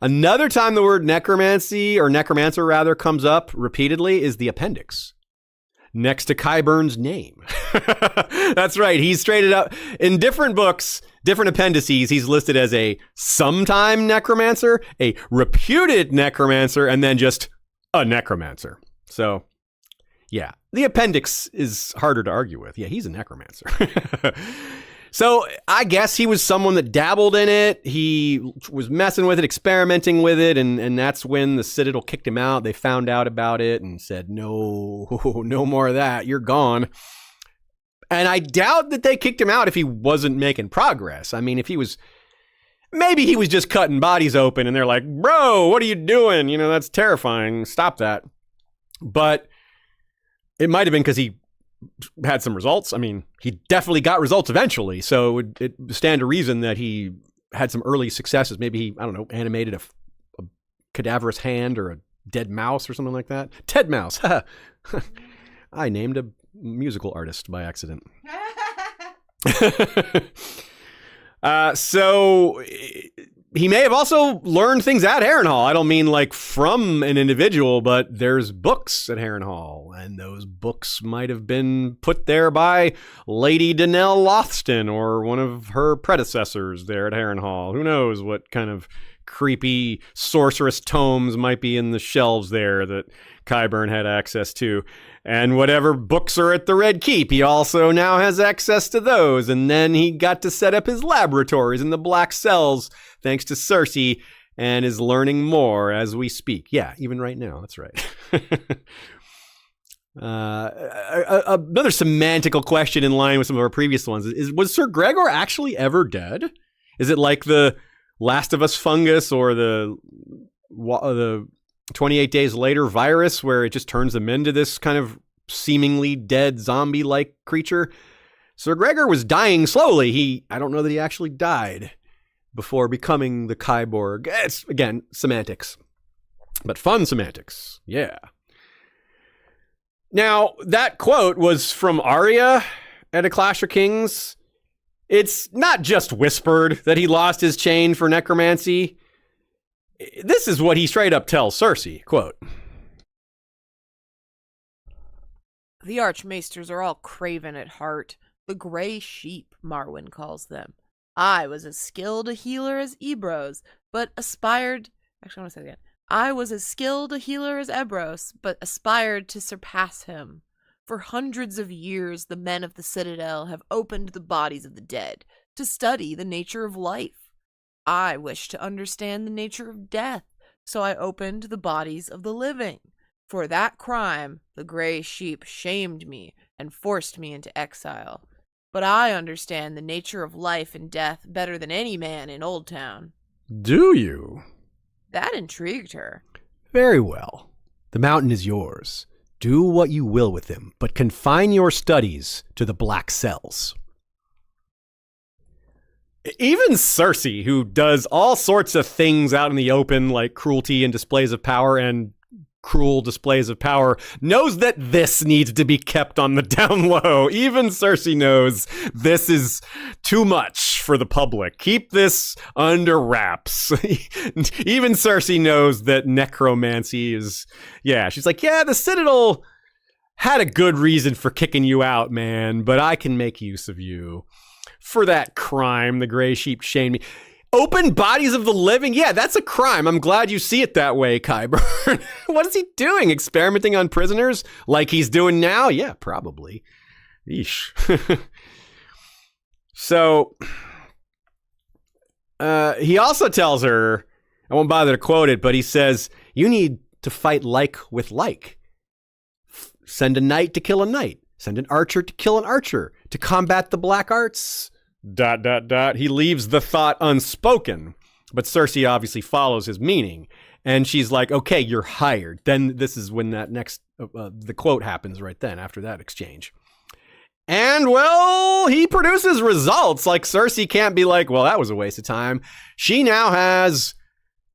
Another time the word necromancy, or necromancer rather, comes up repeatedly is the appendix next to Qyburn's name. That's right. He's straight up in different books, different appendices. He's listed as a sometime necromancer, a reputed necromancer, and then just a necromancer. So, yeah, the appendix is harder to argue with. Yeah, he's a necromancer. So I guess he was someone that dabbled in it. He was messing with it, experimenting with it, and that's when the Citadel kicked him out. They found out about it and said, no more of that. You're gone. And I doubt that they kicked him out if he wasn't making progress. I mean, if he was, maybe he was just cutting bodies open and they're like, bro, what are you doing? You know, that's terrifying. Stop that. But it might have been because he had some results. I mean, he definitely got results eventually. So it would stand to reason that he had some early successes. Maybe he, I don't know, animated a cadaverous hand or a dead mouse or something like that. Ted Mouse. I named a musical artist by accident. So he may have also learned things at Harrenhal. I don't mean like from an individual, but there's books at Harrenhal, and those books might have been put there by Lady Danelle Lothston or one of her predecessors there at Harrenhal. Who knows what kind of creepy sorceress tomes might be in the shelves there that Qyburn had access to. And whatever books are at the Red Keep, he also now has access to those. And then he got to set up his laboratories in the Black Cells, thanks to Cersei, and is learning more as we speak. Yeah, even right now. That's right. Another semantical question in line with some of our previous ones is, was Sir Gregor actually ever dead? Is it like the Last of Us fungus or the 28 days later virus where it just turns them into this kind of seemingly dead zombie-like creature. Sir Gregor was dying slowly. I don't know that he actually died before becoming the Kyborg. It's, again, semantics. But fun semantics. Yeah. Now, that quote was from Arya at A Clash of Kings. It's not just whispered that he lost his chain for necromancy. This is what he straight up tells Cersei, quote, "The Archmaesters are all craven at heart. The Grey Sheep, Marwyn calls them. I was as skilled a healer as Ebros, but aspired... Actually, I want to say it again. I was as skilled a healer as Ebros, but aspired to surpass him. For hundreds of years, the men of the Citadel have opened the bodies of the dead to study the nature of life. I wished to understand the nature of death, so I opened the bodies of the living. For that crime, the Grey Sheep shamed me and forced me into exile. But I understand the nature of life and death better than any man in Old Town." Do you? That intrigued her. Very well. The mountain is yours. Do what you will with him, but confine your studies to the black cells. Even Cersei, who does all sorts of things out in the open, like cruelty and displays of power and cruel displays of power, knows that this needs to be kept on the down low. Even Cersei knows this is too much for the public. Keep this under wraps. Even Cersei knows that necromancy is, she's like, the Citadel had a good reason for kicking you out, man, but I can make use of you. For that crime, the Grey Sheep shamed me. Open bodies of the living? Yeah, that's a crime. I'm glad you see it that way, Qyburn. What is he doing? Experimenting on prisoners like he's doing now? Yeah, probably. Eesh. So, he also tells her, I won't bother to quote it, but he says, you need to fight like with like. Send a knight to kill a knight. Send an archer to kill an archer. To combat the black arts... ... He leaves the thought unspoken, but Cersei obviously follows his meaning, and she's like, okay, you're hired. Then this is when that next, the quote happens right then after that exchange. And well, he produces results. Like, Cersei can't be like, well, that was a waste of time. She now has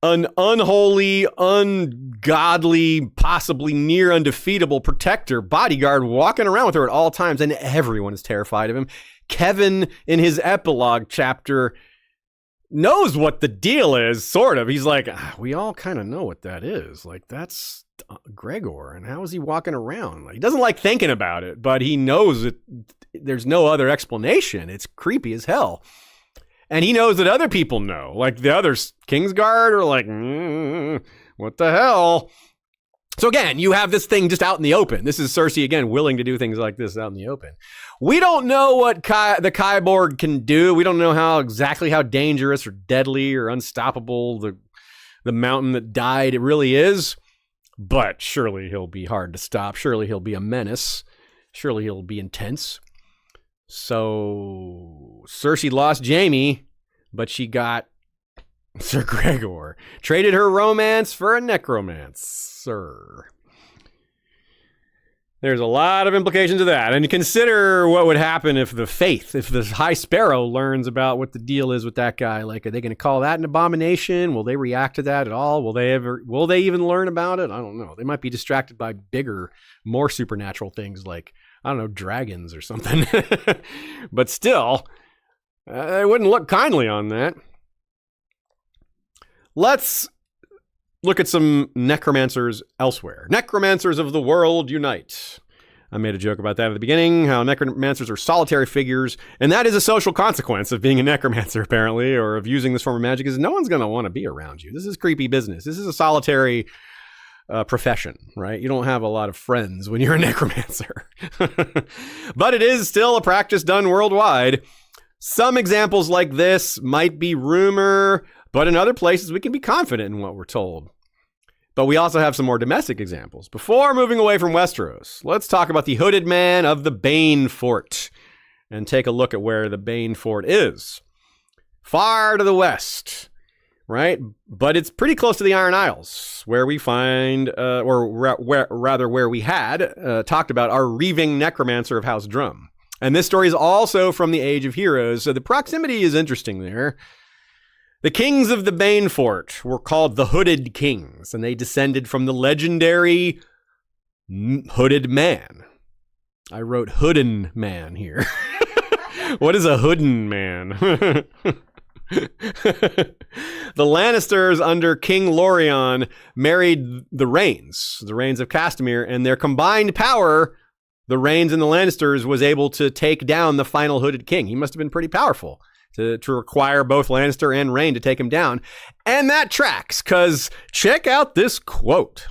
an unholy, ungodly, possibly near undefeatable protector, bodyguard walking around with her at all times, and everyone is terrified of him. Kevin, in his epilogue chapter, knows what the deal is, sort of. He's like, we all kind of know what that is. Like, that's Gregor, and how is he walking around? Like, he doesn't like thinking about it, but he knows that there's no other explanation. It's creepy as hell. And he knows that other people know. Like, the others, Kingsguard, are like, what the hell? So again, you have this thing just out in the open. This is Cersei, again, willing to do things like this out in the open. We don't know what the Kyborg can do. We don't know exactly how dangerous or deadly or unstoppable the mountain that died it really is. But surely he'll be hard to stop. Surely he'll be a menace. Surely he'll be intense. So Cersei lost Jaime, but she got Sir Gregor. Traded her romance for a necromancer. There's a lot of implications of that. And consider what would happen if the High Sparrow learns about what the deal is with that guy. Like, are they going to call that an abomination? Will they react to that at all? Will they even learn about it? I don't know. They might be distracted by bigger, more supernatural things like, I don't know, dragons or something. But still, they wouldn't look kindly on that. Let's look at some necromancers elsewhere. Necromancers of the world unite. I made a joke about that at the beginning, how necromancers are solitary figures, and that is a social consequence of being a necromancer, apparently, or of using this form of magic, is no one's going to want to be around you. This is creepy business. This is a solitary profession, right? You don't have a lot of friends when you're a necromancer. But it is still a practice done worldwide. Some examples like this might be rumor, but in other places we can be confident in what we're told. But we also have some more domestic examples. Before moving away from Westeros, let's talk about the hooded man of the Bane Fort and take a look at where the Bane Fort is. Far to the west, right? But it's pretty close to the Iron Isles, where we find, where we had talked about our reaving necromancer of House Drum. And this story is also from the Age of Heroes, so the proximity is interesting there. The kings of the Banefort were called the Hooded Kings, and they descended from the legendary Hooded Man. I wrote Hoodin Man here. What is a Hoodin Man? The Lannisters under King Lorien married the Rains of Castamere, and their combined power, the Rains and the Lannisters, was able to take down the final Hooded King. He must have been pretty powerful to require both Lannister and Rain to take him down. And that tracks, because check out this quote.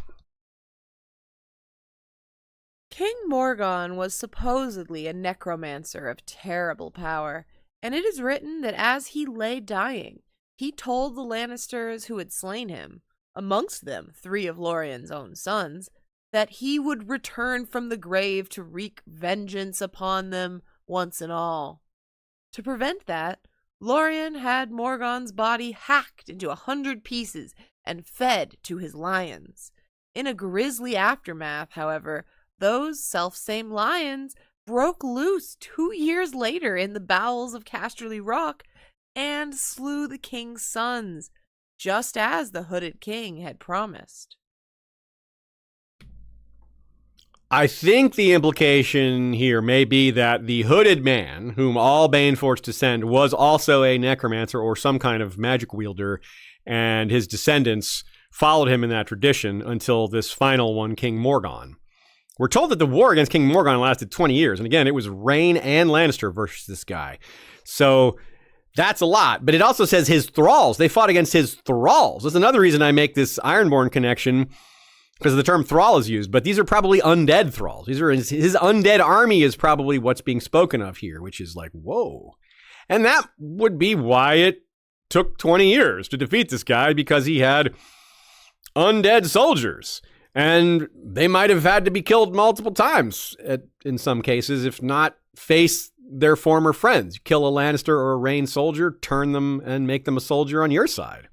King Morgon was supposedly a necromancer of terrible power, and it is written that as he lay dying, he told the Lannisters who had slain him, amongst them 3 of Lorien's own sons, that he would return from the grave to wreak vengeance upon them once and all. To prevent that, Lorien had Morgon's body hacked into 100 pieces and fed to his lions. In a grisly aftermath, however, those selfsame lions broke loose 2 years later in the bowels of Casterly Rock and slew the king's sons, just as the Hooded King had promised. I think the implication here may be that the Hooded Man, whom all Baneforts descend, was also a necromancer or some kind of magic wielder, and his descendants followed him in that tradition until this final one, King Morgon. We're told that the war against King Morgon lasted 20 years, and again, it was Rain and Lannister versus this guy. So that's a lot, but it also says his thralls. They fought against his thralls. That's another reason I make this Ironborn connection, because the term thrall is used, but these are probably undead thralls. These are his undead army is probably what's being spoken of here, which is like, whoa. And that would be why it took 20 years to defeat this guy, because he had undead soldiers. And they might have had to be killed multiple times in some cases, if not face their former friends. Kill a Lannister or a Rain soldier, turn them and make them a soldier on your side.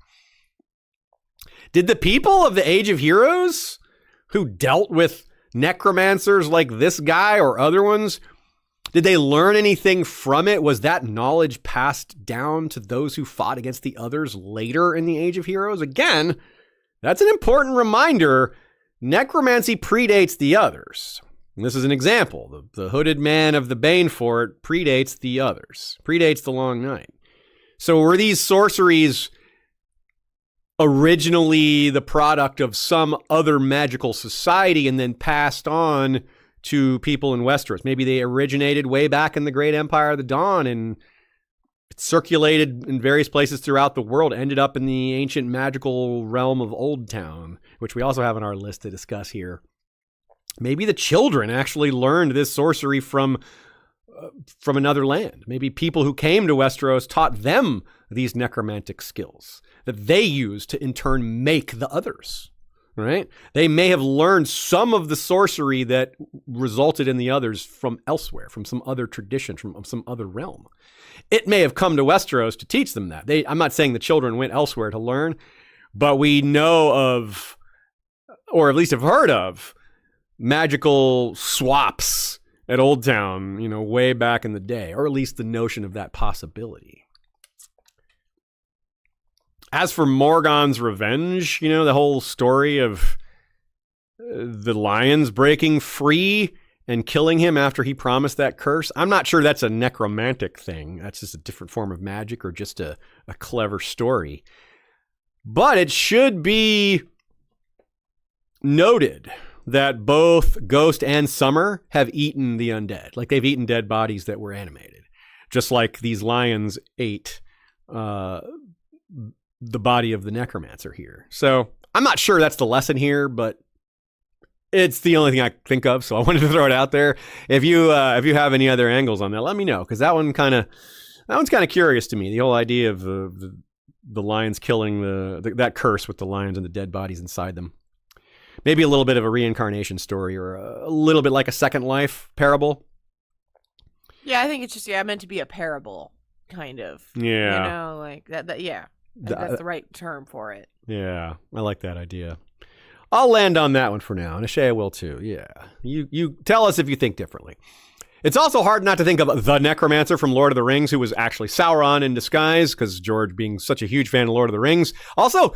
Did the people of the Age of Heroes who dealt with necromancers like this guy or other ones, did they learn anything from it? Was that knowledge passed down to those who fought against the others later in the Age of Heroes? Again, that's an important reminder. Necromancy predates the others. And this is an example. The Hooded Man of the Banefort predates the others, predates the Long Night. So were these sorceries originally the product of some other magical society and then passed on to people in Westeros? Maybe they originated way back in the Great Empire of the Dawn and circulated in various places throughout the world, ended up in the ancient magical realm of Old Town, which we also have on our list to discuss here. Maybe the children actually learned this sorcery from another land. Maybe people who came to Westeros taught them these necromantic skills that they used to in turn make the others, right? They may have learned some of the sorcery that resulted in the others from elsewhere, from some other tradition, from some other realm. It may have come to Westeros to teach them that. I'm not saying the children went elsewhere to learn, but we know of, or at least have heard of, magical swaps at Old Town, way back in the day, or at least the notion of that possibility. As for Morgon's revenge, the whole story of the lions breaking free and killing him after he promised that curse, I'm not sure that's a necromantic thing. That's just a different form of magic or just a clever story. But it should be noted that both Ghost and Summer have eaten the undead. Like they've eaten dead bodies that were animated. Just like these lions ate the body of the necromancer here. So I'm not sure that's the lesson here, but it's the only thing I think of, so I wanted to throw it out there. If you have any other angles on that, let me know, because that one's kind of curious to me. The whole idea of the lions killing that curse with the lions and the dead bodies inside them. Maybe a little bit of a reincarnation story, or a little bit like a Second Life parable. Yeah, I think it's just meant to be a parable, kind of. Yeah, like that. Yeah. I think that's the right term for it. Yeah, I like that idea. I'll land on that one for now, and Asshai will too. Yeah, you tell us if you think differently. It's also hard not to think of the Necromancer from Lord of the Rings, who was actually Sauron in disguise, because George being such a huge fan of Lord of the Rings. Also,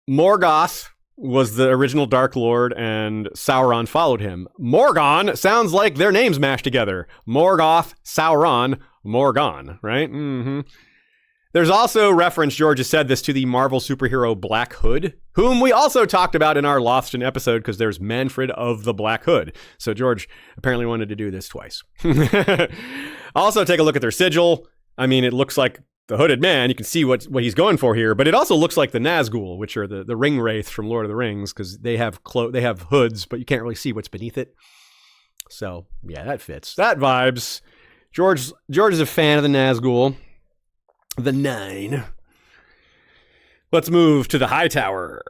Morgoth was the original Dark Lord, and Sauron followed him. Morgon sounds like their names mashed together. Morgoth, Sauron, Morgon, right? Mm-hmm. There's also reference, George has said this, to the Marvel superhero Black Hood, whom we also talked about in our Lofton episode, because there's Manfred of the Black Hood. So George apparently wanted to do this twice. Also, take a look at their sigil. I mean, it looks like the Hooded Man. You can see what he's going for here, but it also looks like the Nazgul, which are the ring wraiths from Lord of the Rings, because they have hoods, but you can't really see what's beneath it. So yeah, that fits. That vibes. George is a fan of the Nazgul. The 9. Let's move to the High Tower.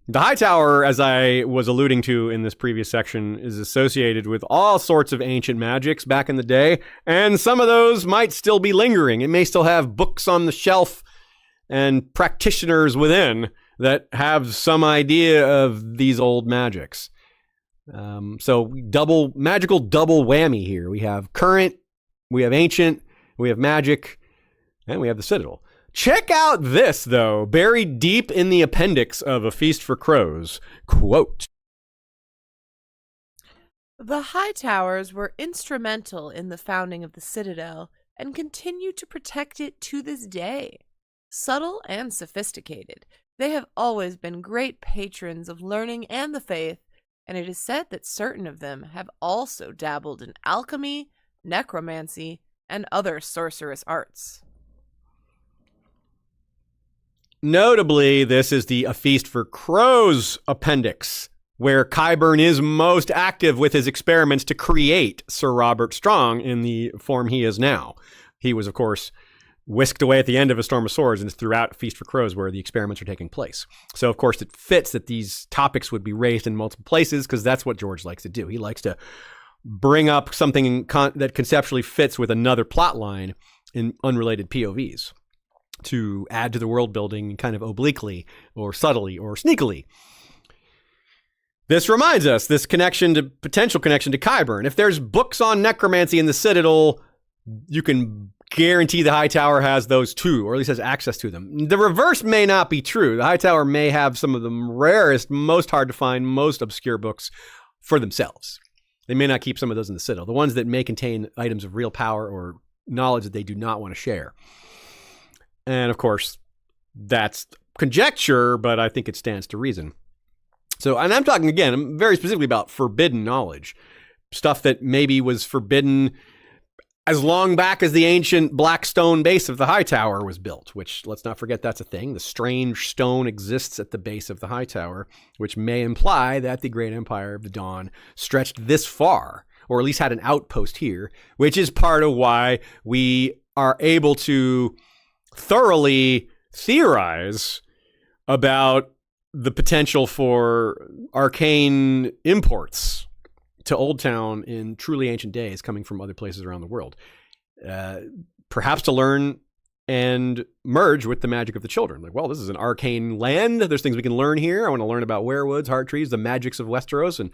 The High Tower, as I was alluding to in this previous section, is associated with all sorts of ancient magics back in the day, and some of those might still be lingering. It may still have books on the shelf and practitioners within that have some idea of these old magics. So magical double whammy here. We have current, we have ancient, we have magic, and we have the Citadel. Check out this, though, buried deep in the appendix of A Feast for Crows. Quote, "The High Towers were instrumental in the founding of the Citadel and continue to protect it to this day. Subtle and sophisticated, they have always been great patrons of learning and the faith, and it is said that certain of them have also dabbled in alchemy, necromancy, and other sorcerous arts." Notably, this is the A Feast for Crows appendix, where Qyburn is most active with his experiments to create Sir Robert Strong in the form he is now. He was, of course, whisked away at the end of A Storm of Swords, and it's throughout Feast for Crows where the experiments are taking place. So, of course, it fits that these topics would be raised in multiple places, because that's what George likes to do. He likes to bring up something that conceptually fits with another plot line in unrelated POVs, to add to the world building kind of obliquely or subtly or sneakily. This reminds us, this potential connection to Qyburn. If there's books on necromancy in the Citadel, you can guarantee the High Tower has those too, or at least has access to them. The reverse may not be true. The High Tower may have some of the rarest, most hard to find, most obscure books for themselves. They may not keep some of those in the Citadel, the ones that may contain items of real power or knowledge that they do not want to share. And of course, that's conjecture, but I think it stands to reason. So, and I'm talking again, very specifically about forbidden knowledge. Stuff that maybe was forbidden as long back as the ancient black stone base of the High Tower was built, which, let's not forget, that's a thing. The strange stone exists at the base of the High Tower, which may imply that the Great Empire of the Dawn stretched this far, or at least had an outpost here, which is part of why we are able to thoroughly theorize about the potential for arcane imports to Old Town in truly ancient days coming from other places around the world. Perhaps to learn and merge with the magic of the children. Like, well, this is an arcane land. There's things we can learn here. I want to learn about werewoods, heart trees, the magics of Westeros, and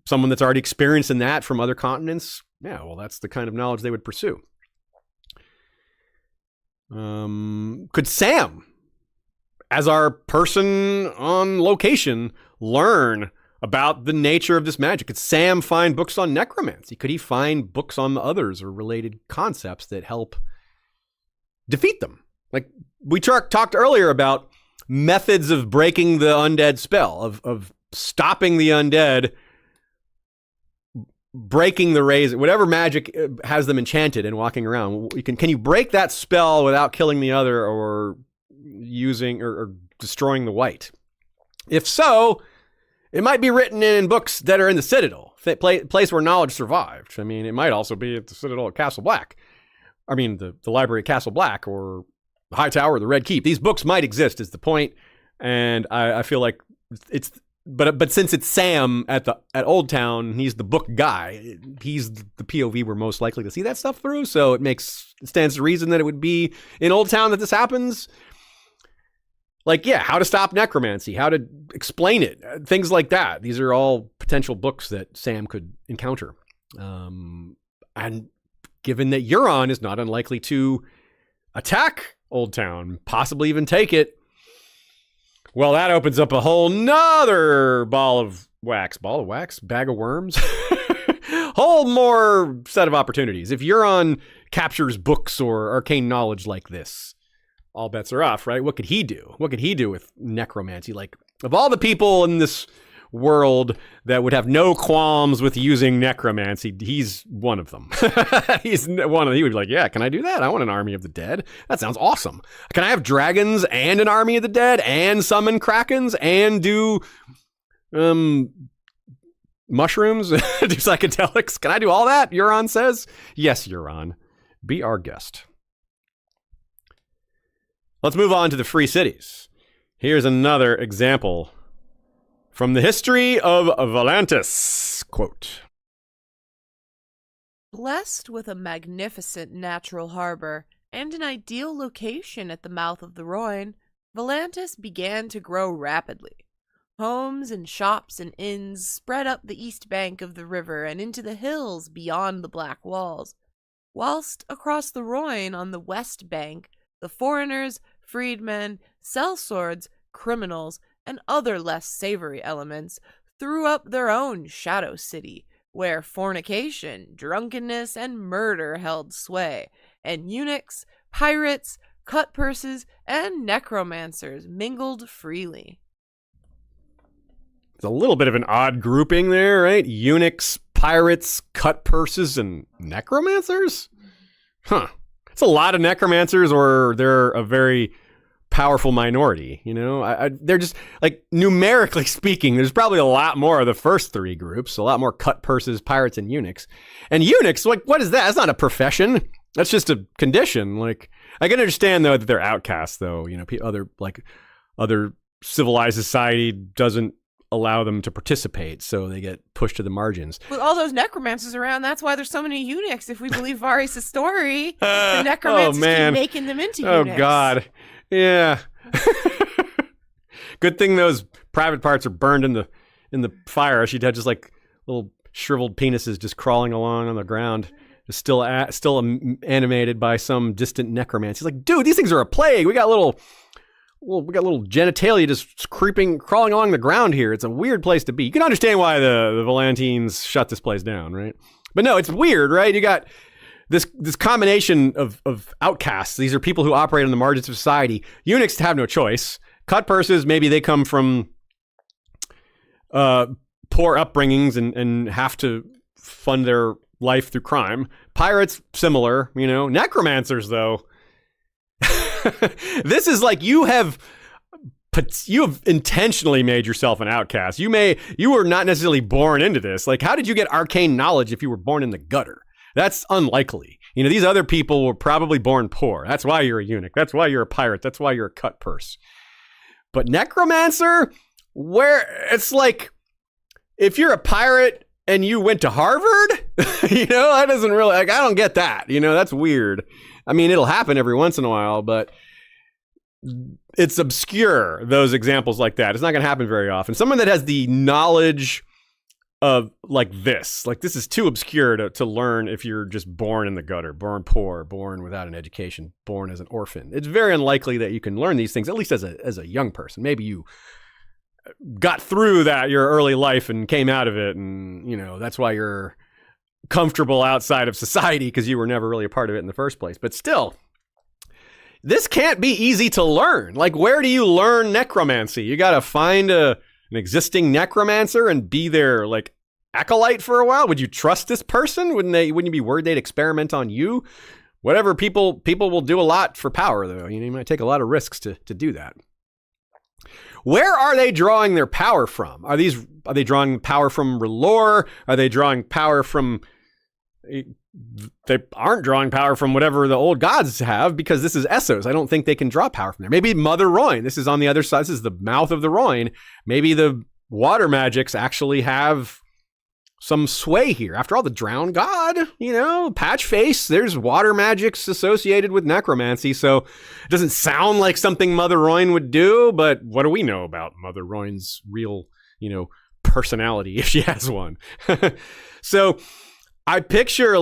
someone that's already experienced in that from other continents. Yeah, well, that's the kind of knowledge they would pursue. Could Sam, as our person on location, learn about the nature of this magic? Could Sam find books on necromancy? Could he find books on the others or related concepts that help defeat them? Like we talked earlier about methods of breaking the undead spell, of stopping the undead, breaking the rays, whatever magic has them enchanted and walking around. Can you break that spell without killing the other or using or destroying the wight? If so, it might be written in books that are in the Citadel, place where knowledge survived. I mean, it might also be at the Citadel at Castle Black. I mean, the library at Castle Black or the High Tower or the Red Keep. These books might exist is the point. And I feel like but since it's Sam at Old Town, he's the book guy. He's the POV we're most likely to see that stuff through. So it stands to reason that it would be in Old Town that this happens. Like, yeah, how to stop necromancy, how to explain it, things like that. These are all potential books that Sam could encounter. And given that Euron is not unlikely to attack Old Town, possibly even take it, well, that opens up a whole nother bag of worms, whole more set of opportunities. If Euron captures books or arcane knowledge like this, all bets are off, right? What could he do? What could he do with necromancy? Like, of all the people in this world that would have no qualms with using necromancy, he's one of them. He would be like, yeah, can I do that? I want an army of the dead. That sounds awesome. Can I have dragons and an army of the dead and summon krakens and do mushrooms, do psychedelics? Can I do all that? Euron says, yes, Euron, be our guest. Let's move on to the free cities. Here's another example from the history of Volantis. Quote, blessed with a magnificent natural harbor and an ideal location at the mouth of the Rhoyne, Volantis began to grow rapidly. Homes and shops and inns spread up the east bank of the river and into the hills beyond the Black Walls, whilst across the Rhoyne on the west bank, the foreigners, freedmen, sellswords, criminals, and other less savory elements threw up their own shadow city, where fornication, drunkenness, and murder held sway, and eunuchs, pirates, cutpurses, and necromancers mingled freely. It's a little bit of an odd grouping there, right? Eunuchs, pirates, cutpurses, and necromancers? Huh. It's a lot of necromancers, or they're a very powerful minority, you know? They're just, like, numerically speaking, there's probably a lot more of the first three groups, a lot more cutpurses, pirates, and eunuchs. And eunuchs, like, what is that? That's not a profession. That's just a condition. Like, I can understand, though, that they're outcasts, though. You know, other civilized society doesn't allow them to participate, so they get pushed to the margins. With all those necromancers around, that's why there's so many eunuchs. If we believe Varys' story, the necromancers keep making them into eunuchs. Oh, God. Yeah. Good thing those private parts are burned in the fire. She'd had just like little shriveled penises just crawling along on the ground, still animated by some distant necromancy. He's like, dude, these things are a plague. We got little genitalia just crawling along the ground here. It's a weird place to be. You can understand why the Volantines shut this place down, right? But no, it's weird, right? You got this combination of outcasts. These are people who operate on the margins of society. Eunuchs have no choice. Cutpurses, maybe they come from poor upbringings and have to fund their life through crime. Pirates, similar, you know. Necromancers, though, this is like you have intentionally made yourself an outcast. You were not necessarily born into this. Like, how did you get arcane knowledge if you were born in the gutter? That's unlikely. You know, these other people were probably born poor. That's why you're a eunuch. That's why you're a pirate. That's why you're a cutpurse. But necromancer, where it's like, if you're a pirate and you went to Harvard, you know, that doesn't really, like, I don't get that. You know, that's weird. I mean, it'll happen every once in a while, but it's obscure, those examples like that. It's not going to happen very often. Someone that has the knowledge of like this is too obscure to learn if you're just born in the gutter, born poor, born without an education, born as an orphan. It's very unlikely that you can learn these things, at least as a young person. Maybe you got through that, your early life, and came out of it, and, you know, that's why you're comfortable outside of society, because you were never really a part of it in the first place. But still, this can't be easy to learn. Like, where do you learn necromancy? You got to find an existing necromancer and be their, like, acolyte for a while. Would you trust this person? Wouldn't you be worried they'd experiment on you? Whatever, people will do a lot for power, though. You know, you might take a lot of risks to do that. Where are they drawing their power from? Are they drawing power from R'hllor? Are they drawing power from... They aren't drawing power from whatever the old gods have, because this is Essos. I don't think they can draw power from there. Maybe Mother Rhoyne. This is on the other side. This is the mouth of the Rhoyne. Maybe the water magics actually have some sway here. After all, the drowned god, patch face, there's water magics associated with necromancy, so it doesn't sound like something Mother Royne would do, but what do we know about Mother Royne's real, personality, if she has one? So I picture,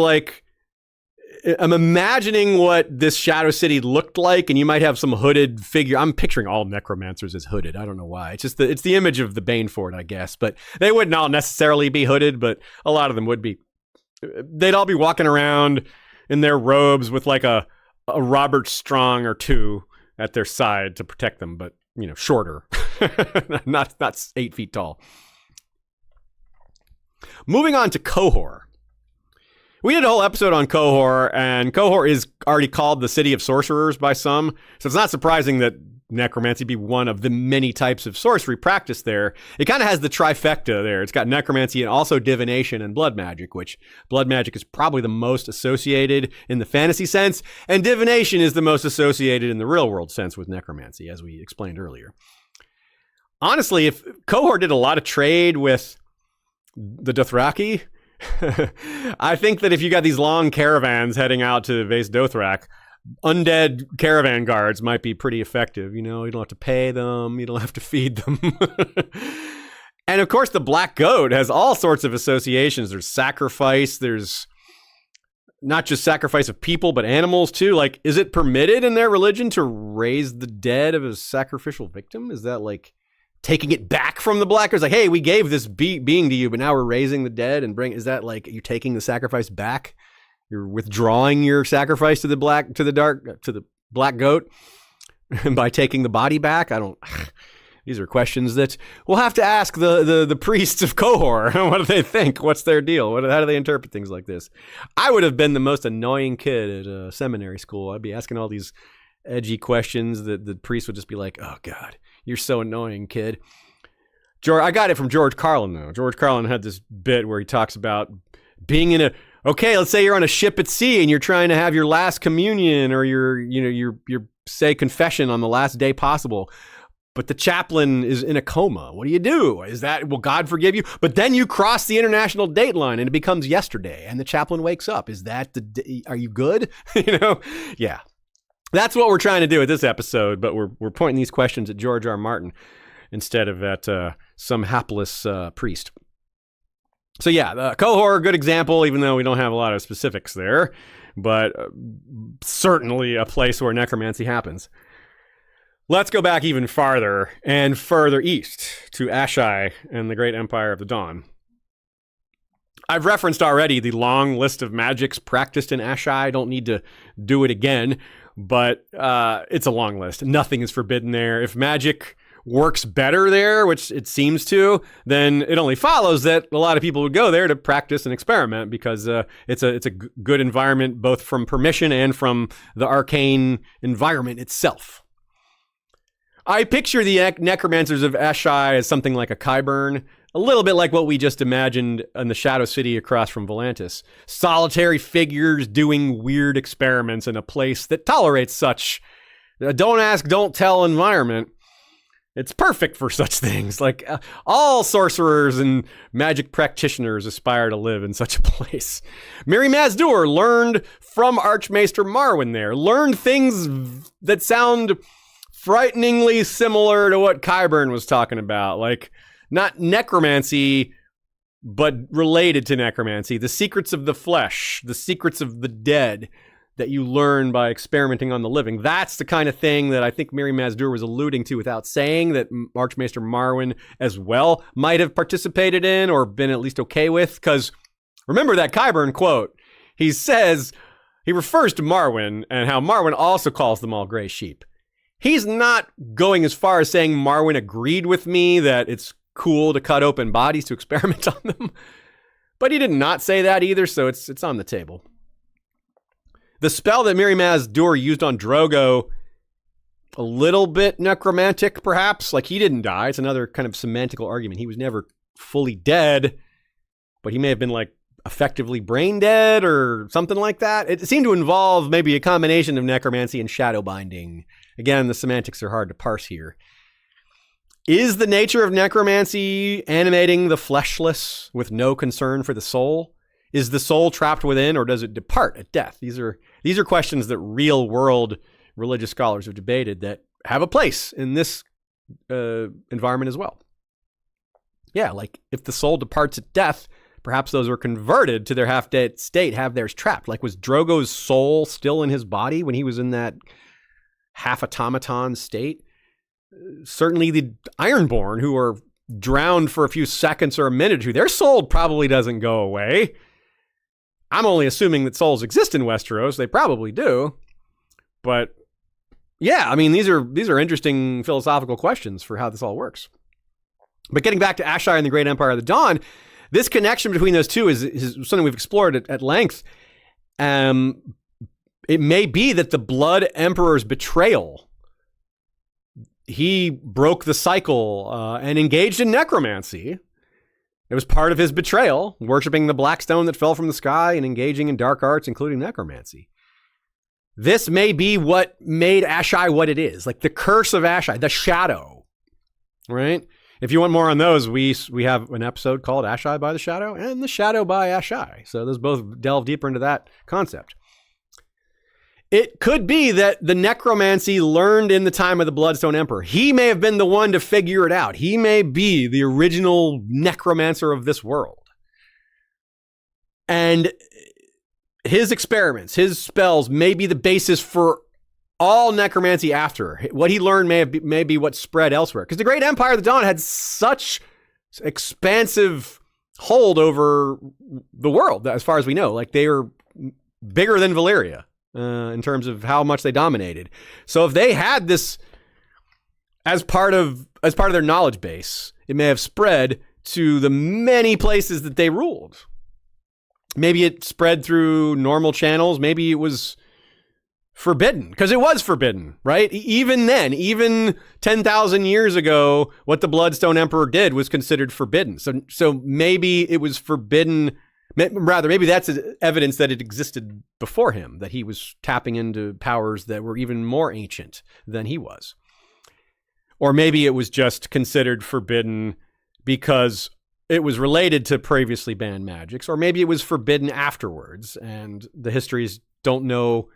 I'm imagining what this Shadow City looked like, and you might have some hooded figure. I'm picturing all necromancers as hooded. I don't know why. It's just it's the image of the Baneford, I guess. But they wouldn't all necessarily be hooded, but a lot of them would be. They'd all be walking around in their robes with like a Robert Strong or two at their side to protect them, but shorter, not 8 feet tall. Moving on to Qohor. We did a whole episode on Qohor, and Qohor is already called the City of Sorcerers by some, so it's not surprising that necromancy be one of the many types of sorcery practiced there. It kind of has the trifecta there. It's got necromancy and also divination and blood magic, which blood magic is probably the most associated in the fantasy sense, and divination is the most associated in the real world sense with necromancy, as we explained earlier. Honestly, if Qohor did a lot of trade with the Dothraki, I think that if you got these long caravans heading out to Vaes Dothrak, undead caravan guards might be pretty effective. You don't have to pay them. You don't have to feed them. And of course, the Black Goat has all sorts of associations. There's sacrifice. There's not just sacrifice of people, but animals too. Is it permitted in their religion to raise the dead of a sacrificial victim? Is that taking it back from the Black Goat? It's hey, we gave this being to you, but now we're raising the dead and is that you're taking the sacrifice back? You're withdrawing your sacrifice to the Black Goat by taking the body back? These are questions that we'll have to ask the priests of Qohor. What do they think? What's their deal? How do they interpret things like this? I would have been the most annoying kid at a seminary school. I'd be asking all these edgy questions that the priest would just be like, oh God, you're so annoying, kid. I got it from George Carlin, though. George Carlin had this bit where he talks about being in let's say you're on a ship at sea and you're trying to have your last communion or your say confession on the last day possible, but the chaplain is in a coma. What do you do? Will God forgive you? But then you cross the international date line and it becomes yesterday and the chaplain wakes up. Are you good? Yeah. That's what we're trying to do with this episode, but we're pointing these questions at George R. Martin instead of at some hapless priest. So yeah, Qohor, good example, even though we don't have a lot of specifics there, but certainly a place where necromancy happens. Let's go back even farther and further east to Asshai and the Great Empire of the Dawn. I've referenced already the long list of magics practiced in Asshai. I don't need to do it again, but it's a long list. Nothing is forbidden there. If magic works better there, which it seems to, then it only follows that a lot of people would go there to practice and experiment because it's a good environment, both from permission and from the arcane environment itself. I picture the necromancers of Asshai as something like a Qyburn, a little bit like what we just imagined in the Shadow City across from Volantis. Solitary figures doing weird experiments in a place that tolerates such don't ask, don't tell environment. It's perfect for such things. All sorcerers and magic practitioners aspire to live in such a place. Mirri Maz Duur learned from Archmaester Marwyn there, learned things that sound frighteningly similar to what Qyburn was talking about. Not necromancy, but related to necromancy. The secrets of the flesh, the secrets of the dead that you learn by experimenting on the living. That's the kind of thing that I think Mirri Maz Duur was alluding to without saying, that Archmaester Marwyn as well might have participated in or been at least okay with. Because remember that Qyburn quote. He refers to Marwyn and how Marwyn also calls them all gray sheep. He's not going as far as saying Marwyn agreed with me that it's cool to cut open bodies to experiment on them. But he did not say that either, so it's on the table. The spell that Mirri Maz Duur used on Drogo, a little bit necromantic, perhaps. He didn't die. It's another kind of semantical argument. He was never fully dead, but he may have been effectively brain dead or something like that. It seemed to involve maybe a combination of necromancy and shadow binding. Again, the semantics are hard to parse here. Is the nature of necromancy animating the fleshless with no concern for the soul? Is the soul trapped within, or does it depart at death? These are questions that real world religious scholars have debated that have a place in this environment as well. Yeah, like if the soul departs at death, perhaps those are converted to their half-dead state, have theirs trapped. Like, was Drogo's soul still in his body when he was in that half-automaton state? Certainly the Ironborn, who are drowned for a few seconds or a minute or two, their soul probably doesn't go away. I'm only assuming that souls exist in Westeros. They probably do. But yeah, I mean, these are interesting philosophical questions for how this all works. But getting back to Asshai and the Great Empire of the Dawn, this connection between those two is something we've explored at length. It may be that the Blood Emperor's betrayal, he broke the cycle and engaged in necromancy. It was part of his betrayal, worshiping the black stone that fell from the sky and engaging in dark arts, including necromancy. This may be what made Asshai what it is, like the curse of Asshai, the shadow, right? If you want more on those, we have an episode called Asshai by the Shadow and The Shadow by Asshai. So those both delve deeper into that concept. It could be that the necromancy learned in the time of the Bloodstone Emperor. He may have been the one to figure it out. He may be the original necromancer of this world. And his experiments, his spells may be the basis for all necromancy after. What he learned may be what spread elsewhere. Because the Great Empire of the Dawn had such expansive hold over the world, as far as we know. Like, they were bigger than Valyria in terms of how much they dominated. So if they had this as part of their knowledge base, it may have spread to the many places that they ruled. Maybe it spread through normal channels. Maybe it was forbidden, because it was forbidden, right? Even then, even 10,000 years ago, what the Bloodstone Emperor did was considered forbidden. So maybe it was forbidden. Rather, maybe that's evidence that it existed before him, that he was tapping into powers that were even more ancient than he was. Or maybe it was just considered forbidden because it was related to previously banned magics. Or maybe it was forbidden afterwards, and the histories don't know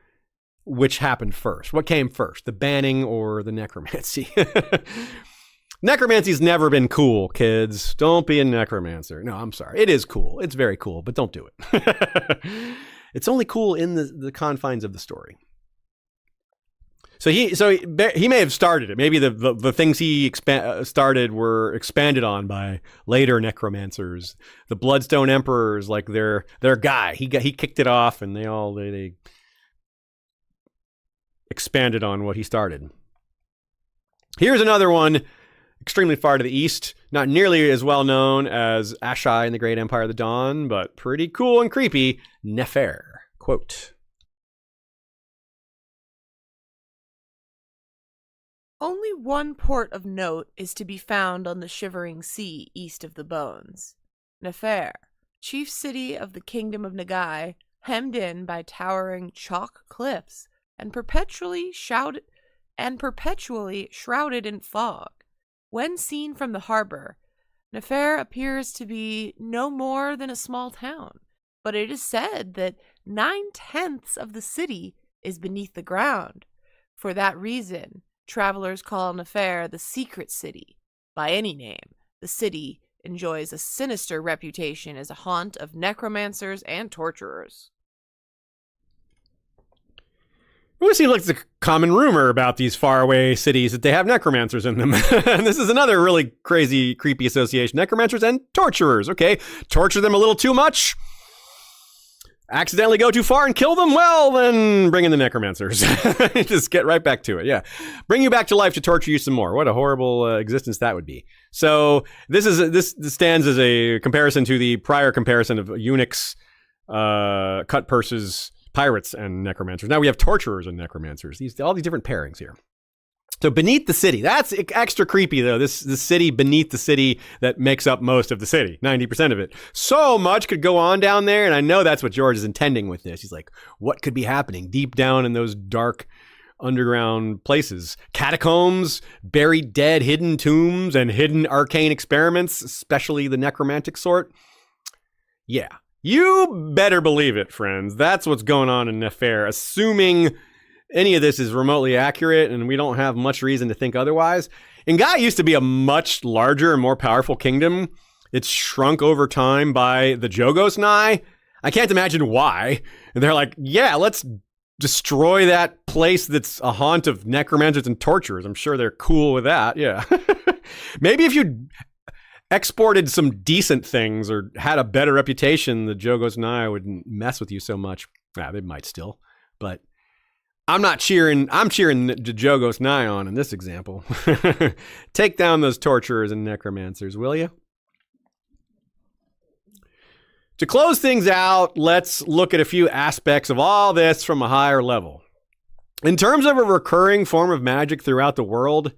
which happened first. What came first, the banning or the necromancy? Necromancy's never been cool, kids. Don't be a necromancer. No, I'm sorry. It is cool. It's very cool, but don't do it. It's only cool in the confines of the story. So he may have started it. Maybe the things he started were expanded on by later necromancers. The Bloodstone Emperors, like their guy. He kicked it off, and they expanded on what he started. Here's another one, extremely far to the east, not nearly as well known as Asshai and the Great Empire of the Dawn, but pretty cool and creepy. Nefer. Quote, "Only one port of note is to be found on the Shivering Sea east of the Bones. Nefer, chief city of the kingdom of Nagai, hemmed in by towering chalk cliffs, and perpetually shrouded in fog. When seen from the harbor, Nefer appears to be no more than a small town, but it is said that 9/10 of the city is beneath the ground. For that reason, travelers call Nefer the secret city. By any name, the city enjoys a sinister reputation as a haunt of necromancers and torturers." It always seems like it's a common rumor about these faraway cities that they have necromancers in them. And this is another really crazy, creepy association. Necromancers and torturers. Okay, torture them a little too much. Accidentally go too far and kill them? Well, then bring in the necromancers. Just get right back to it. Yeah. Bring you back to life to torture you some more. What a horrible existence that would be. So this stands as a comparison to the prior comparison of eunuchs, cut purses, pirates, and necromancers. Now we have torturers and necromancers. All these different pairings here. So beneath the city, that's extra creepy though. This city beneath the city that makes up most of the city, 90% of it. So much could go on down there, and I know that's what George is intending with this. He's like, what could be happening deep down in those dark underground places. Catacombs, buried dead, hidden tombs, and hidden arcane experiments, especially the necromantic sort. Yeah, you better believe it, friends. That's what's going on in Nefer, assuming any of this is remotely accurate and we don't have much reason to think otherwise. Ngai used to be a much larger and more powerful kingdom. It's shrunk over time by the Jogos Nai. I can't imagine why. And they're like, yeah, let's destroy that place that's a haunt of necromancers and torturers. I'm sure they're cool with that. Yeah. Maybe if you exported some decent things or had a better reputation, the Jogos Nai wouldn't mess with you so much. Yeah, they might still, but I'm cheering the Jogos Nai on in this example. Take down those torturers and necromancers, will you? To close things out, let's look at a few aspects of all this from a higher level. In terms of a recurring form of magic throughout the world,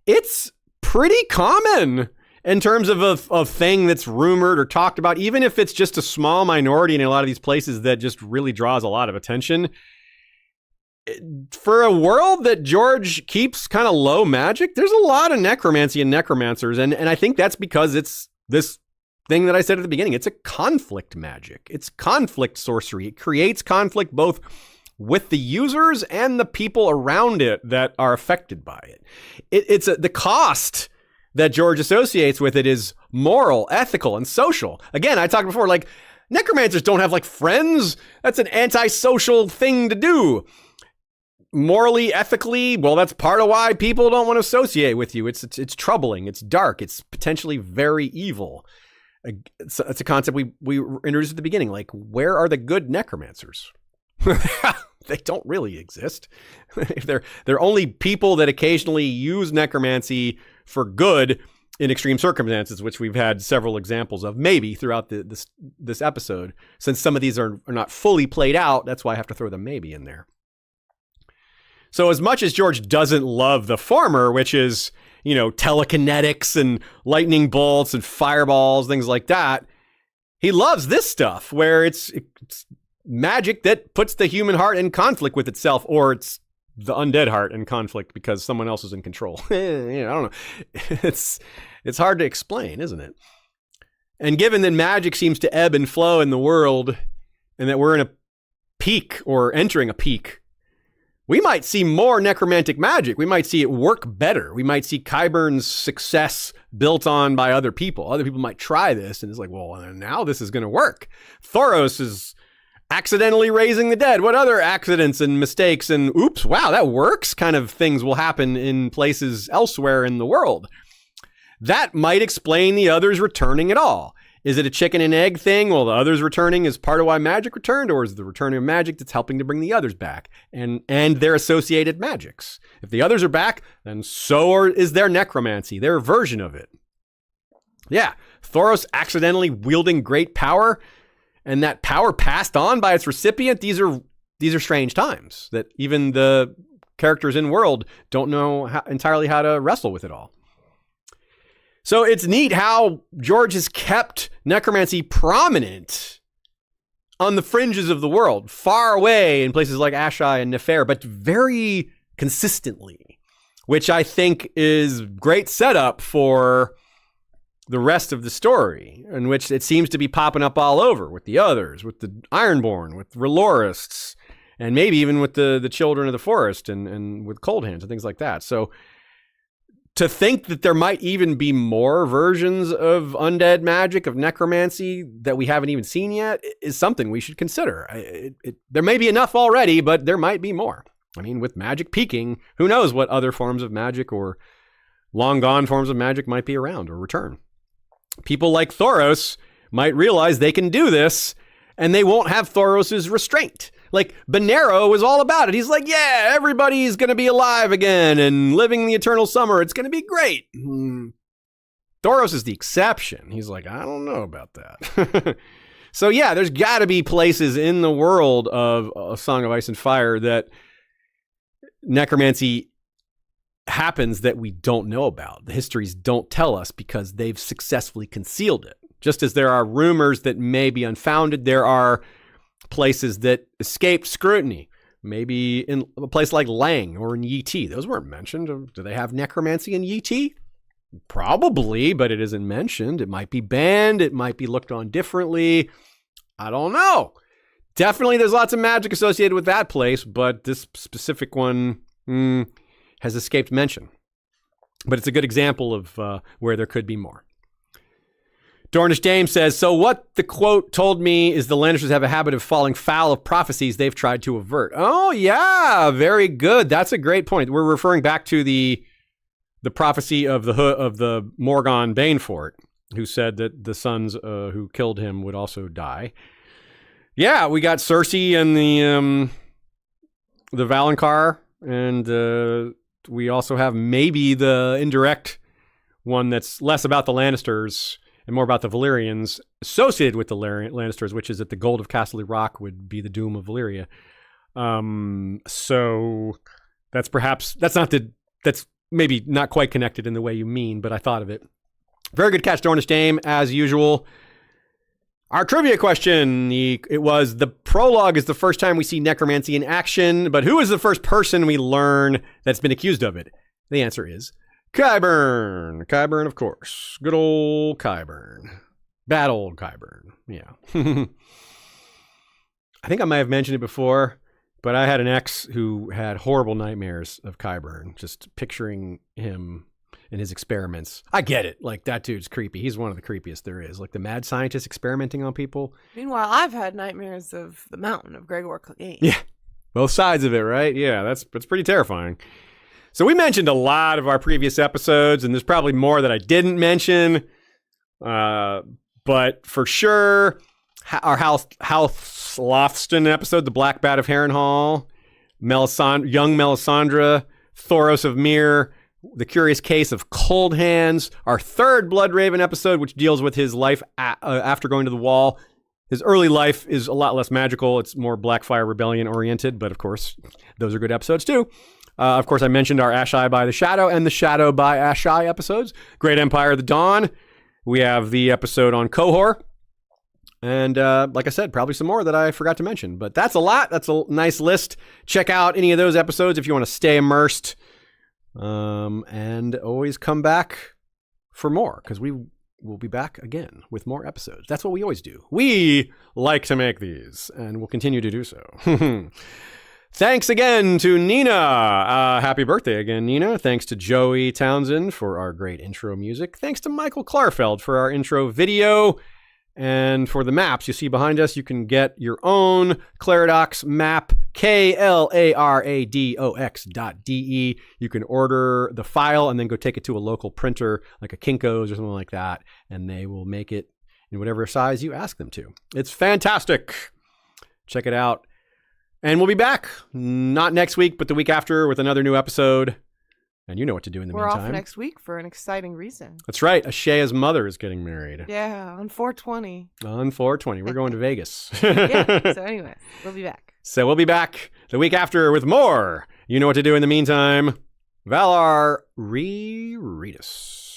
it's pretty common in terms of a thing that's rumored or talked about, even if it's just a small minority in a lot of these places that just really draws a lot of attention. For a world that George keeps kind of low magic, there's a lot of necromancy and necromancers, and I think that's because it's this thing that I said at the beginning. It's a conflict magic. It's conflict sorcery. It creates conflict both with the users and the people around it that are affected by it. It's the cost that George associates with it is moral, ethical, and social. Again, I talked before, like, necromancers don't have like friends. That's an antisocial thing to do. Morally, ethically, well, that's part of why people don't want to associate with you. It's troubling. It's dark. It's potentially very evil. It's a concept we introduced at the beginning. Like, where are the good necromancers? They don't really exist. They're only people that occasionally use necromancy for good in extreme circumstances, which we've had several examples of, maybe throughout this episode. Since some of these are not fully played out, that's why I have to throw the maybe in there. So as much as George doesn't love the former, which is, telekinetics and lightning bolts and fireballs, things like that, he loves this stuff where it's magic that puts the human heart in conflict with itself, or it's the undead heart in conflict because someone else is in control. I don't know. It's hard to explain, isn't it? And given that magic seems to ebb and flow in the world and that we're in a peak or entering a peak, we might see more necromantic magic. We might see it work better. We might see Qyburn's success built on by other people. Other people might try this, and it's like, well, now this is going to work. Thoros is accidentally raising the dead. What other accidents and mistakes and oops, wow, that works kind of things will happen in places elsewhere in the world? That might explain the others returning at all. Is it a chicken and egg thing? Well, the others returning is part of why magic returned, or is it the returning of magic that's helping to bring the others back and their associated magics? If the others are back, then so is their necromancy, their version of it. Yeah, Thoros accidentally wielding great power, and that power passed on by its recipient. These are strange times that even the characters in world don't know entirely how to wrestle with it all. So it's neat how George has kept necromancy prominent on the fringes of the world, far away in places like Asshai and Nefer, but very consistently, which I think is great setup for the rest of the story, in which it seems to be popping up all over with the others, with the Ironborn, with Relorists, and maybe even with the Children of the Forest and with Cold Hands and things like that. So to think that there might even be more versions of undead magic, of necromancy that we haven't even seen yet is something we should consider. There may be enough already, but there might be more. I mean, with magic peaking, who knows what other forms of magic or long gone forms of magic might be around or return. People like Thoros might realize they can do this and they won't have Thoros' restraint. Like, Bonero was all about it. He's like, yeah, everybody's going to be alive again and living the eternal summer. It's going to be great. Thoros is the exception. He's like, I don't know about that. So yeah, there's got to be places in the world of A Song of Ice and Fire that necromancy happens that we don't know about. The histories don't tell us because they've successfully concealed it. Just as there are rumors that may be unfounded, there are places that escaped scrutiny. Maybe in a place like Lang or in Yi Ti. Those weren't mentioned. Do they have necromancy in Yi Ti? Probably, but it isn't mentioned. It might be banned. It might be looked on differently. I don't know. Definitely there's lots of magic associated with that place, but this specific one has escaped mention. But it's a good example of where there could be more. Dornish Dame says, so what the quote told me is the Lannisters have a habit of falling foul of prophecies they've tried to avert. Oh, yeah, very good. That's a great point. We're referring back to the prophecy of the Morgon Banefort, who said that the sons who killed him would also die. Yeah, we got Cersei and the Valonqar, and we also have maybe the indirect one that's less about the Lannisters and more about the Valyrians associated with the Lannisters, which is that the gold of Casterly Rock would be the doom of Valyria. So that's maybe not quite connected in the way you mean, but I thought of it. Very good catch, Dornish Dame, as usual. Our trivia question, it was, the prologue is the first time we see necromancy in action, but who is the first person we learn that's been accused of it? The answer is Qyburn. Qyburn, of course. Good old Qyburn. Bad old Qyburn. Yeah. I think I might have mentioned it before, but I had an ex who had horrible nightmares of Qyburn, just picturing him and his experiments. I get it. Like, that dude's creepy. He's one of the creepiest there is. Like the mad scientist experimenting on people. Meanwhile, I've had nightmares of the mountain of Gregor Clegane. Yeah. Both sides of it, right? Yeah, that's pretty terrifying. So we mentioned a lot of our previous episodes, and there's probably more that I didn't mention. But for sure, our House Lofston episode, The Black Bat of Harrenhal, young Melisandre, Thoros of Myr, The Curious Case of Cold Hands, our third Bloodraven episode, which deals with his life after going to the Wall. His early life is a lot less magical. It's more Blackfire Rebellion oriented, but of course, those are good episodes too. Of course, I mentioned our Asshai by the Shadow and the Shadow by Asshai episodes. Great Empire of the Dawn. We have the episode on Qohor. And like I said, probably some more that I forgot to mention. But that's a lot. That's a nice list. Check out any of those episodes if you want to stay immersed. And always come back for more, because we will be back again with more episodes. That's what we always do. We like to make these, and we'll continue to do so. Thanks again to Nina. Happy birthday again, Nina. Thanks to Joey Townsend for our great intro music. Thanks to Michael Klarfeld for our intro video. And for the maps you see behind us, you can get your own Claradox map, KLARADOX.de. You can order the file and then go take it to a local printer, like a Kinko's or something like that, and they will make it in whatever size you ask them to. It's fantastic. Check it out. And we'll be back, not next week, but the week after with another new episode. And you know what to do in the meantime. We're off next week for an exciting reason. That's right. Ashaya's mother is getting married. Yeah, on 4/20. On 4/20. We're going to Vegas. Yeah, so anyway, we'll be back. So we'll be back the week after with more. You know what to do in the meantime. Valar, read us.